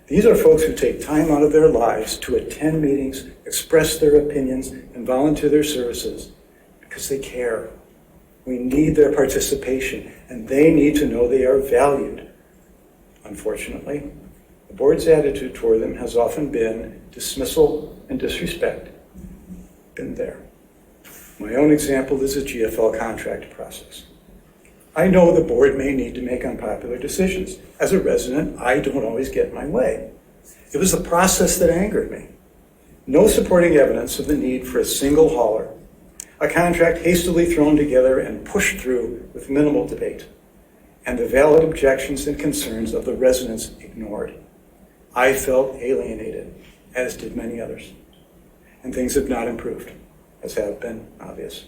These are folks who take time out of their lives to attend meetings, express their opinions, and volunteer their services because they care. We need their participation, and they need to know they are valued. Unfortunately, the board's attitude toward them has often been dismissal and disrespect. Been there. My own example is the GFL contract process. I know the board may need to make unpopular decisions. As a resident, I don't always get my way. It was the process that angered me. No supporting evidence of the need for a single hauler. A contract hastily thrown together and pushed through with minimal debate. And the valid objections and concerns of the residents ignored. I felt alienated, as did many others. And things have not improved, as have been obvious.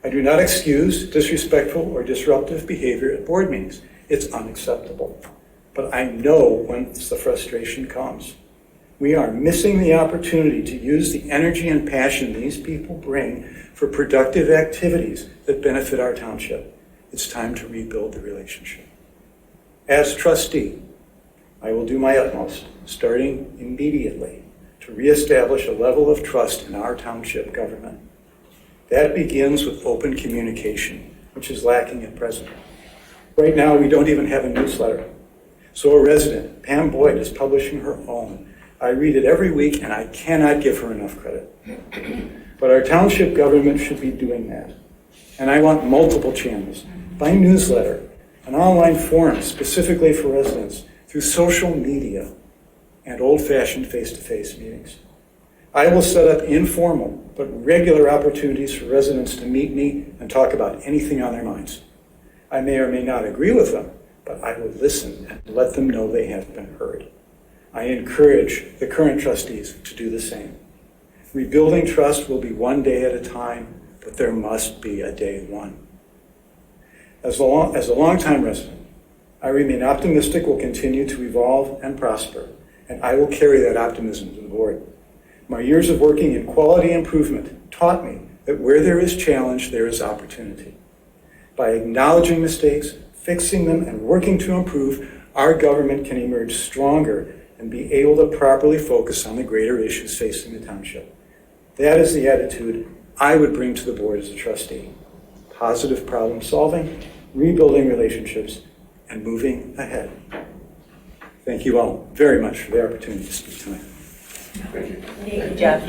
I do not excuse disrespectful or disruptive behavior at board meetings. It's unacceptable. But I know whence the frustration comes. We are missing the opportunity to use the energy and passion these people bring for productive activities that benefit our township. It's time to rebuild the relationship. As trustee, I will do my utmost, starting immediately, to reestablish a level of trust in our township government. That begins with open communication, which is lacking at present. Right now, we don't even have a newsletter. So a resident, Pam Boyd, is publishing her own. I read it every week, and I cannot give her enough credit. But our township government should be doing that. And I want multiple channels, by newsletter, an online forum specifically for residents, through social media, and old-fashioned face-to-face meetings. I will set up informal but regular opportunities for residents to meet me and talk about anything on their minds. I may or may not agree with them, but I will listen and let them know they have been heard. I encourage the current trustees to do the same. Rebuilding trust will be one day at a time, but there must be a day one. As a longtime resident, I remain optimistic we'll continue to evolve and prosper, and I will carry that optimism to the board. My years of working in quality improvement taught me that where there is challenge, there is opportunity. By acknowledging mistakes, fixing them, and working to improve, our government can emerge stronger and be able to properly focus on the greater issues facing the township. That is the attitude I would bring to the board as a trustee. Positive problem solving, rebuilding relationships, and moving ahead. Thank you all very much for the opportunity to speak tonight. Thank you. Thank you, Jeff.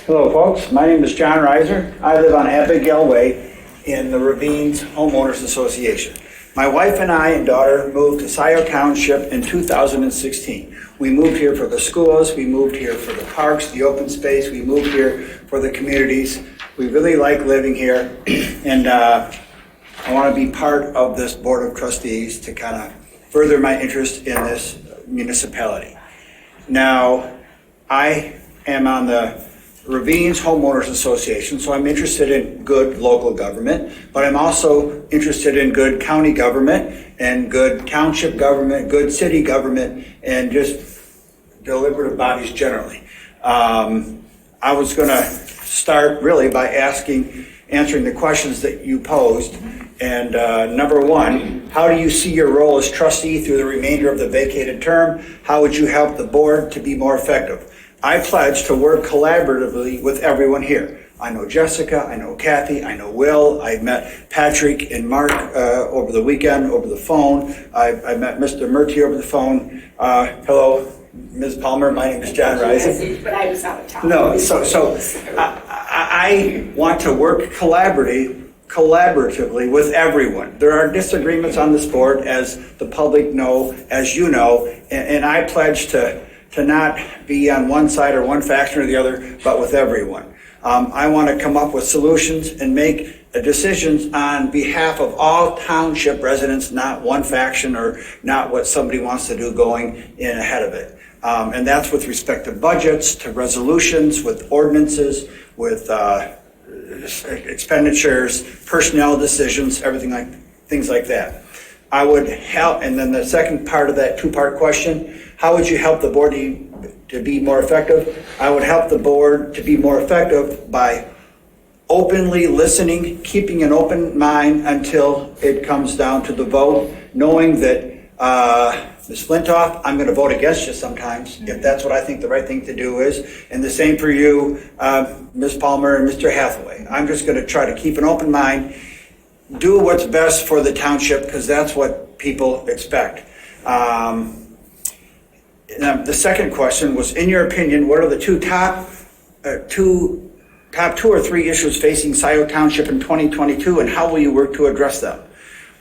Hello, folks. My name is John Reiser. I live on Abigail Way in the Ravines Homeowners Association. My wife and I and daughter moved to Scio Township in 2016. We moved here for the schools, we moved here for the parks, the open space, we moved here for the communities. We really like living here, and I want to be part of this Board of Trustees to kind of further my interest in this municipality. Now, I am on the Ravines Homeowners Association, so I'm interested in good local government, but I'm also interested in good county government and good township government, good city government, and just deliberative bodies generally. I was going to start really by answering the questions that you posed. And number one, how do you see your role as trustee through the remainder of the vacated term? How would you help the board to be more effective? I pledge to work collaboratively with everyone here. I know Jessica, I know Kathy, I know Will, I met Patrick and Mark over the weekend over the phone. I met Mr. Murty over the phone. Hello, Ms. Palmer, my name is John Rising. But I was out of town. No, so I want to work collaboratively with everyone. There are disagreements on this board, as the public know, as you know, and I pledge to not be on one side or one faction or the other, but with everyone. I want to come up with solutions and make decisions on behalf of all township residents, not one faction or not what somebody wants to do going in ahead of it. And that's with respect to budgets, to resolutions, with ordinances, with expenditures, personnel decisions, things like that. I would help, and then the second part of that two-part question, how would you help the board to be more effective? I would help the board to be more effective by openly listening, keeping an open mind until it comes down to the vote, knowing that, Ms. Flintoff, I'm going to vote against you sometimes, if that's what I think the right thing to do is. And the same for you, Ms. Palmer and Mr. Hathaway. I'm just going to try to keep an open mind, do what's best for the township, because that's what people expect. Now, the second question was, in your opinion, what are the top two or three issues facing Scio Township in 2022, and how will you work to address them?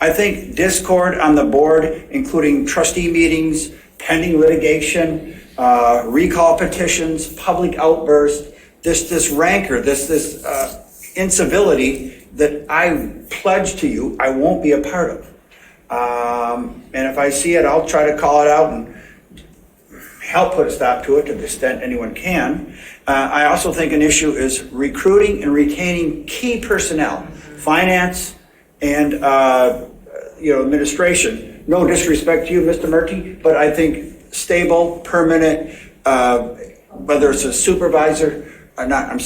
I think discord on the board, including trustee meetings, pending litigation, recall petitions, public outbursts, this rancor, this incivility that I pledge to you I won't be a part of. And if I see it, I'll try to call it out and help put a stop to it to the extent anyone can. I also think an issue is recruiting and retaining key personnel, finance and administration. No disrespect to you, Mr. Murty, but I think stable, permanent, whether it's a supervisor, not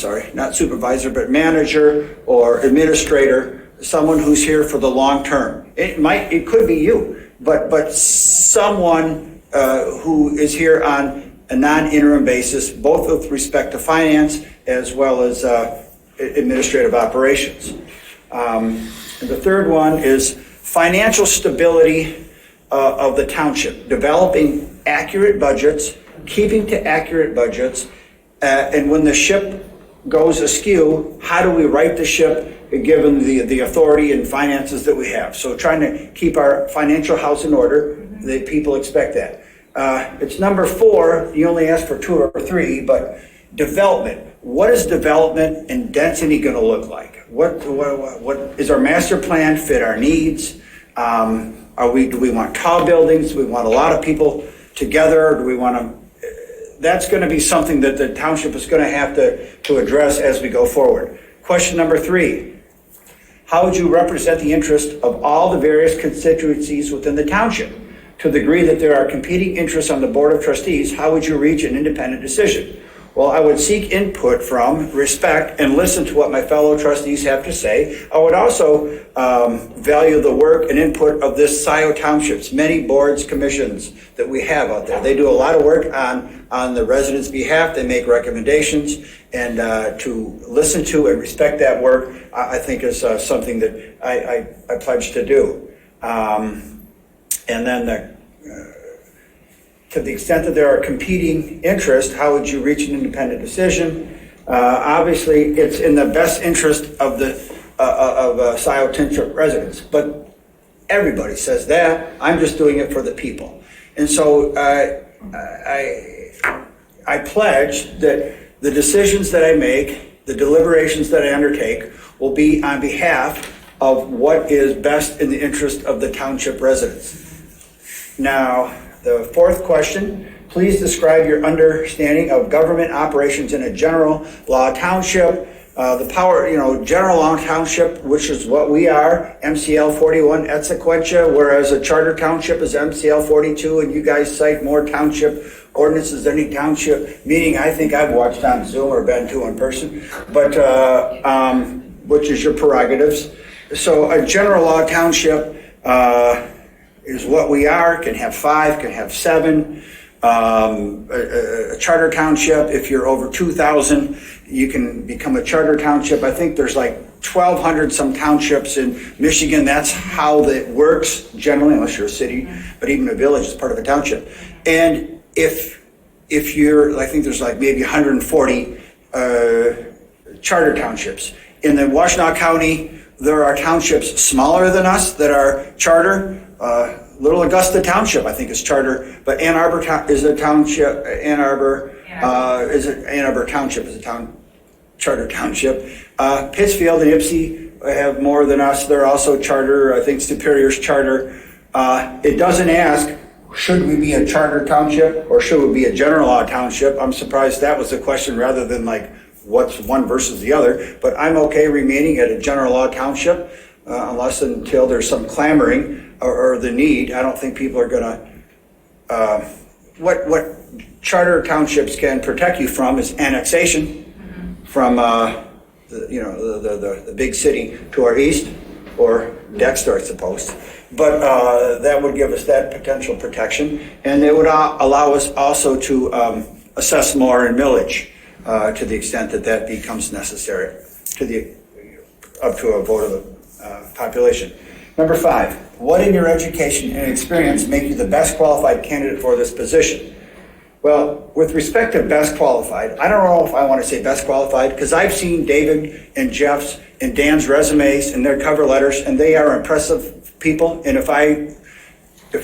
supervisor, but manager or administrator, someone who's here for the long term. It could be you, but someone who is here on a non-interim basis, both with respect to finance as well as administrative operations. And the third one is financial stability of the township, developing accurate budgets, keeping to accurate budgets, and when the ship goes askew, how do we right the ship given the authority and finances that we have? So trying to keep our financial house in order, the people expect that. It's number 4, you only asked for 2 or 3, but development. What is development and density going to look like? What is our master plan fit our needs? Do we want tall buildings? Do we want a lot of people together? Or do we want to? That's going to be something that the township is going to have to address as we go forward. Question number 3. How would you represent the interest of all the various constituencies within the township? To the degree that there are competing interests on the Board of Trustees, how would you reach an independent decision? Well, I would seek input from, respect, and listen to what my fellow trustees have to say. I would also value the work and input of this Scio Township's many boards, commissions that we have out there. They do a lot of work on the residents' behalf. They make recommendations, and to listen to and respect that work, I think is something that I pledge to do. And then to the extent that there are competing interests, how would you reach an independent decision? Obviously, it's in the best interest of the Scio Township residents, but everybody says that. I'm just doing it for the people. And so I pledge that the decisions that I make, the deliberations that I undertake, will be on behalf of what is best in the interest of the township residents. Now, the fourth question, please describe your understanding of government operations in a general law township. General law township, which is what we are, MCL 41 et sequentia, whereas a charter township is MCL 42, and you guys cite more township ordinances than any township meeting I think I've watched on Zoom or been to in person, but which is your prerogatives. So a general law township is what we are, can have 5, can have 7. A charter township, if you're over 2,000, you can become a charter township. I think there's like 1,200 some townships in Michigan. That's how that works generally, unless you're a city, but even a village is part of a township. And if you're, I think there's like maybe 140 charter townships. In the Washtenaw County, there are townships smaller than us that are charter. Little Augusta Township, I think, is charter, but Ann Arbor is a township. Ann Arbor Township is a charter township. Pittsfield and Ypsi have more than us. They're also charter. I think Superior's charter. It doesn't ask, should we be a charter township or should we be a general law township? I'm surprised that was the question rather than like what's one versus the other. But I'm okay remaining at a general law township unless until there's some clamoring or the need. I don't think people are gonna, what charter townships can protect you from is annexation from the big city to our east, or Dexter, I suppose. But that would give us that potential protection, and it would allow us also to assess more in millage to the extent that that becomes necessary, up to a vote of the population. Number 5, what in your education and experience make you the best qualified candidate for this position? Well, with respect to best qualified, I don't know if I want to say best qualified, because I've seen David and Jeff's and Dan's resumes and their cover letters, and they are impressive people. And if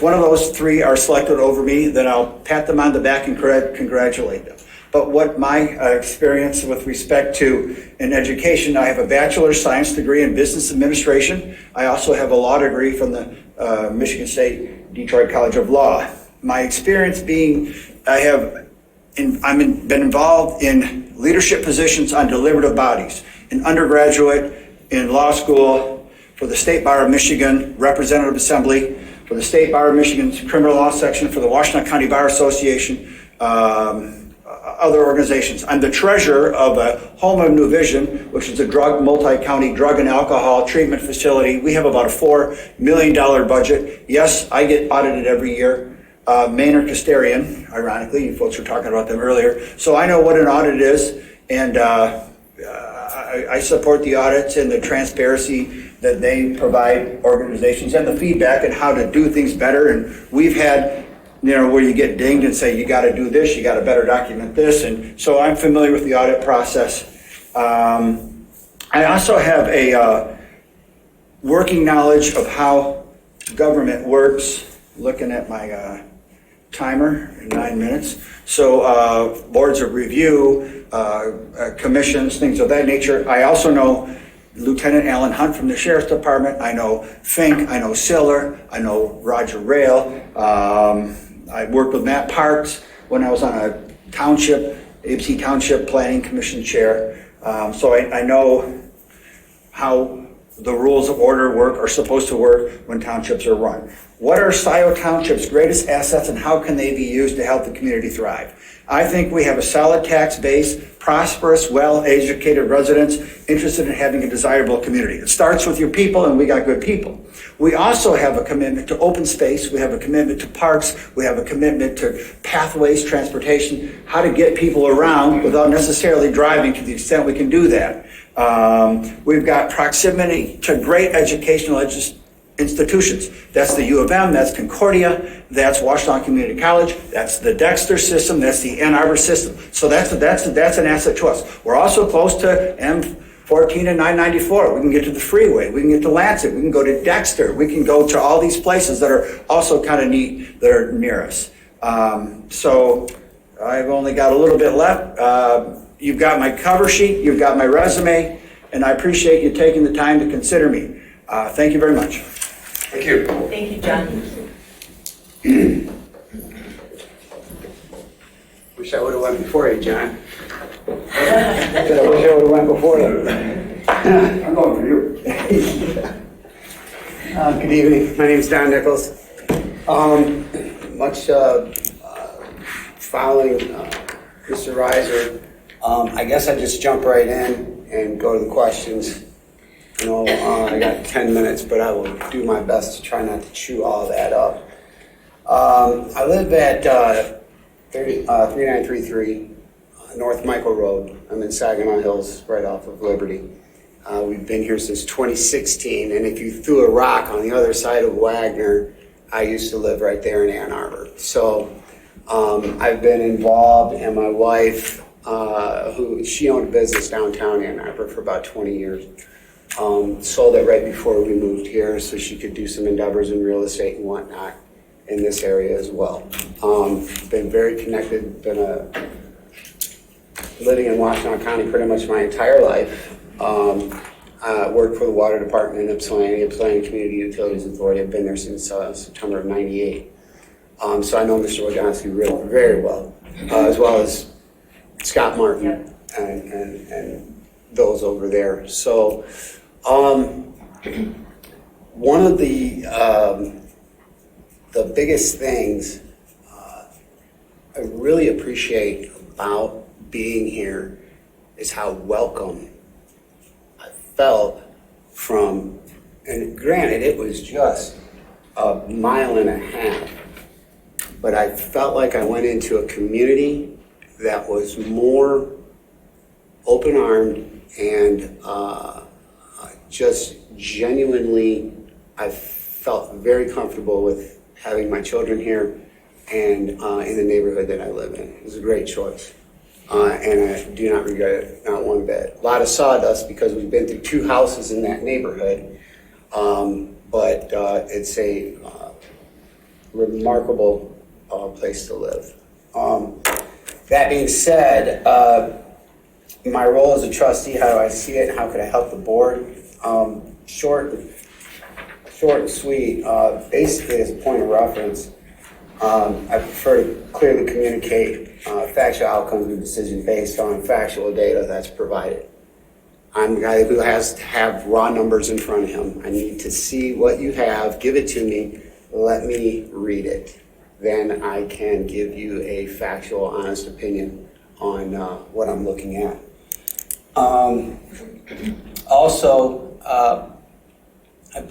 one of those 3 are selected over me, then I'll pat them on the back and congratulate them. But what my experience with respect to in education, I have a bachelor's science degree in business administration. I also have a law degree from the Michigan State Detroit College of Law. My experience being, been involved in leadership positions on deliberative bodies, an undergraduate in law school for the State Bar of Michigan, Representative Assembly, for the State Bar of Michigan's Criminal Law Section, for the Washington County Bar Association, other organizations. I'm the treasurer of a Home of New Vision, which is a multi-county drug and alcohol treatment facility. We have about a $4 million budget. Yes, I get audited every year. Maynard Custarian, ironically, you folks were talking about them earlier. So I know what an audit is, and I support the audits and the transparency that they provide organizations and the feedback and how to do things better. And we've had, where you get dinged and say, you got to do this, you got to better document this. And so I'm familiar with the audit process. I also have a working knowledge of how government works, looking at my timer in 9 minutes. So boards of review, commissions, things of that nature. I also know Lieutenant Alan Hunt from the Sheriff's Department. I know Fink, I know Siller, I know Roger Rail. I worked with Matt Parks when I was on a ABC Township Planning Commission chair. So I know how the rules of order work, are supposed to work when townships are run. What are Scio Township's greatest assets and how can they be used to help the community thrive? I think we have a solid tax base, prosperous, well-educated residents interested in having a desirable community. It starts with your people, and we got good people. We also have a commitment to open space. We have a commitment to parks. We have a commitment to pathways, transportation, how to get people around without necessarily driving to the extent we can do that. We've got proximity to great educational institutions. That's the U of M, that's Concordia, that's Washington Community College, that's the Dexter system, that's the Ann Arbor system. So that's an asset to us. We're also close to M14 and 994. We can get to the freeway, we can get to Lancet, we can go to Dexter, we can go to all these places that are also kind of neat that are near us. So I've only got a little bit left. You've got my cover sheet, you've got my resume, and I appreciate you taking the time to consider me. Thank you very much. Thank you. Thank you, John. Wish I would have went before you, John. I wish I would have went before you. I'm going for you. Good evening. My name is Don Nichols. Following Mr. Reiser, I guess I just jump right in and go to the questions. I got 10 minutes, but I will do my best to try not to chew all that up. I live at 3933 North Michael Road. I'm in Saginaw Hills, right off of Liberty. We've been here since 2016, and if you threw a rock on the other side of Wagner, I used to live right there in Ann Arbor. So I've been involved, and my wife, she owned a business downtown Ann Arbor for about 20 years. Sold it right before we moved here so she could do some endeavors in real estate and whatnot in this area as well. Been very connected, living in Washington County pretty much my entire life. Worked for the water department in Ypsilanti Community Utilities Authority. I've been there since September of '98. So I know Mr. Wojanski very well as Scott Martin and those over there. So one of the biggest things I really appreciate about being here is how welcome felt from, and granted, it was just a mile and a half, but I felt like I went into a community that was more open-armed and just genuinely, I felt very comfortable with having my children here and in the neighborhood that I live in. It was a great choice. And I do not regret it, not one bit. A lot of sawdust because we've been through 2 houses in that neighborhood, but it's a remarkable place to live. That being said, my role as a trustee, how do I see it, and how could I help the board? Short and sweet, basically as a point of reference, I prefer to clearly communicate factual outcomes of decision based on factual data that's provided. I'm a guy who has to have raw numbers in front of him. I need to see what you have, give it to me, let me read it. Then I can give you a factual, honest opinion on what I'm looking at. Also,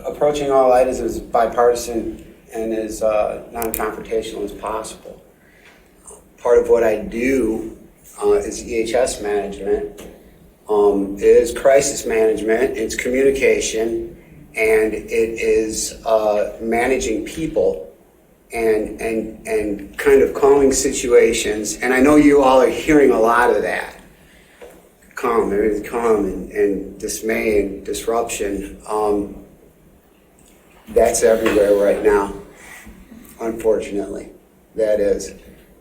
approaching all items as bipartisan and as non-confrontational as possible. Part of what I do is EHS management, is crisis management, it's communication, and it is managing people and kind of calming situations. And I know you all are hearing a lot of that. Everything's calm and dismay and disruption. That's everywhere right now, unfortunately. That is.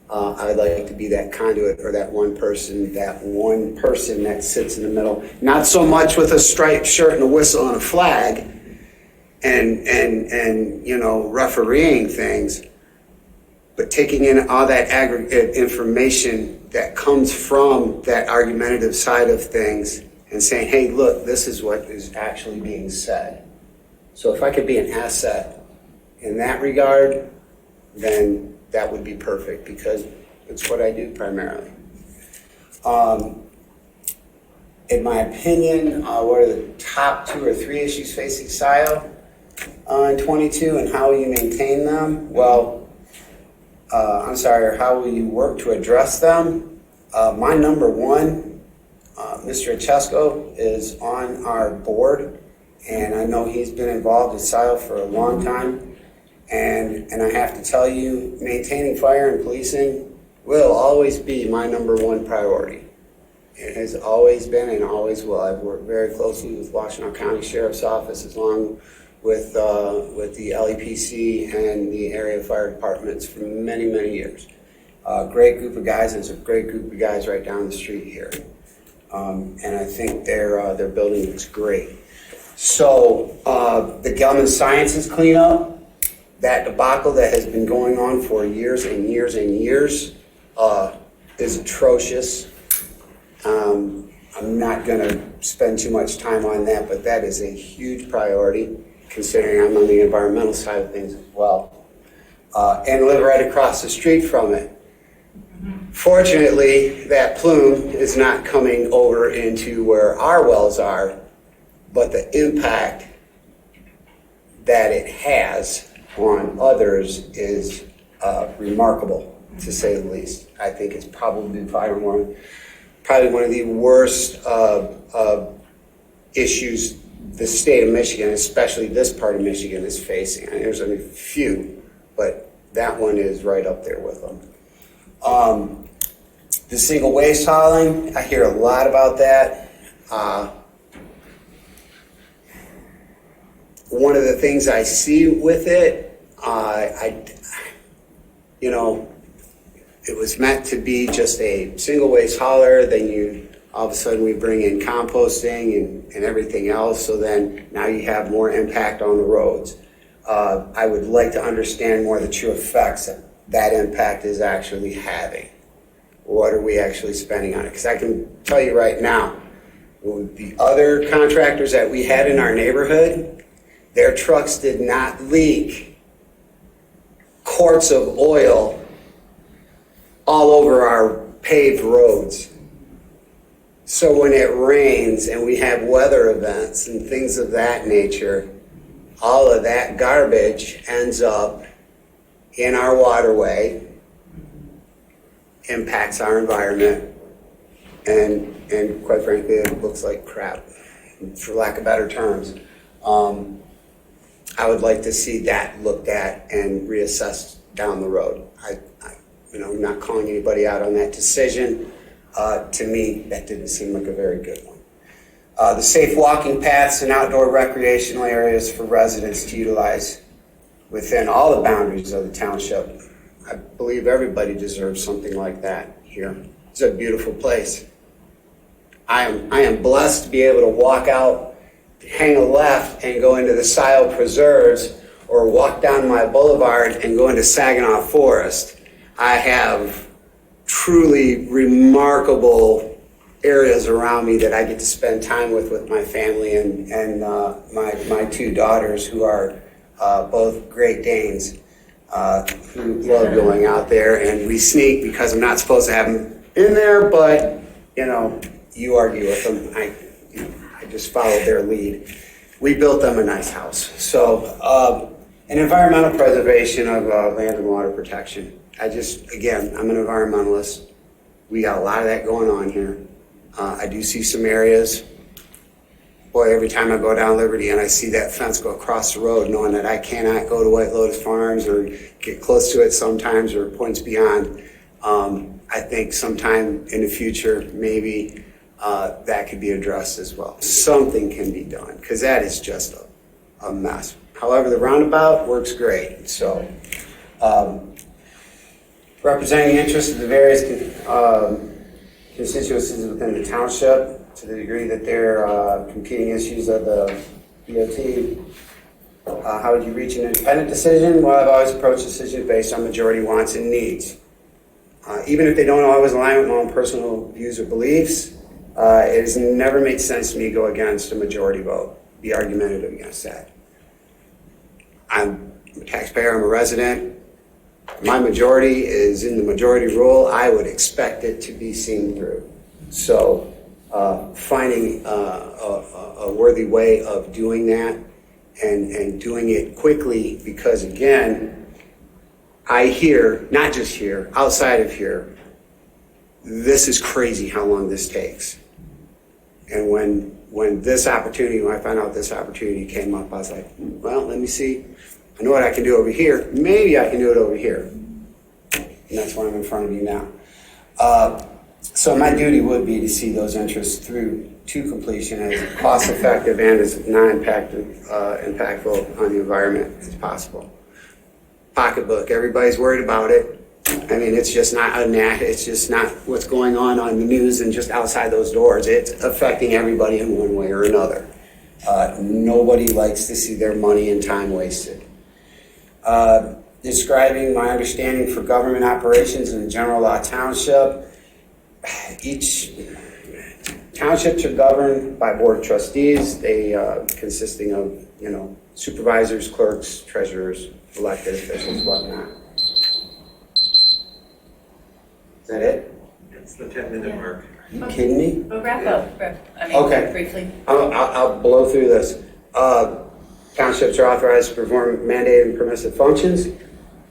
I'd like to be that conduit or that one person that sits in the middle. Not so much with a striped shirt and a whistle and a flag and you know, refereeing things, but taking in all that aggregate information that comes from that argumentative side of things and saying, hey, look, this is what is actually being said. So if I could be an asset in that regard, then that would be perfect because it's what I do primarily. In my opinion, what are the top 2 or 3 issues facing Scio in 22 and how will you maintain them? Well, how will you work to address them? My number one, Mr. Chesko is on our board and I know he's been involved in Scio for a long time. And I have to tell you, maintaining fire and policing will always be my number one priority. It has always been and always will. I've worked very closely with Washtenaw County Sheriff's Office as long with the LEPC and the area fire departments for many, many years. Great group of guys. There's a great group of guys right down the street here. And I think their building looks great. So the Gelman Sciences cleanup, that debacle that has been going on for years and years and years is atrocious. I'm not going to spend too much time on that, but that is a huge priority, considering I'm on the environmental side of things as well. And live right across the street from it. Fortunately, that plume is not coming over into where our wells are, but the impact that it has on others is remarkable, to say the least. I think it's probably one of the worst issues the state of Michigan, especially this part of Michigan, is facing. And there's only a few, but that one is right up there with them. The single waste hauling, I hear a lot about that. One of the things I see with it, it was meant to be just a single waste hauler, then all of a sudden we bring in composting and everything else, so then now you have more impact on the roads. I would like to understand more the true effects that impact is actually having. What are we actually spending on it? Because I can tell you right now, the other contractors that we had in our neighborhood, their trucks did not leak quarts of oil all over our paved roads. So when it rains and we have weather events and things of that nature, all of that garbage ends up in our waterway, impacts our environment, and quite frankly, it looks like crap, for lack of better terms. I would like to see that looked at and reassessed down the road. I'm not calling anybody out on that decision. To me, that didn't seem like a very good one. The safe walking paths and outdoor recreational areas for residents to utilize within all the boundaries of the township. I believe everybody deserves something like that here. It's a beautiful place. I am blessed to be able to walk out, hang a left, and go into the Scio Preserves, or walk down my boulevard and go into Saginaw Forest. I have truly remarkable areas around me that I get to spend time with my family and my two daughters, who are both Great Danes, who love going out there. And we sneak because I'm not supposed to have them in there, but you argue with them. I just followed their lead. We built them a nice house. So, and environmental preservation of land and water protection. I'm an environmentalist. We got a lot of that going on here. I do see some areas. Boy, every time I go down Liberty and I see that fence go across the road, knowing that I cannot go to White Lotus Farms or get close to it sometimes, or points beyond, I think sometime in the future, maybe that could be addressed as well. Something can be done, because that is just a mess. However, the roundabout works great. So, representing the interests of the various constituencies within the township, to the degree that there are competing issues of the DOT. How would you reach an independent decision? Well, I've always approached decisions based on majority wants and needs. Even if they don't always align with my own personal views or beliefs, it has never made sense to me to go against a majority vote, be argumentative against that. I'm a taxpayer, I'm a resident. My majority is in the majority rule. I would expect it to be seen through. So finding a worthy way of doing that and doing it quickly, because again, I hear, not just here, outside of here, this is crazy how long this takes. And when I found out this opportunity came up, I was like, well, let me see. I know what I can do over here. Maybe I can do it over here. And that's why I'm in front of you now. So my duty would be to see those interests through to completion as cost-effective and as impactful on the environment as possible. Pocketbook, everybody's worried about it. I mean, it's just not what's going on the news and just outside those doors. It's affecting everybody in one way or another. Nobody likes to see their money and time wasted. Describing my understanding for government operations in the general law township. Each townships are governed by board of trustees. They consisting of supervisors, clerks, treasurers, elected officials, whatnot. Is that it? It's the 10-minute mark. Are you kidding me? Well, wrap up, Okay. briefly. I'll blow through this. Townships are authorized to perform mandated and permissive functions.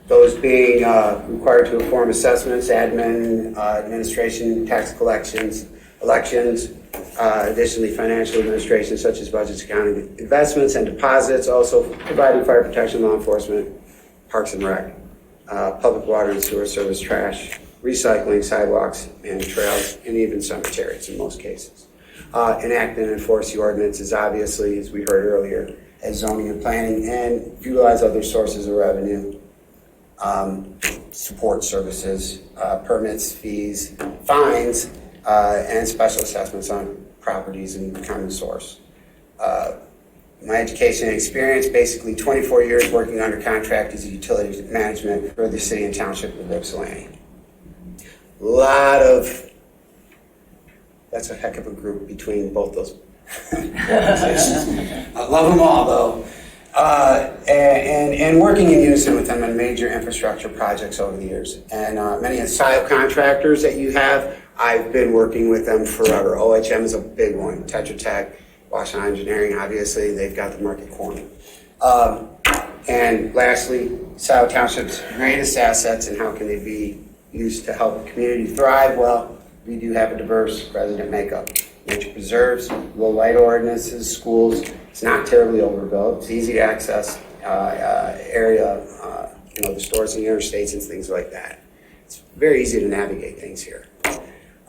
Those being required to perform assessments, admin, administration, tax collections, elections, additionally financial administration such as budgets, accounting, investments, and deposits, also providing fire protection, law enforcement, parks and rec, public water and sewer service, trash, recycling, sidewalks and trails, and even cemeteries in most cases. Enact and enforce the ordinances, obviously, as we heard earlier, as zoning and planning, and utilize other sources of revenue, support services, permits, fees, fines, and special assessments on properties and common source. My education and experience, basically 24 years working under contract as a utility management for the city and township of Ypsilanti. That's a heck of a group between both those organizations. I love them all though. And working in unison with them in major infrastructure projects over the years. And many of the Scio contractors that you have, I've been working with them forever. OHM is a big one. Tetra Tech, Washington Engineering, obviously, they've got the market corner. And lastly, Scio Township's greatest assets and how can they be used to help the community thrive? Well, we do have a diverse resident makeup. Nature preserves, low light ordinances, schools. It's not terribly overbuilt. It's easy to access area, the stores and the interstates and things like that. It's very easy to navigate things here.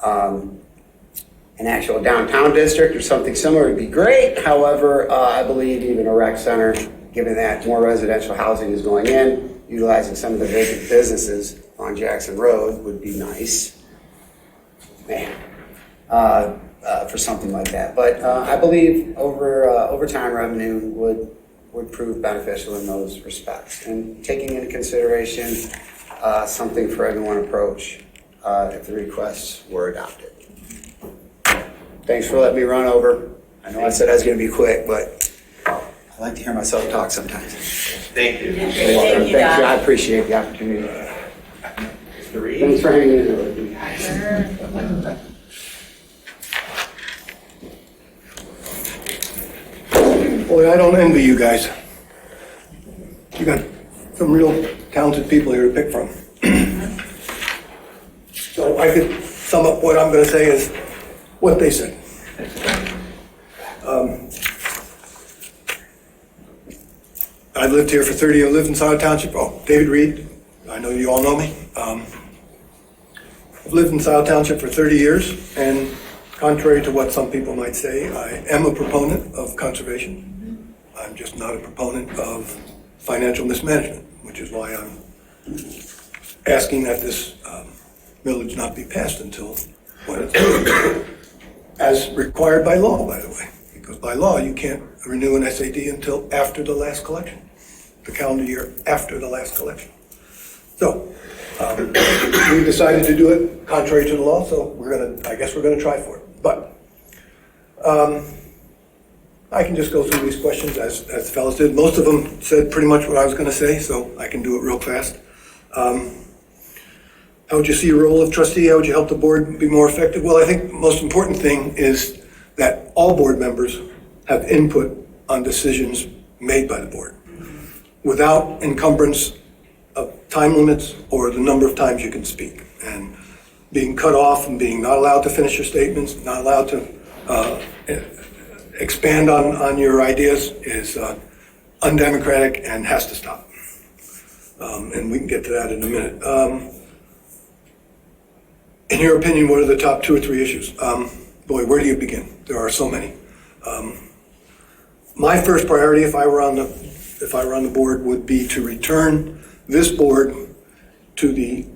An actual downtown district or something similar would be great. However, I believe even a rec center, given that more residential housing is going in, utilizing some of the vacant businesses on Jackson Road would be nice. Man. For something like that. But I believe over time revenue would prove beneficial in those respects. And taking into consideration something for everyone approach if the requests were adopted. Thanks for letting me run over. I know I said I was going to be quick, but I like to hear myself talk sometimes. Thank you. Thank you, Don. I appreciate the opportunity. Thanks for hanging in there with me, guys. Boy, I don't envy you guys. You got some real talented people here to pick from. So I could sum up what I'm going to say is what they said. I've lived here for 30 years. I lived in Scio Township. Oh, David Reed. I know you all know me. I've lived in Scio Township for 30 years, and contrary to what some people might say, I am a proponent of conservation. I'm just not a proponent of financial mismanagement, which is why I'm asking that this millage not be passed until when it's as required by law, by the way, because by law you can't renew an SAD until after the last collection, the calendar year after the last collection. So we decided to do it contrary to the law, so I guess we're gonna try for it. But I can just go through these questions as the fellows did. Most of them said pretty much what I was going to say, so I can do it real fast. How would you see your role of trustee? How would you help the board be more effective? Well, I think the most important thing is that all board members have input on decisions made by the board without encumbrance of time limits or the number of times you can speak. And being cut off and being not allowed to finish your statements, not allowed to expand on your ideas is undemocratic and has to stop. And we can get to that in a minute. In your opinion, what are the top 2 or 3 issues? Boy, where do you begin? There are so many. My first priority, if I were on the board, would be to return this board to the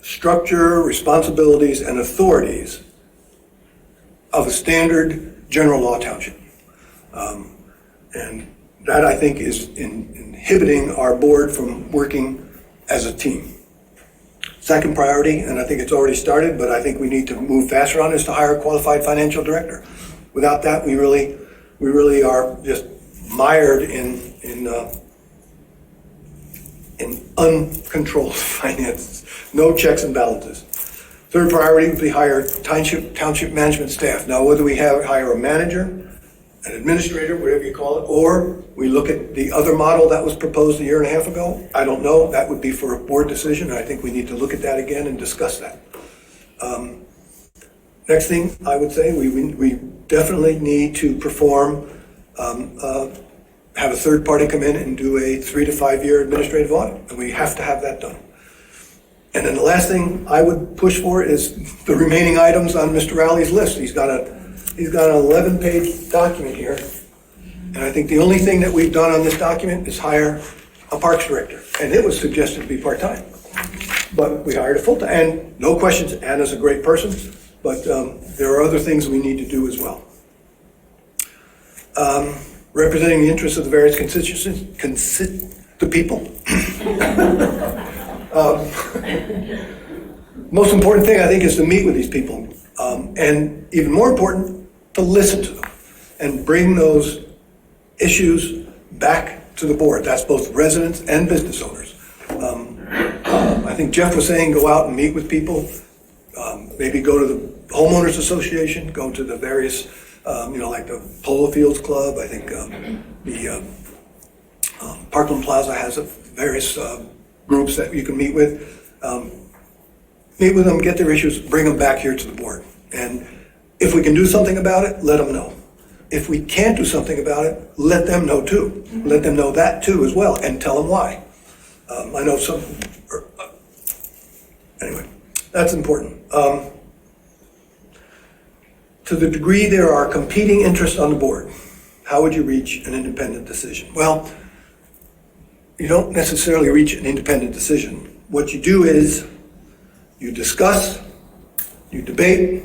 structure, responsibilities, and authorities of a standard general law township. And that, I think, is inhibiting our board from working as a team. Second priority, and I think it's already started, but I think we need to move faster on, is to hire a qualified financial director. Without that, we really are just mired in uncontrolled finances, no checks and balances. Third priority would be hire township management staff. Now, whether we hire a manager, an administrator, whatever you call it, or we look at the other model that was proposed a year and a half ago, I don't know. That would be for a board decision. I think we need to look at that again and discuss that. Next thing I would say, we definitely need to perform, have a third party come in and do a 3 to 5 year administrative audit, and we have to have that done. And then the last thing I would push for is the remaining items on Mr. Rowley's list. He's got an 11-page document here, and I think the only thing that we've done on this document is hire a parks director, and it was suggested to be part-time. But we hired a full-time, and no questions, Anna's a great person, but there are other things we need to do as well. Representing the interests of the various constituencies, the people. Most important thing, I think, is to meet with these people. And even more important, to listen to them and bring those issues back to the board. That's both residents and business owners. I think Jeff was saying go out and meet with people. Maybe go to the homeowners association, go to the various, like the Polo Fields Club. I think the Parkland Plaza has various groups that you can meet with. Meet with them, get their issues, bring them back here to the board. And if we can do something about it, let them know. If we can't do something about it, let them know too. Let them know that too as well, and tell them why. I know some, anyway, that's important. To the degree there are competing interests on the board, how would you reach an independent decision? Well, you don't necessarily reach an independent decision. What you do is you discuss, you debate,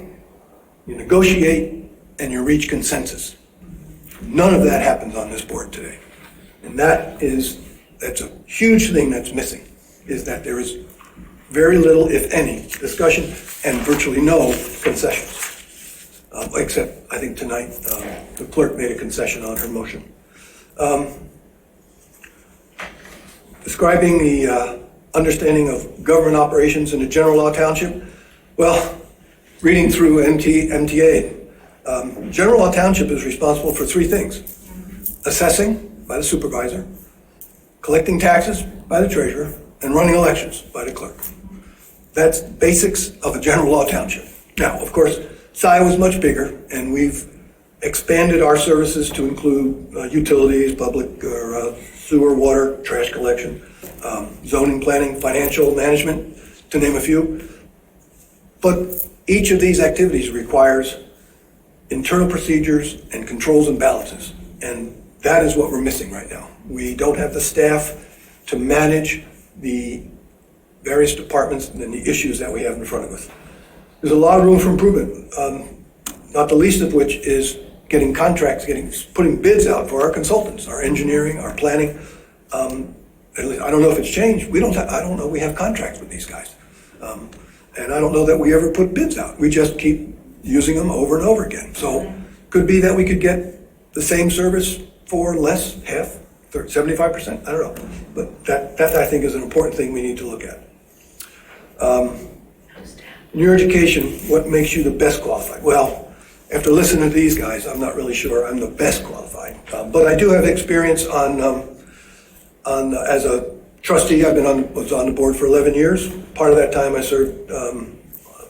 you negotiate, and you reach consensus. None of that happens on this board today. And that's a huge thing that's missing, is that there is very little, if any, discussion and virtually no concessions. Except, I think tonight, the clerk made a concession on her motion. Describing the understanding of government operations in a general law township. Well, reading through MTA, general law township is responsible for three things: assessing by the supervisor, collecting taxes by the treasurer, and running elections by the clerk. That's basics of a general law township. Now, of course, Scio is much bigger, and we've expanded our services to include utilities, public or sewer, water, trash collection, zoning, planning, financial management, to name a few. But each of these activities requires internal procedures and controls and balances. And that is what we're missing right now. We don't have the staff to manage the various departments and the issues that we have in front of us. There's a lot of room for improvement, not the least of which is getting contracts, putting bids out for our consultants, our engineering, our planning. I don't know if it's changed. I don't know we have contracts with these guys. And I don't know that we ever put bids out. We just keep using them over and over again. So could be that we could get the same service for less, half, 75%, I don't know. But that I think is an important thing we need to look at. In your education, what makes you the best qualified? Well, after listening to these guys, I'm not really sure I'm the best qualified. But I do have experience as a trustee. Was on the board for 11 years. Part of that time I served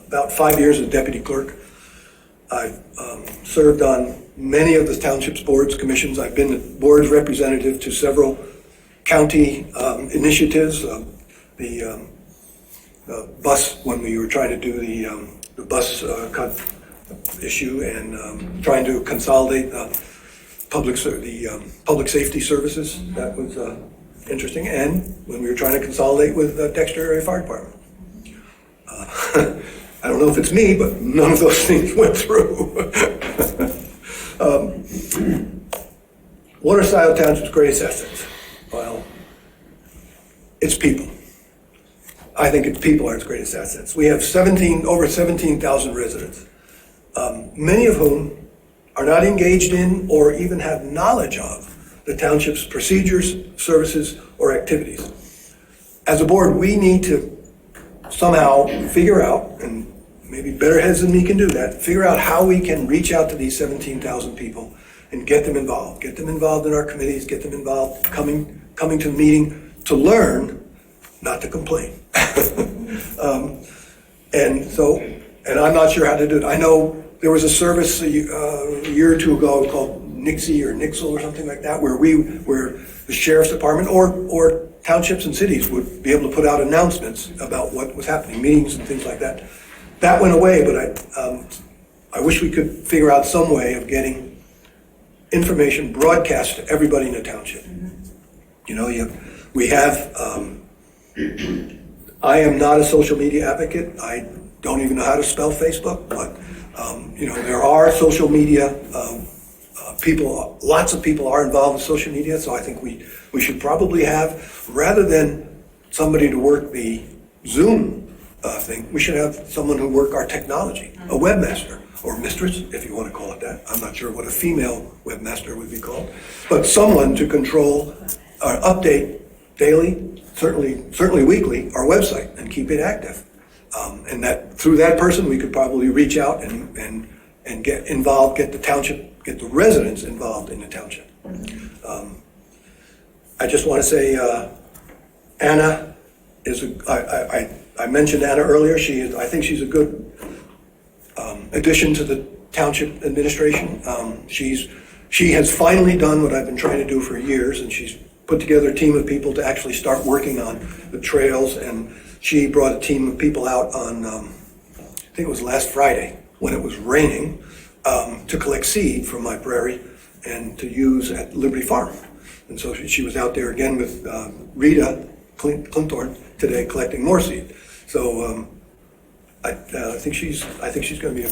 about 5 years as deputy clerk. I've served on many of the township's boards, commissions. I've been the board's representative to several county initiatives. The bus, when we were trying to do the bus cut issue and trying to consolidate the public safety services, that was interesting. And when we were trying to consolidate with Dexter Area Fire Department. I don't know if it's me, but none of those things went through. What are Scio Township's greatest assets? Well, it's people. I think it's people are its greatest assets. We have over 17,000 residents, many of whom are not engaged in or even have knowledge of the township's procedures, services, or activities. As a board, we need to somehow figure out, and maybe better heads than me can do that, figure out how we can reach out to these 17,000 people and get them involved in our committees, get them involved, coming to the meeting to learn, not to complain. And I'm not sure how to do it. I know there was a service a year or two ago called Nixie or Nixle or something like that, where the sheriff's department or townships and cities would be able to put out announcements about what was happening, meetings and things like that. That went away, but I wish we could figure out some way of getting information broadcast to everybody in the township. You know, we have, I am not a social media advocate. I don't even know how to spell Facebook, but there are social media people, lots of people are involved in social media, so I think we should probably have, rather than somebody to work the Zoom thing, we should have someone who work our technology, a webmaster, or mistress, if you want to call it that. I'm not sure what a female webmaster would be called, but someone to control or update daily, certainly weekly, our website and keep it active. And that, through that person, we could probably reach out and get involved, get the township, get the residents involved in the township. I just want to say, Anna is, I mentioned Anna earlier. I think she's a good addition to the township administration. She has finally done what I've been trying to do for years, and she's put together a team of people to actually start working on the trails, and she brought a team of people out on, I think it was last Friday, when it was raining, to collect seed from my prairie and to use at Liberty Farm. And so she was out there again with Rita Clinthorne today collecting more seed. So I think she's going to be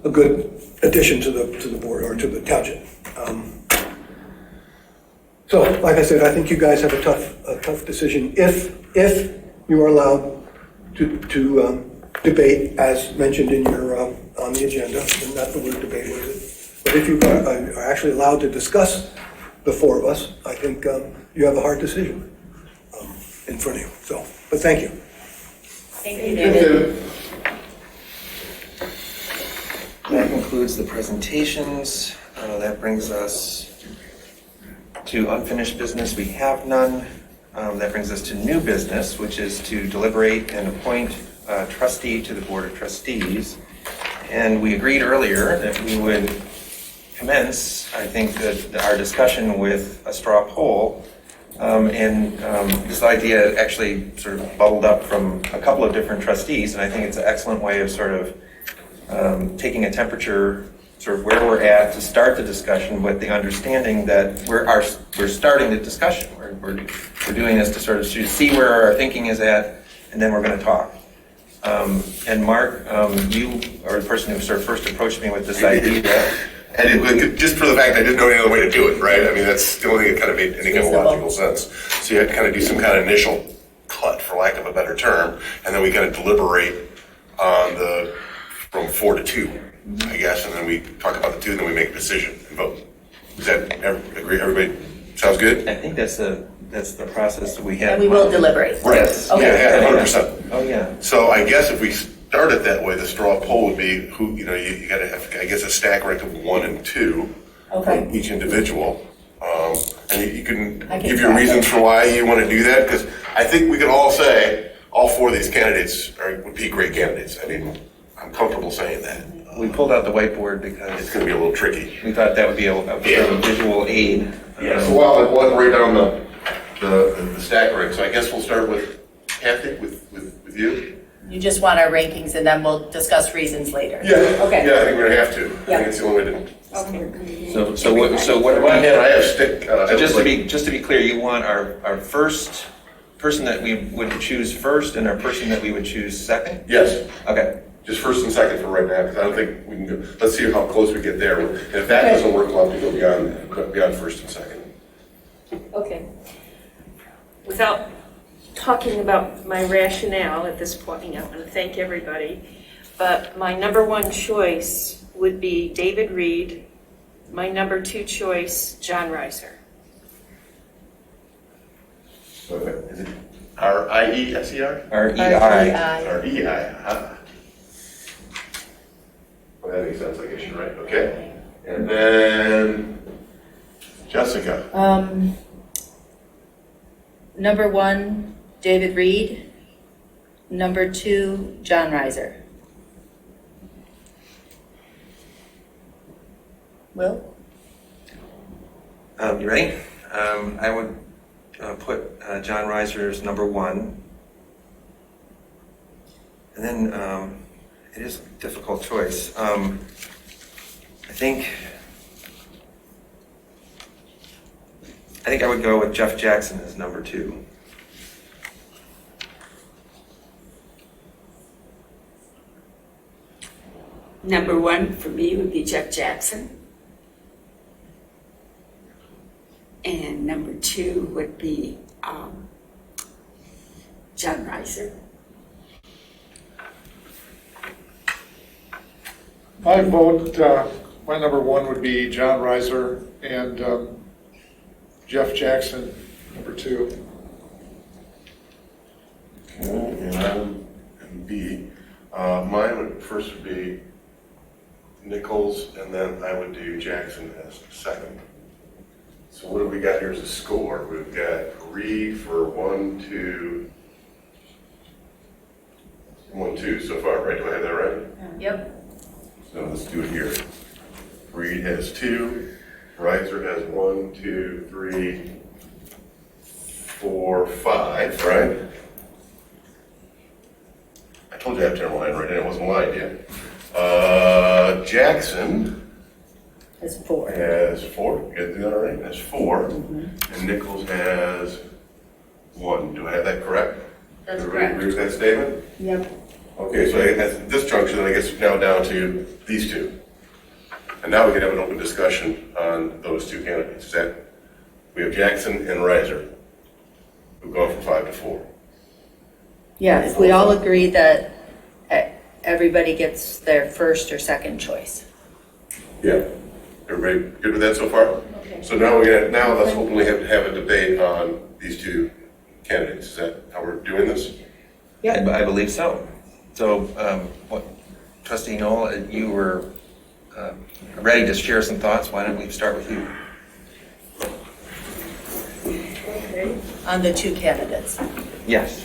a good addition to the board or to the township. So, like I said, I think you guys have a tough decision if you are allowed to debate as mentioned in your on the agenda. And not the word debate, was it? But if you are actually allowed to discuss the four of us, I think you have a hard decision in front of you. So, but thank you. Thank you, David. That concludes the presentations. That brings us to unfinished business. We have none. That brings us to new business, which is to deliberate and appoint a trustee to the Board of Trustees. And we agreed earlier that we would commence, I think, our discussion with a straw poll. This idea actually sort of bubbled up from a couple of different trustees, and I think it's an excellent way of sort of taking a temperature, sort of where we're at to start the discussion, with the understanding that we're starting the discussion. We're doing this to sort of see where our thinking is at, and then we're going to talk. And Mark, you are the person who sort of first approached me with this idea. And just for the fact I didn't know any other way to do it, right? I mean, that's the only thing that kind of made any kind of logical sense. So you had to kind of do some kind of initial cut, for lack of a better term, and then we kind of deliberate on from 4 to 2, I guess, and then we talk about the 2, and then we make a decision and vote. Does that agree? Everybody sounds good? I think that's the process that we have. And we will deliberate. Right. Okay. Yeah, 100%. Oh, yeah. So I guess if we start it that way, the straw poll would be who, you got to have, I guess, a stack rank of 1 and 2 Okay. each individual. And you can give your reasons for why you want to do that, because I think we can all say all 4 of these candidates would be great candidates. I mean, I'm comfortable saying that. We pulled out the whiteboard because it's going to be a little tricky. We thought that would be a visual aid. Yeah, so we'll write down the stack rank. So I guess we'll start with Kathy, with you. You just want our rankings and then we'll discuss reasons later. Yeah. Okay. Yeah, I think we're gonna have to. Yeah. I think it's the only way to. Okay. So what do I we? have stick. Just to be clear, you want our first person that we would choose first and our person that we would choose second? Yes. Okay. Just first and second for right now, because I don't think we can go. Let's see how close we get there. And if that doesn't work, we'll have to go beyond first and second. Okay. Without talking about my rationale at this point, I want to thank everybody, but my number 1 choice would be David Reed. My number 2 choice, John Reiser. Is it R-I-E-S-E-R? R-E-I. R-E-I. Well, that makes sense, I guess you're right. Okay. And then Jessica. Number 1, David Reed. Number 2, John Reiser. Will? You ready? I would put John Reiser as number 1. And then it is a difficult choice. I think I would go with Jeff Jackson as number 2. Number 1 for me would be Jeff Jackson. And number 2 would be John Reiser. My vote, my number 1 would be John Reiser, and Jeff Jackson, number 2. And B. Mine would first be Nichols, and then I would do Jackson as second. So what have we got here as a score? We've got Reed for 1, 2 so far, right? Do I have that right? Yep. So let's do it here. Reed has 2, Reiser has 1, 2, 3, 4, 5, right? I told you I have terrible handwriting, I wasn't lying yet. Jackson Has 4. has 4, you got that right? Has 4, and Nichols has 1. Do I have that correct? That's Everybody correct. agree with that statement? Yep. Okay, so at this junction, I guess now down to these two. And now we can have an open discussion on those two candidates. Is that, we have Jackson and Reiser, who've gone from 5 to 4. Yeah, if we all agree that everybody gets their first or second choice. Yeah. Everybody good with that so far? Okay. So now now let's openly have a debate on these two candidates. Is that how we're doing this? Yeah, I believe so. So, what, Trustee Knoll, you were ready to share some thoughts. Why don't we start with you? Okay. On the two candidates. Yes.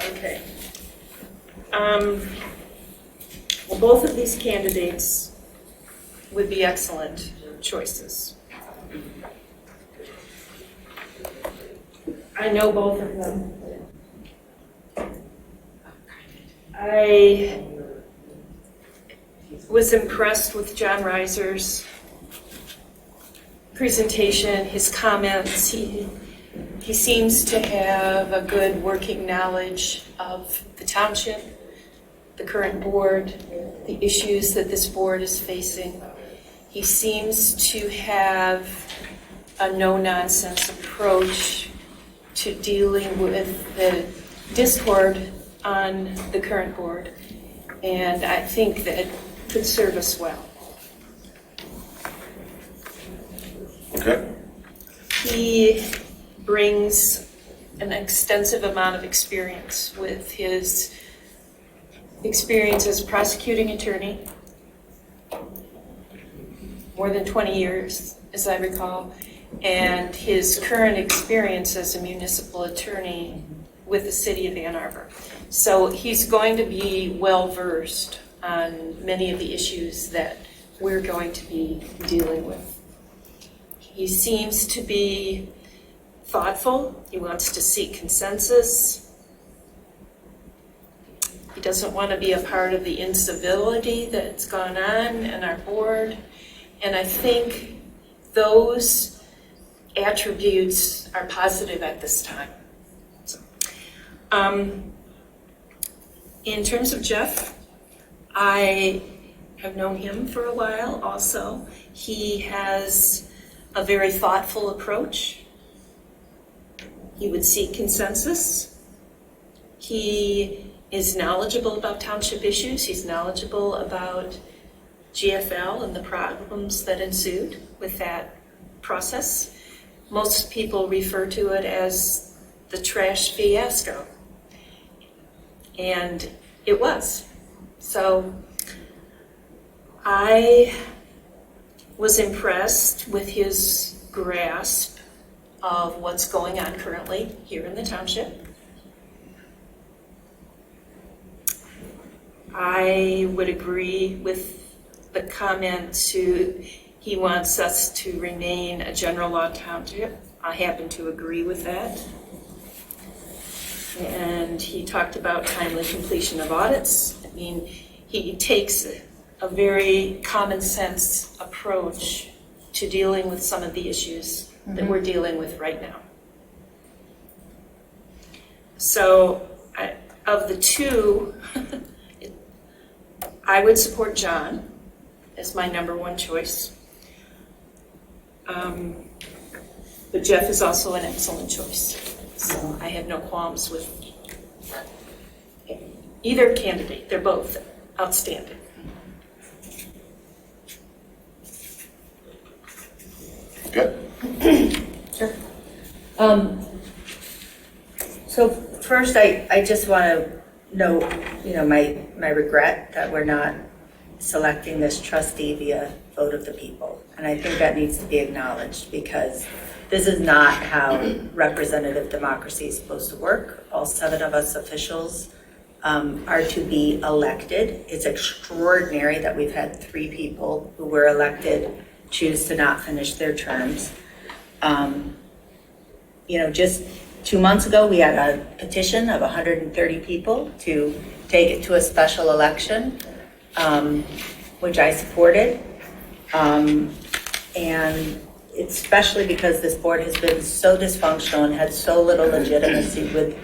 Okay. Well, both of these candidates would be excellent choices. I know both of them. I was impressed with John Reiser's presentation, his comments. He seems to have a good working knowledge of the township, the current board, the issues that this board is facing. He seems to have a no-nonsense approach to dealing with the discord on the current board, and I think that could serve us well. Okay. He brings an extensive amount of experience with his experience as prosecuting attorney, more than 20 years, as I recall, and his current experience as a municipal attorney with the city of Ann Arbor. So he's going to be well-versed on many of the issues that we're going to be dealing with. He seems to be thoughtful. He wants to seek consensus. He doesn't want to be a part of the incivility that's gone on in our board. And I think those attributes are positive at this time. In terms of Jeff, I have known him for a while also. He has a very thoughtful approach. He would seek consensus. He is knowledgeable about township issues. He's knowledgeable about GFL and the problems that ensued with that process. Most people refer to it as the trash fiasco. And it was. So I was impressed with his grasp of what's going on currently here in the township. I would agree with the comment he wants us to remain a general law township. I happen to agree with that. And he talked about timely completion of audits. I mean, he takes a very common sense approach to dealing with some of the issues that we're dealing with right now. So of the two, I would support John as my number one choice. But Jeff is also an excellent choice. So I have no qualms with either candidate. They're both outstanding. Good. Sure. So first, I just want to note, my regret that we're not selecting this trustee via vote of the people. And I think that needs to be acknowledged because this is not how representative democracy is supposed to work. All 7 of us officials are to be elected. It's extraordinary that we've had 3 people who were elected choose to not finish their terms. Just 2 months ago, we had a petition of 130 people to take it to a special election, which I supported. And especially because this board has been so dysfunctional and had so little legitimacy with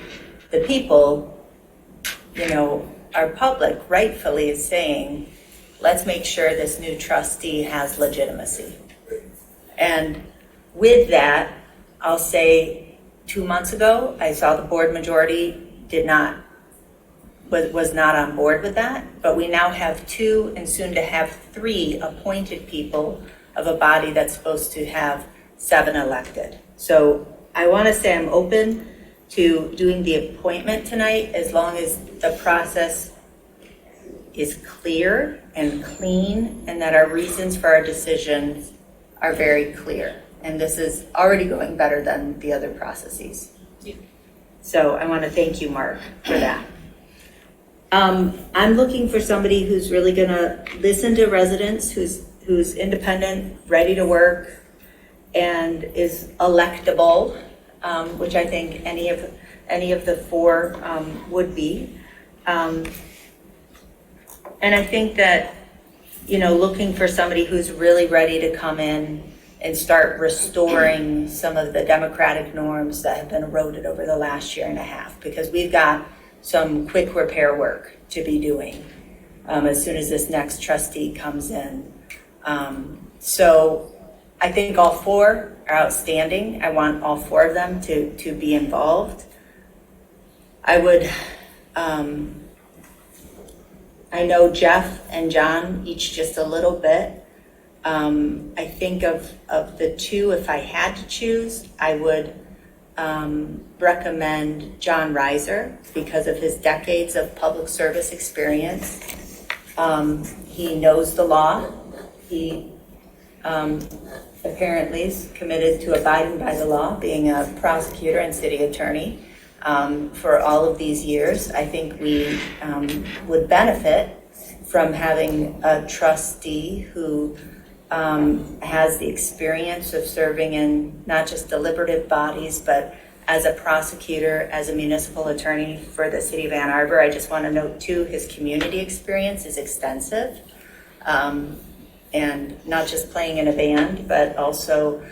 the people, our public rightfully is saying, let's make sure this new trustee has legitimacy. And with that, I'll say 2 months ago, I saw the board majority was not on board with that, but we now have 2 and soon to have 3 appointed people of a body that's supposed to have 7 elected. So I want to say I'm open to doing the appointment tonight as long as the process is clear and clean and that our reasons for our decisions are very clear. And this is already going better than the other processes. Yeah. So I want to thank you, Mark, for that. I'm looking for somebody who's really going to listen to residents, who's independent, ready to work, and is electable, which I think any of the 4 would be. And I think that, looking for somebody who's really ready to come in and start restoring some of the democratic norms that have been eroded over the last year and a half, because we've got some quick repair work to be doing as soon as this next trustee comes in. So I think all 4 are outstanding. I want all 4 of them to be involved. I would, I know Jeff and John each just a little bit. I think of the 2, if I had to choose, I would recommend John Reiser because of his decades of public service experience. He knows the law. He apparently is committed to abiding by the law, being a prosecutor and city attorney for all of these years. I think we would benefit from having a trustee who has the experience of serving in not just deliberative bodies, but as a prosecutor, as a municipal attorney for the city of Ann Arbor. I just want to note too, his community experience is extensive. And not just playing in a band, but also,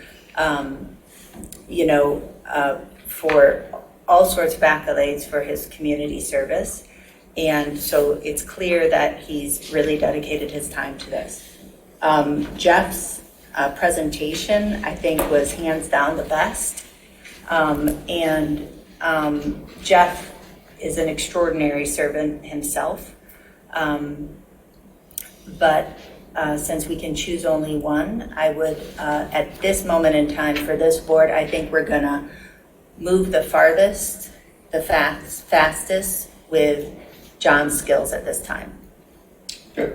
for all sorts of accolades for his community service. And so it's clear that he's really dedicated his time to this. Jeff's presentation, I think, was hands down the best. Jeff is an extraordinary servant himself. But since we can choose only one, I would, at this moment in time for this board, I think we're gonna move the farthest, the fastest with John's skills at this time. Okay.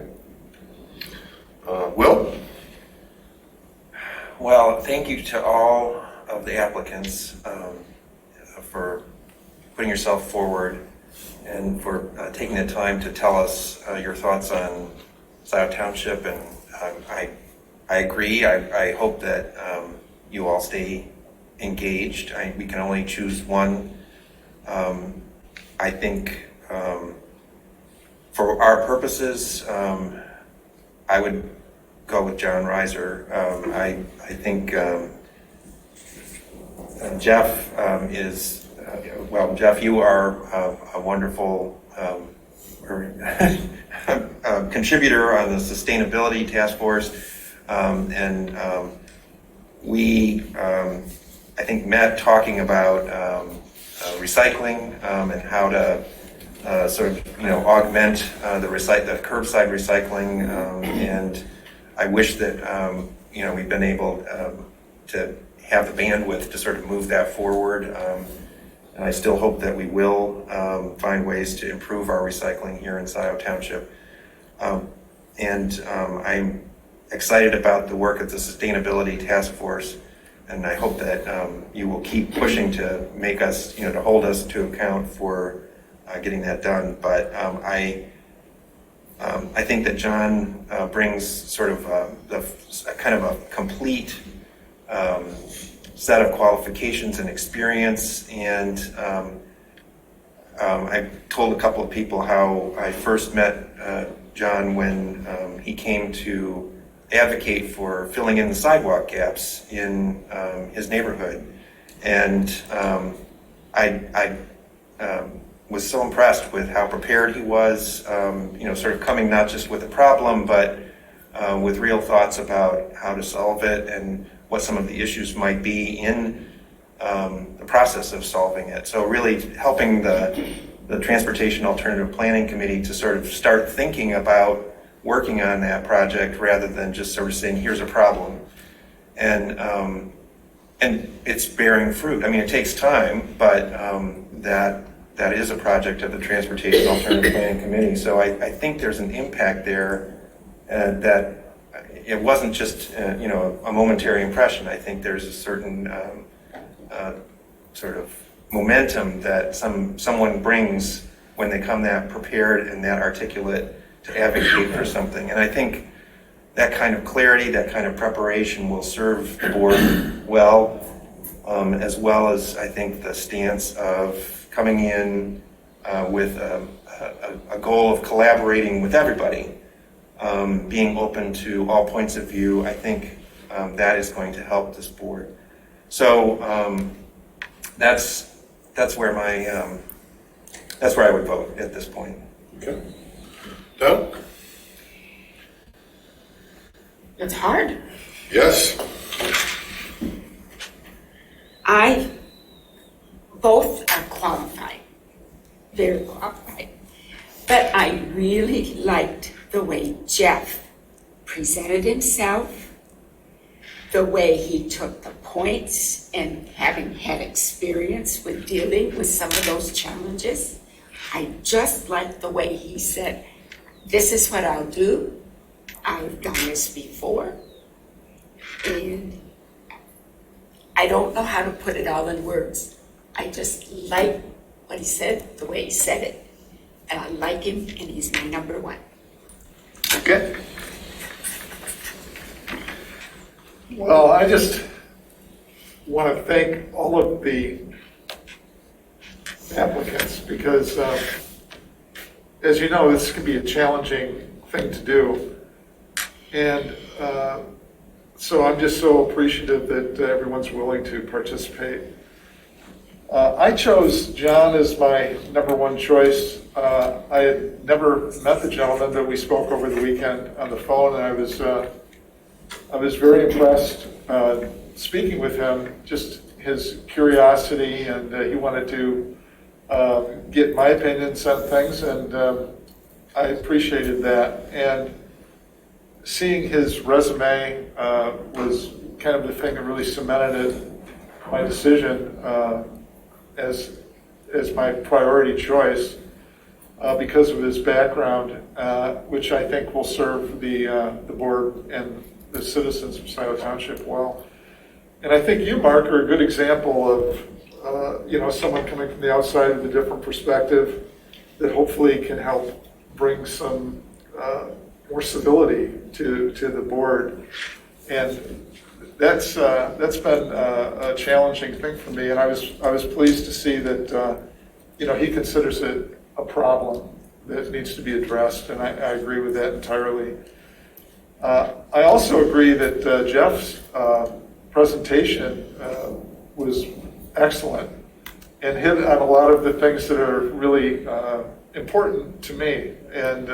Will? Well, thank you to all of the applicants for putting yourself forward and for taking the time to tell us your thoughts on Scio Township. And I agree. I hope that you all stay engaged. We can only choose one. I think for our purposes, I would go with John Reiser. I think Jeff is, Jeff, you are a wonderful contributor on the Sustainability Task Force. We, I think, met talking about recycling and how to augment the curbside recycling, and I wish that we've been able to have the bandwidth to sort of move that forward. and I still hope that we will find ways to improve our recycling here in Scio Township. I'm excited about the work of the Sustainability Task Force, and I hope that you will keep pushing to make us, to hold us to account for getting that done. But I think that John brings sort of a kind of a complete set of qualifications and experience, and I told a couple of people how I first met John when he came to advocate for filling in the sidewalk gaps in his neighborhood. And I was so impressed with how prepared he was, sort of coming not just with a problem, but with real thoughts about how to solve it and what some of the issues might be in the process of solving it. So really helping the Transportation Alternative Planning Committee to sort of start thinking about working on that project rather than just sort of saying, here's a problem. And it's bearing fruit. I mean, it takes time, but that is a project of the Transportation Alternative Planning Committee. So I think there's an impact there that it wasn't just a momentary impression. I think there's a certain sort of momentum that someone brings when they come that prepared and that articulate to advocate for something. And I think that kind of clarity, that kind of preparation will serve the board well as I think the stance of coming in with a goal of collaborating with everybody, being open to all points of view. I think that is going to help this board. So that's where I would vote at this point. Okay. Tom? It's hard. Yes. Both are qualified, very qualified. But I really liked the way Jeff presented himself, the way he took the points, and having had experience with dealing with some of those challenges. I just liked the way he said, this is what I'll do. I've done this before. And I don't know how to put it all in words. I just like what he said, the way he said it. And I like him, and he's my number one. Okay. Well, I just want to thank all of the applicants because, as you know, this can be a challenging thing to do. And so I'm just so appreciative that everyone's willing to participate. I chose John as my number one choice. I had never met the gentleman, but we spoke over the weekend on the phone, and I was very impressed speaking with him, just his curiosity, and he wanted to get my opinions on things, and I appreciated that. And seeing his resume was kind of the thing that really cemented my decision as my priority choice because of his background, which I think will serve the board and the citizens of Scio Township well. And I think you, Mark, are a good example of someone coming from the outside with a different perspective that hopefully can help bring some more civility to the board. And that's been a challenging thing for me, and I was pleased to see that he considers it a problem that needs to be addressed, and I agree with that entirely. I also agree that Jeff's presentation was excellent and hit on a lot of the things that are really important to me, and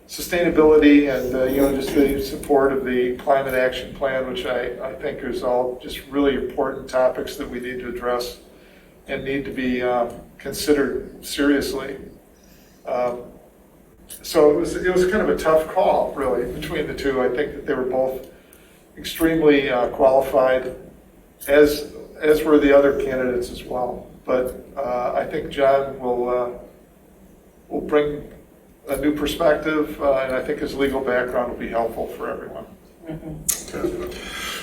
sustainability and just the support of the climate action plan, which I think is all just really important topics that we need to address and need to be considered seriously. So it was kind of a tough call, really, between the two. I think that they were both extremely qualified. As as were the other candidates as well. But I think John will bring a new perspective, and I think his legal background will be helpful for everyone.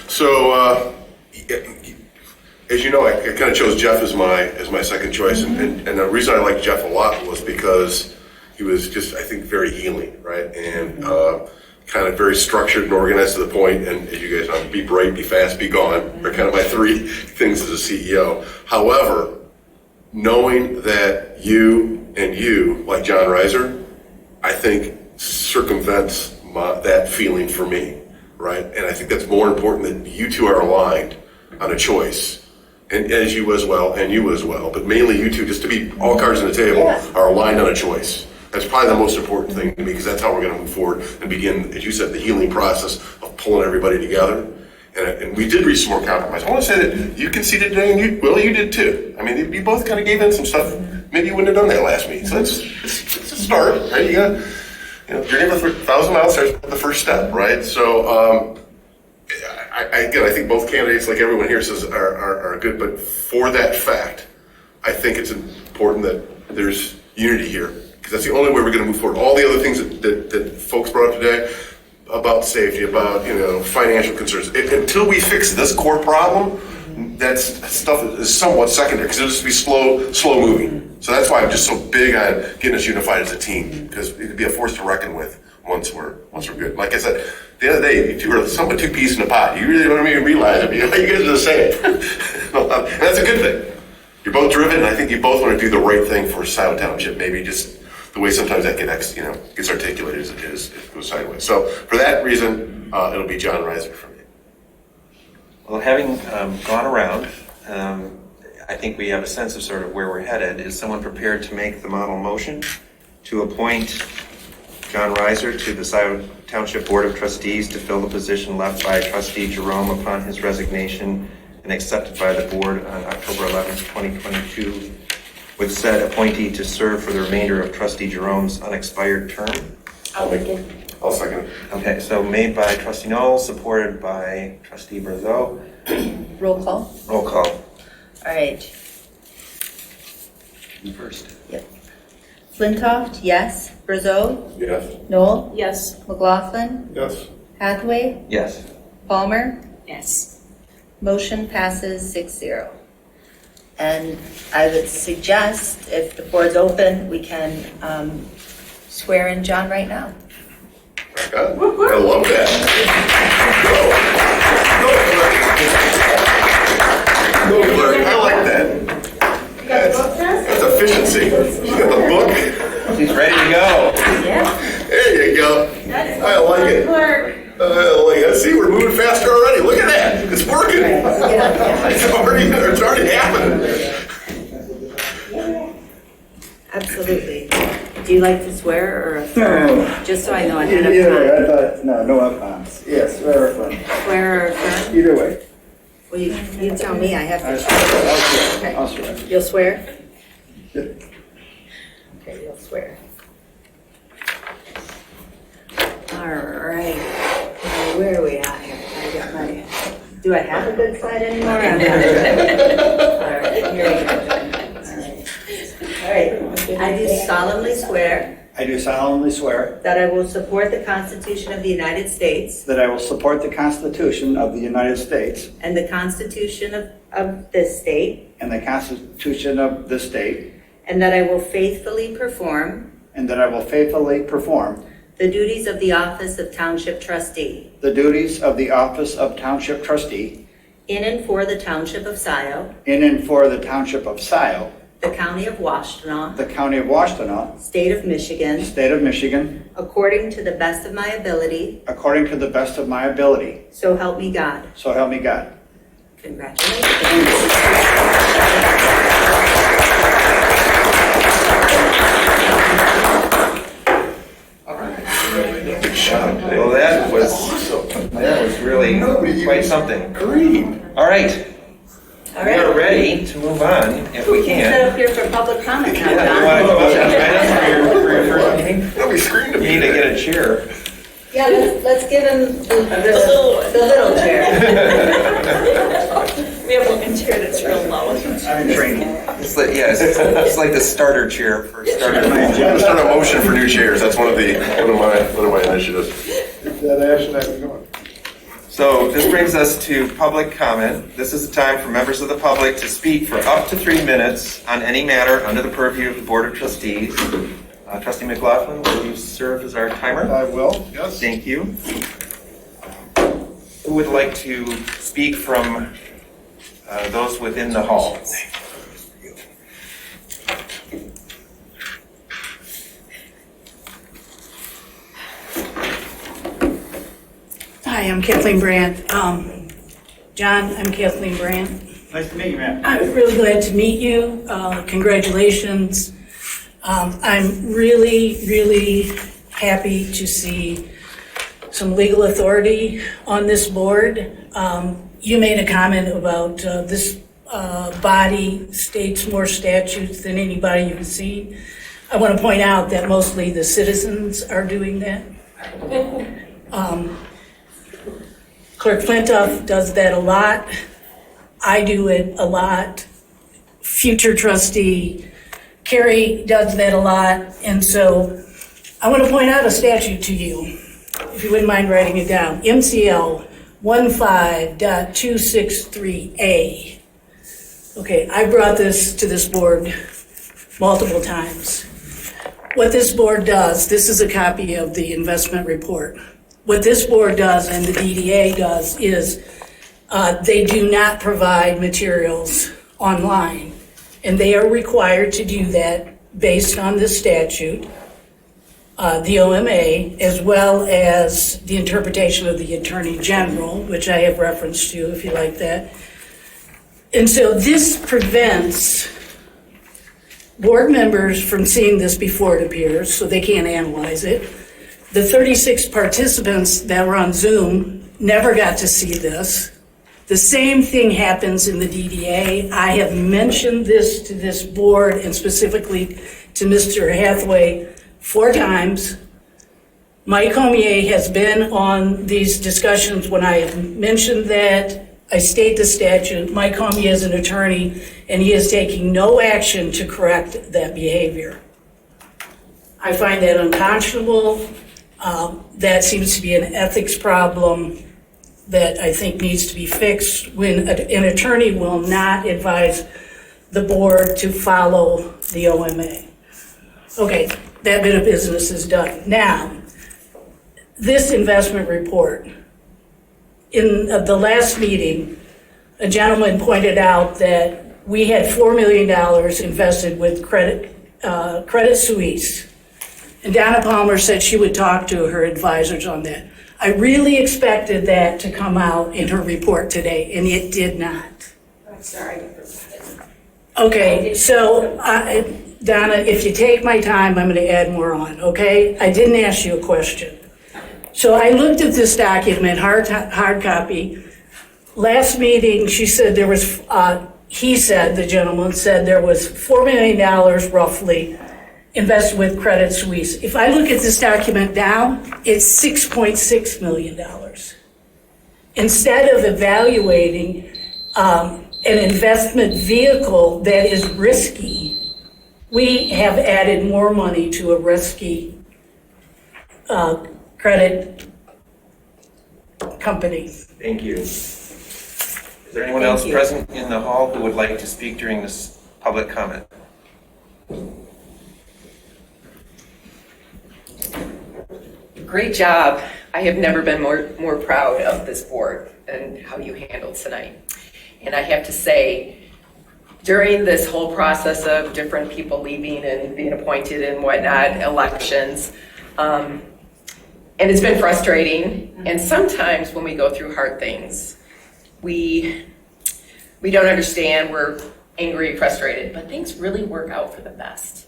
So, as you know, I kind of chose Jeff as my second choice, and the reason I liked Jeff a lot was because he was just, I think, very healing, right? And kind of very structured and organized to the point, and as you guys know, be bright, be fast, be gone, are kind of my three things as a CEO. However, knowing that you, like John Reiser, I think circumvents that feeling for me, right? And I think that's more important that you two are aligned on a choice, and as you as well, and you as well, but mainly you two, just to be all cards on the table, are aligned on a choice. That's probably the most important thing to me, because that's how we're going to move forward and begin, as you said, the healing process of pulling everybody together. And we did reach some more compromise. I want to say that you conceded today, and you did too. I mean, you both kind of gave in some stuff. Maybe you wouldn't have done that last meeting. So it's a start, right? You got, journey of 1,000 miles starts with the first step, right? So, I think both candidates, like everyone here says, are good. But for that fact, I think it's important that there's unity here, because that's the only way we're going to move forward. All the other things that folks brought up today, about safety, about financial concerns, until we fix this core problem, that stuff is somewhat secondary, because it'll just be slow moving. So that's why I'm just so big on getting us unified as a team, because it could be a force to reckon with once we're good. Like I said, the other day, you two are somewhat two peas in a pod. You really don't even realize it. You guys are the same. And that's a good thing. You're both driven, and I think you both want to do the right thing for Scio Township. Maybe just the way sometimes that gets articulated is it goes sideways. So for that reason, it'll be John Reiser for me. Well, having gone around, I think we have a sense of sort of where we're headed. Is someone prepared to make the model motion to appoint John Reiser to the Scio Township Board of Trustees to fill the position left by Trustee Jerome upon his resignation and accepted by the board on October 11th, 2022, with said appointee to serve for the remainder of Trustee Jerome's unexpired term? I'll second it. Okay, so made by Trustee Knoll, supported by Trustee Brazeau. Roll call. Roll call. All right. You first. Yep. Flintoff, yes. Brazeau? Yes. Knoll? Yes. McLaughlin? Yes. Hathaway? Yes. Palmer? Yes. Motion passes 6-0. And I would suggest, if the board's open, we can swear in John right now. I love that. I like that. That's efficiency. She's got the book. She's ready to go. Yeah. There you go. I like it. See, we're moving faster already. Look at that. It's working. It's already happening. Absolutely. Do you like to swear or affirm? Just so I know ahead of Either time. way, no affirms. Yes, swear or affirm. Swear or affirm? Either way. Well, you tell me, I have to swear. I'll swear. You'll swear? Yep. Okay, you'll swear. All right. Now, where are we at here? I got my, do I have a good slide anymore? I'm not. All right, here we go. All right. I do solemnly swear I do solemnly swear that I will support the Constitution of the United States that I will support the Constitution of the United States and the Constitution of this state, and the Constitution of this state, and that I will faithfully perform and that I will faithfully perform the duties of the office of Township Trustee the duties of the office of Township Trustee in and for the Township of Scio, in and for the Township of Scio, the County of Washtenaw, the County of Washtenaw, State of Michigan, State of Michigan, according to the best of my ability, according to the best of my ability. so help me God. So help me God. Congratulations. Well, that was really quite something. All right. All We are right. ready to move on, if we You can sit can. up here for public comment now, Yeah, you want to come up and join us for your first meeting? Nobody screamed at You me. need to get a chair. Yeah, let's give him the little chair. We have one chair that's real low. I'm in training. It's like, yeah, it's like the starter chair for starter. I'm gonna start a motion for new chairs. That's one of my initiatives. That action item going. So this brings us to public comment. This is the time for members of the public to speak for up to 3 minutes on any matter under the purview of the Board of Trustees. Trustee McLaughlin, will you serve as our timer? I will, yes. Thank you. Who would like to speak from those within the hall? Hi, I'm Kathleen Brandt. John, I'm Kathleen Brandt. Nice to meet you, ma'am. I'm really glad to meet you. Congratulations. I'm really, really happy to see some legal authority on this board. You made a comment about this body states more statutes than anybody you've seen. I want to point out that mostly the citizens are doing that. Clerk Flintoff does that a lot. I do it a lot. Future trustee Carrie does that a lot. And so I want to point out a statute to you, if you wouldn't mind writing it down. MCL 15.263A. Okay, I brought this to this board multiple times. What this board does, this is a copy of the investment report. What this board does and the DDA does is they do not provide materials online. And they are required to do that based on the statute, the OMA, as well as the interpretation of the Attorney General, which I have referenced to if you like that. And so this prevents board members from seeing this before it appears, so they can't analyze it. The 36 participants that were on Zoom never got to see this. The same thing happens in the DDA. I have mentioned this to this board and specifically to Mr. Hathaway 4 times. Mike Homier has been on these discussions when I have mentioned that. I state the statute. Mike Homier is an attorney and he is taking no action to correct that behavior. I find that unconscionable. That seems to be an ethics problem that I think needs to be fixed when an attorney will not advise the board to follow the OMA. Okay, that bit of business is done. Now, this investment report. In the last meeting, a gentleman pointed out that we had $4 million invested with Credit Suisse. And Donna Palmer said she would talk to her advisors on that. I really expected that to come out in her report today, and it did not. I'm sorry. Okay, so Donna, if you take my time, I'm going to add more on, okay? I didn't ask you a question. So I looked at this document, hard copy. Last meeting, she said there was, he said, the gentleman said there was $4 million roughly invested with Credit Suisse. If I look at this document now, it's $6.6 million. Instead of evaluating an investment vehicle that is risky, we have added more money to a risky credit company. Thank you. Is there anyone else present in the hall who would like to speak during this public comment? Great job. I have never been more proud of this board and how you handled tonight. And I have to say, during this whole process of different people leaving and being appointed and whatnot, elections, and it's been frustrating. And sometimes when we go through hard things, we don't understand, we're angry, frustrated, but things really work out for the best.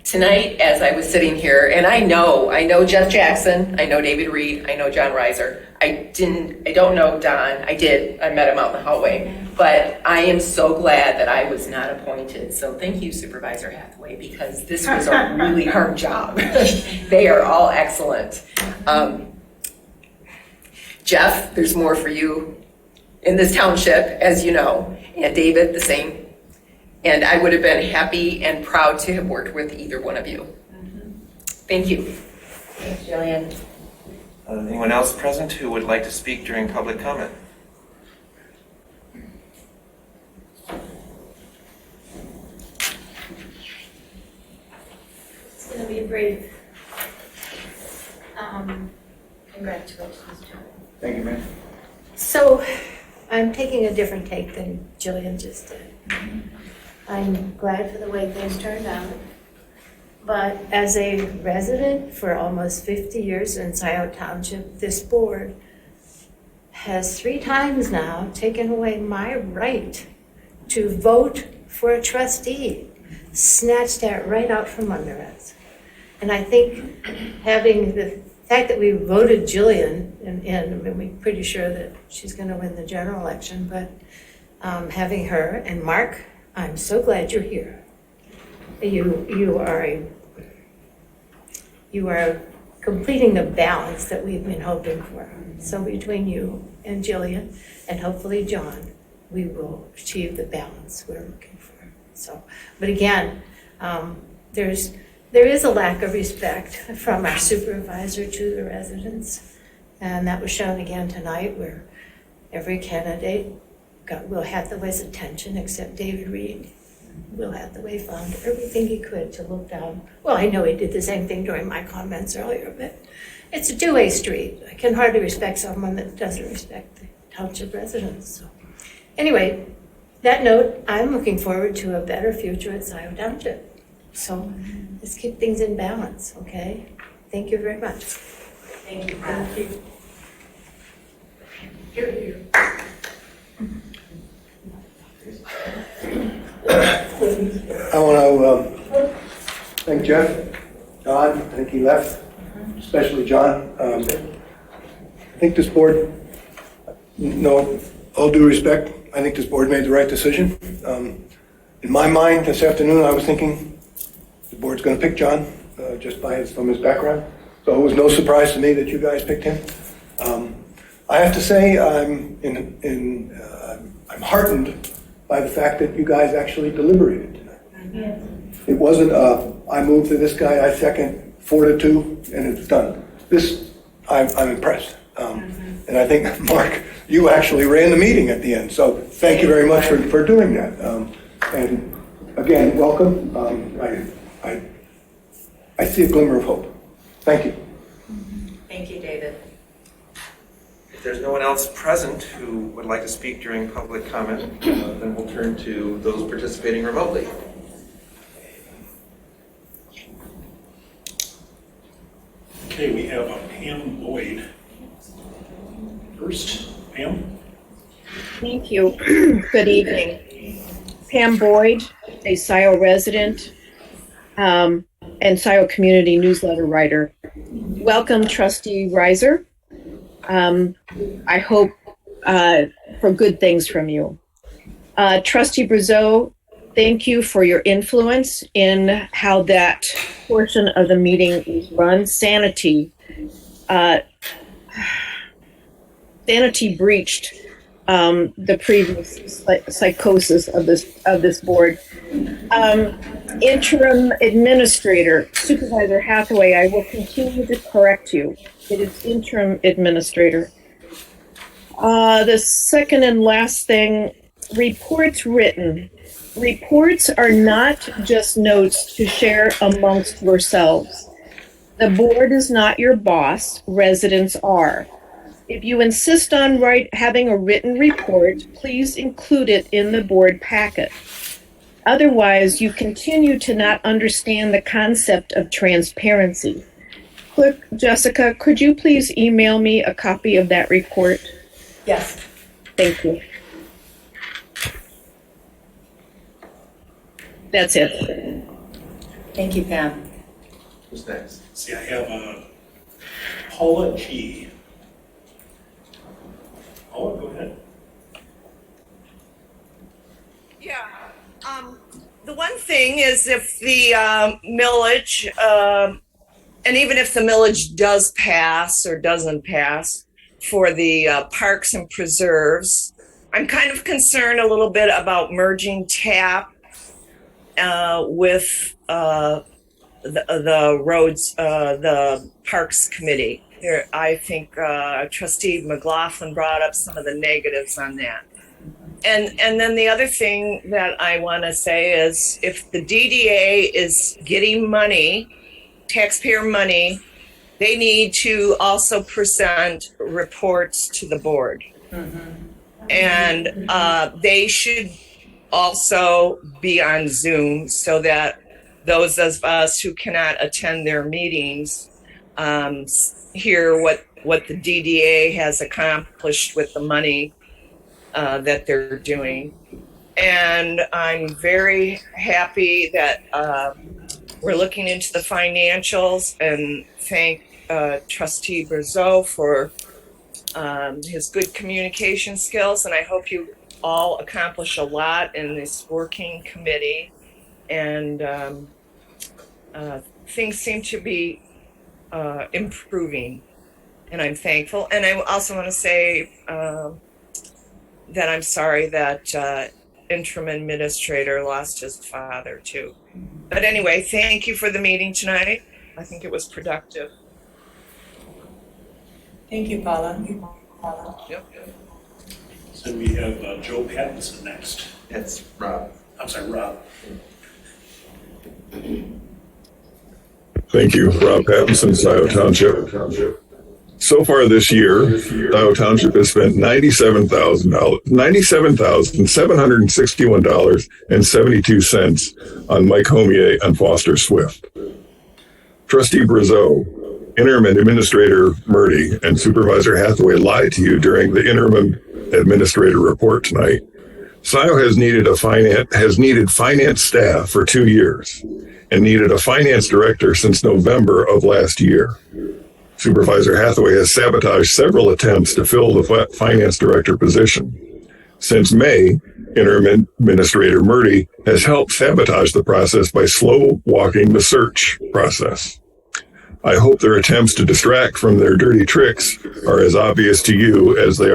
Tonight, as I was sitting here, and I know Jeff Jackson, I know David Reed, I know John Reiser. I don't know Don. I met him out in the hallway. But I am so glad that I was not appointed. So thank you, Supervisor Hathaway, because this was a really hard job. They are all excellent. Jeff, there's more for you in this township, as you know, and David the same. And I would have been happy and proud to have worked with either one of you. Thank you. Thanks, Jillian. Anyone else present who would like to speak during public comment? It's going to be brief. Congratulations, John. Thank you, ma'am. So I'm taking a different take than Jillian just did. I'm glad for the way things turned out. But as a resident for almost 50 years in Scio Township, this board has 3 times now taken away my right to vote for a trustee, snatched that right out from under us. And I think having the fact that we voted Jillian, and I mean, we're pretty sure that she's going to win the general election, but having her and Mark, I'm so glad you're here. You are completing the balance that we've been hoping for. So between you and Jillian, and hopefully John, we will achieve the balance we're looking for. So, but again, there is a lack of respect from our supervisor to the residents, and that was shown again tonight, where every candidate Will Hathaway's attention, except David Reed. Will Hathaway found everything he could to look down. Well, I know he did the same thing during my comments earlier, but it's a two-way street. I can hardly respect someone that doesn't respect the township residents. So, anyway, that note, I'm looking forward to a better future at Scio Township. So let's keep things in balance, okay? Thank you very much. Thank you. Thank you. Here, here. I want to thank Jeff, John, I think he left, especially John. I think this board, no, all due respect, I think this board made the right decision. In my mind this afternoon, I was thinking the board's going to pick John just from his background. So it was no surprise to me that you guys picked him. I have to say I'm heartened by the fact that you guys actually deliberated tonight. It wasn't I moved to this guy, I second, 4-2, and it's done. This, I'm impressed. And I think, Mark, you actually ran the meeting at the end. So thank you very much for doing that. And again, welcome. I see a glimmer of hope. Thank you. Thank you, David. If there's no one else present who would like to speak during public comment, then we'll turn to those participating remotely. Okay, we have Pam Boyd first. Pam? Thank you. Good evening. Pam Boyd, a Scio resident and Scio community newsletter writer. Welcome, Trustee Reiser. I hope for good things from you. Trustee Brazeau, thank you for your influence in how that portion of the meeting is run. Sanity breached the previous psychosis of this board. Interim Administrator, Supervisor Hathaway, I will continue to correct you. It is Interim Administrator. The second and last thing, reports written. Reports are not just notes to share amongst yourselves. The board is not your boss, residents are. If you insist on having a written report, please include it in the board packet. Otherwise, you continue to not understand the concept of transparency. Clerk Jessica, could you please email me a copy of that report? Yes. Thank you. That's it. Thank you, Pam. Who's next? See, I have Paula G. Paula, go ahead. Yeah. The one thing is if the millage, and even if the millage does pass or doesn't pass for the parks and preserves, I'm kind of concerned a little bit about merging TAP with the roads, the Parks Committee. There, I think Trustee McLaughlin brought up some of the negatives on that. And then the other thing that I want to say is if the DDA is getting money, taxpayer money, they need to also present reports to the board. And they should also be on Zoom so that those of us who cannot attend their meetings hear what the DDA has accomplished with the money that they're doing. And I'm very happy that we're looking into the financials, and thank Trustee Brazeau for his good communication skills. And I hope you all accomplish a lot in this working committee. And things seem to be improving, and I'm thankful. And I also want to say that I'm sorry that interim administrator lost his father too. But anyway, thank you for the meeting tonight. I think it was productive. Thank you, Paula. Yep. So we have Joe Pattinson next. It's Rob. I'm sorry, Rob. Thank you, Rob Pattinson, Scio Township. So far this year, Scio Township has spent $97,761.72 on Mike Homier and Foster Swift. Trustee Brazeau, Interim Administrator Murdy, and Supervisor Hathaway lied to you during the Interim Administrator report tonight. Scio has needed finance staff for 2 years and needed a finance director since November of last year. Supervisor Hathaway has sabotaged several attempts to fill the finance director position. Since May, Interim Administrator Murdy has helped sabotage the process by slow walking the search process. I hope their attempts to distract from their dirty tricks are as obvious to you as they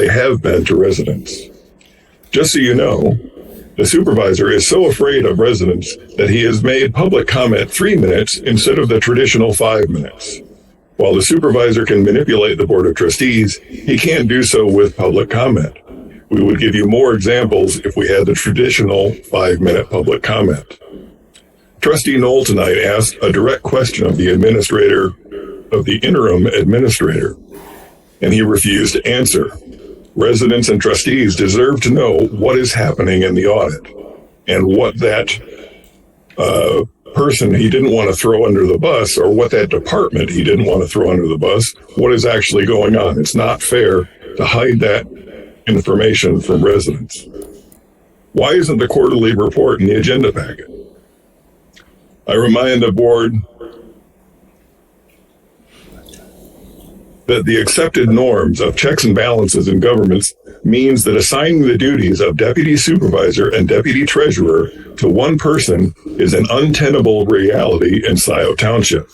have been to residents. Just so you know, the supervisor is so afraid of residents that he has made public comment 3 minutes instead of the traditional 5 minutes. While the supervisor can manipulate the Board of Trustees, he can't do so with public comment. We would give you more examples if we had the traditional 5-minute public comment. Trustee Knoll tonight asked a direct question of the interim administrator, and he refused to answer. Residents and trustees deserve to know what is happening in the audit and what that person he didn't want to throw under the bus, or what that department he didn't want to throw under the bus, what is actually going on. It's not fair to hide that information from residents. Why isn't the quarterly report in the agenda packet? I remind the board that the accepted norms of checks and balances in governments means that assigning the duties of deputy supervisor and deputy treasurer to one person is an untenable reality in Scio Township.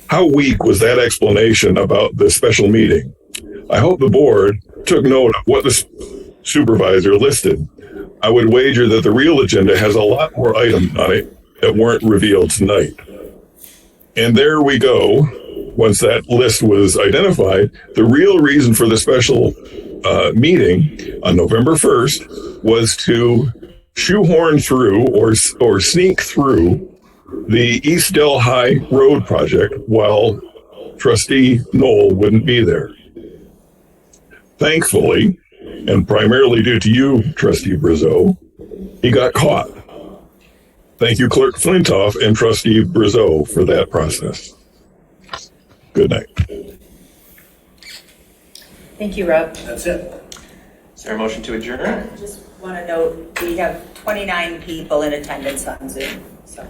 How weak was that explanation about the special meeting? I hope the board took note of what the supervisor listed. I would wager that the real agenda has a lot more items on it that weren't revealed tonight. And there we go. Once that list was identified, the real reason for the special meeting on November 1st was to shoehorn through or sneak through the East Delhi Road project while Trustee Knoll wouldn't be there. Thankfully, and primarily due to you, Trustee Brazeau, he got caught. Thank you, Clerk Flintoff and Trustee Brazeau, for that process. Good night. Thank you, Rob. That's it. Is there a motion to adjourn? I just want to note, we have 29 people in attendance on Zoom, so.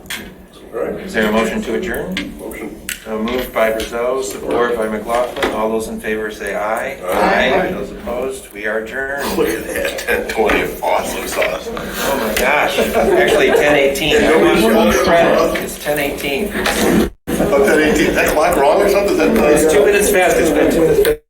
Is there a motion to adjourn? Motion. Moved by Brazeau, support by McLaughlin. All those in favor say aye. Aye. Those opposed, we are adjourned. Look at that, 1020, awesome sauce. Oh my gosh, actually 10:18. It's 10:18. Oh, 10:18, is that clock wrong or something? It's 2 minutes fast, it's been 2 minutes fast.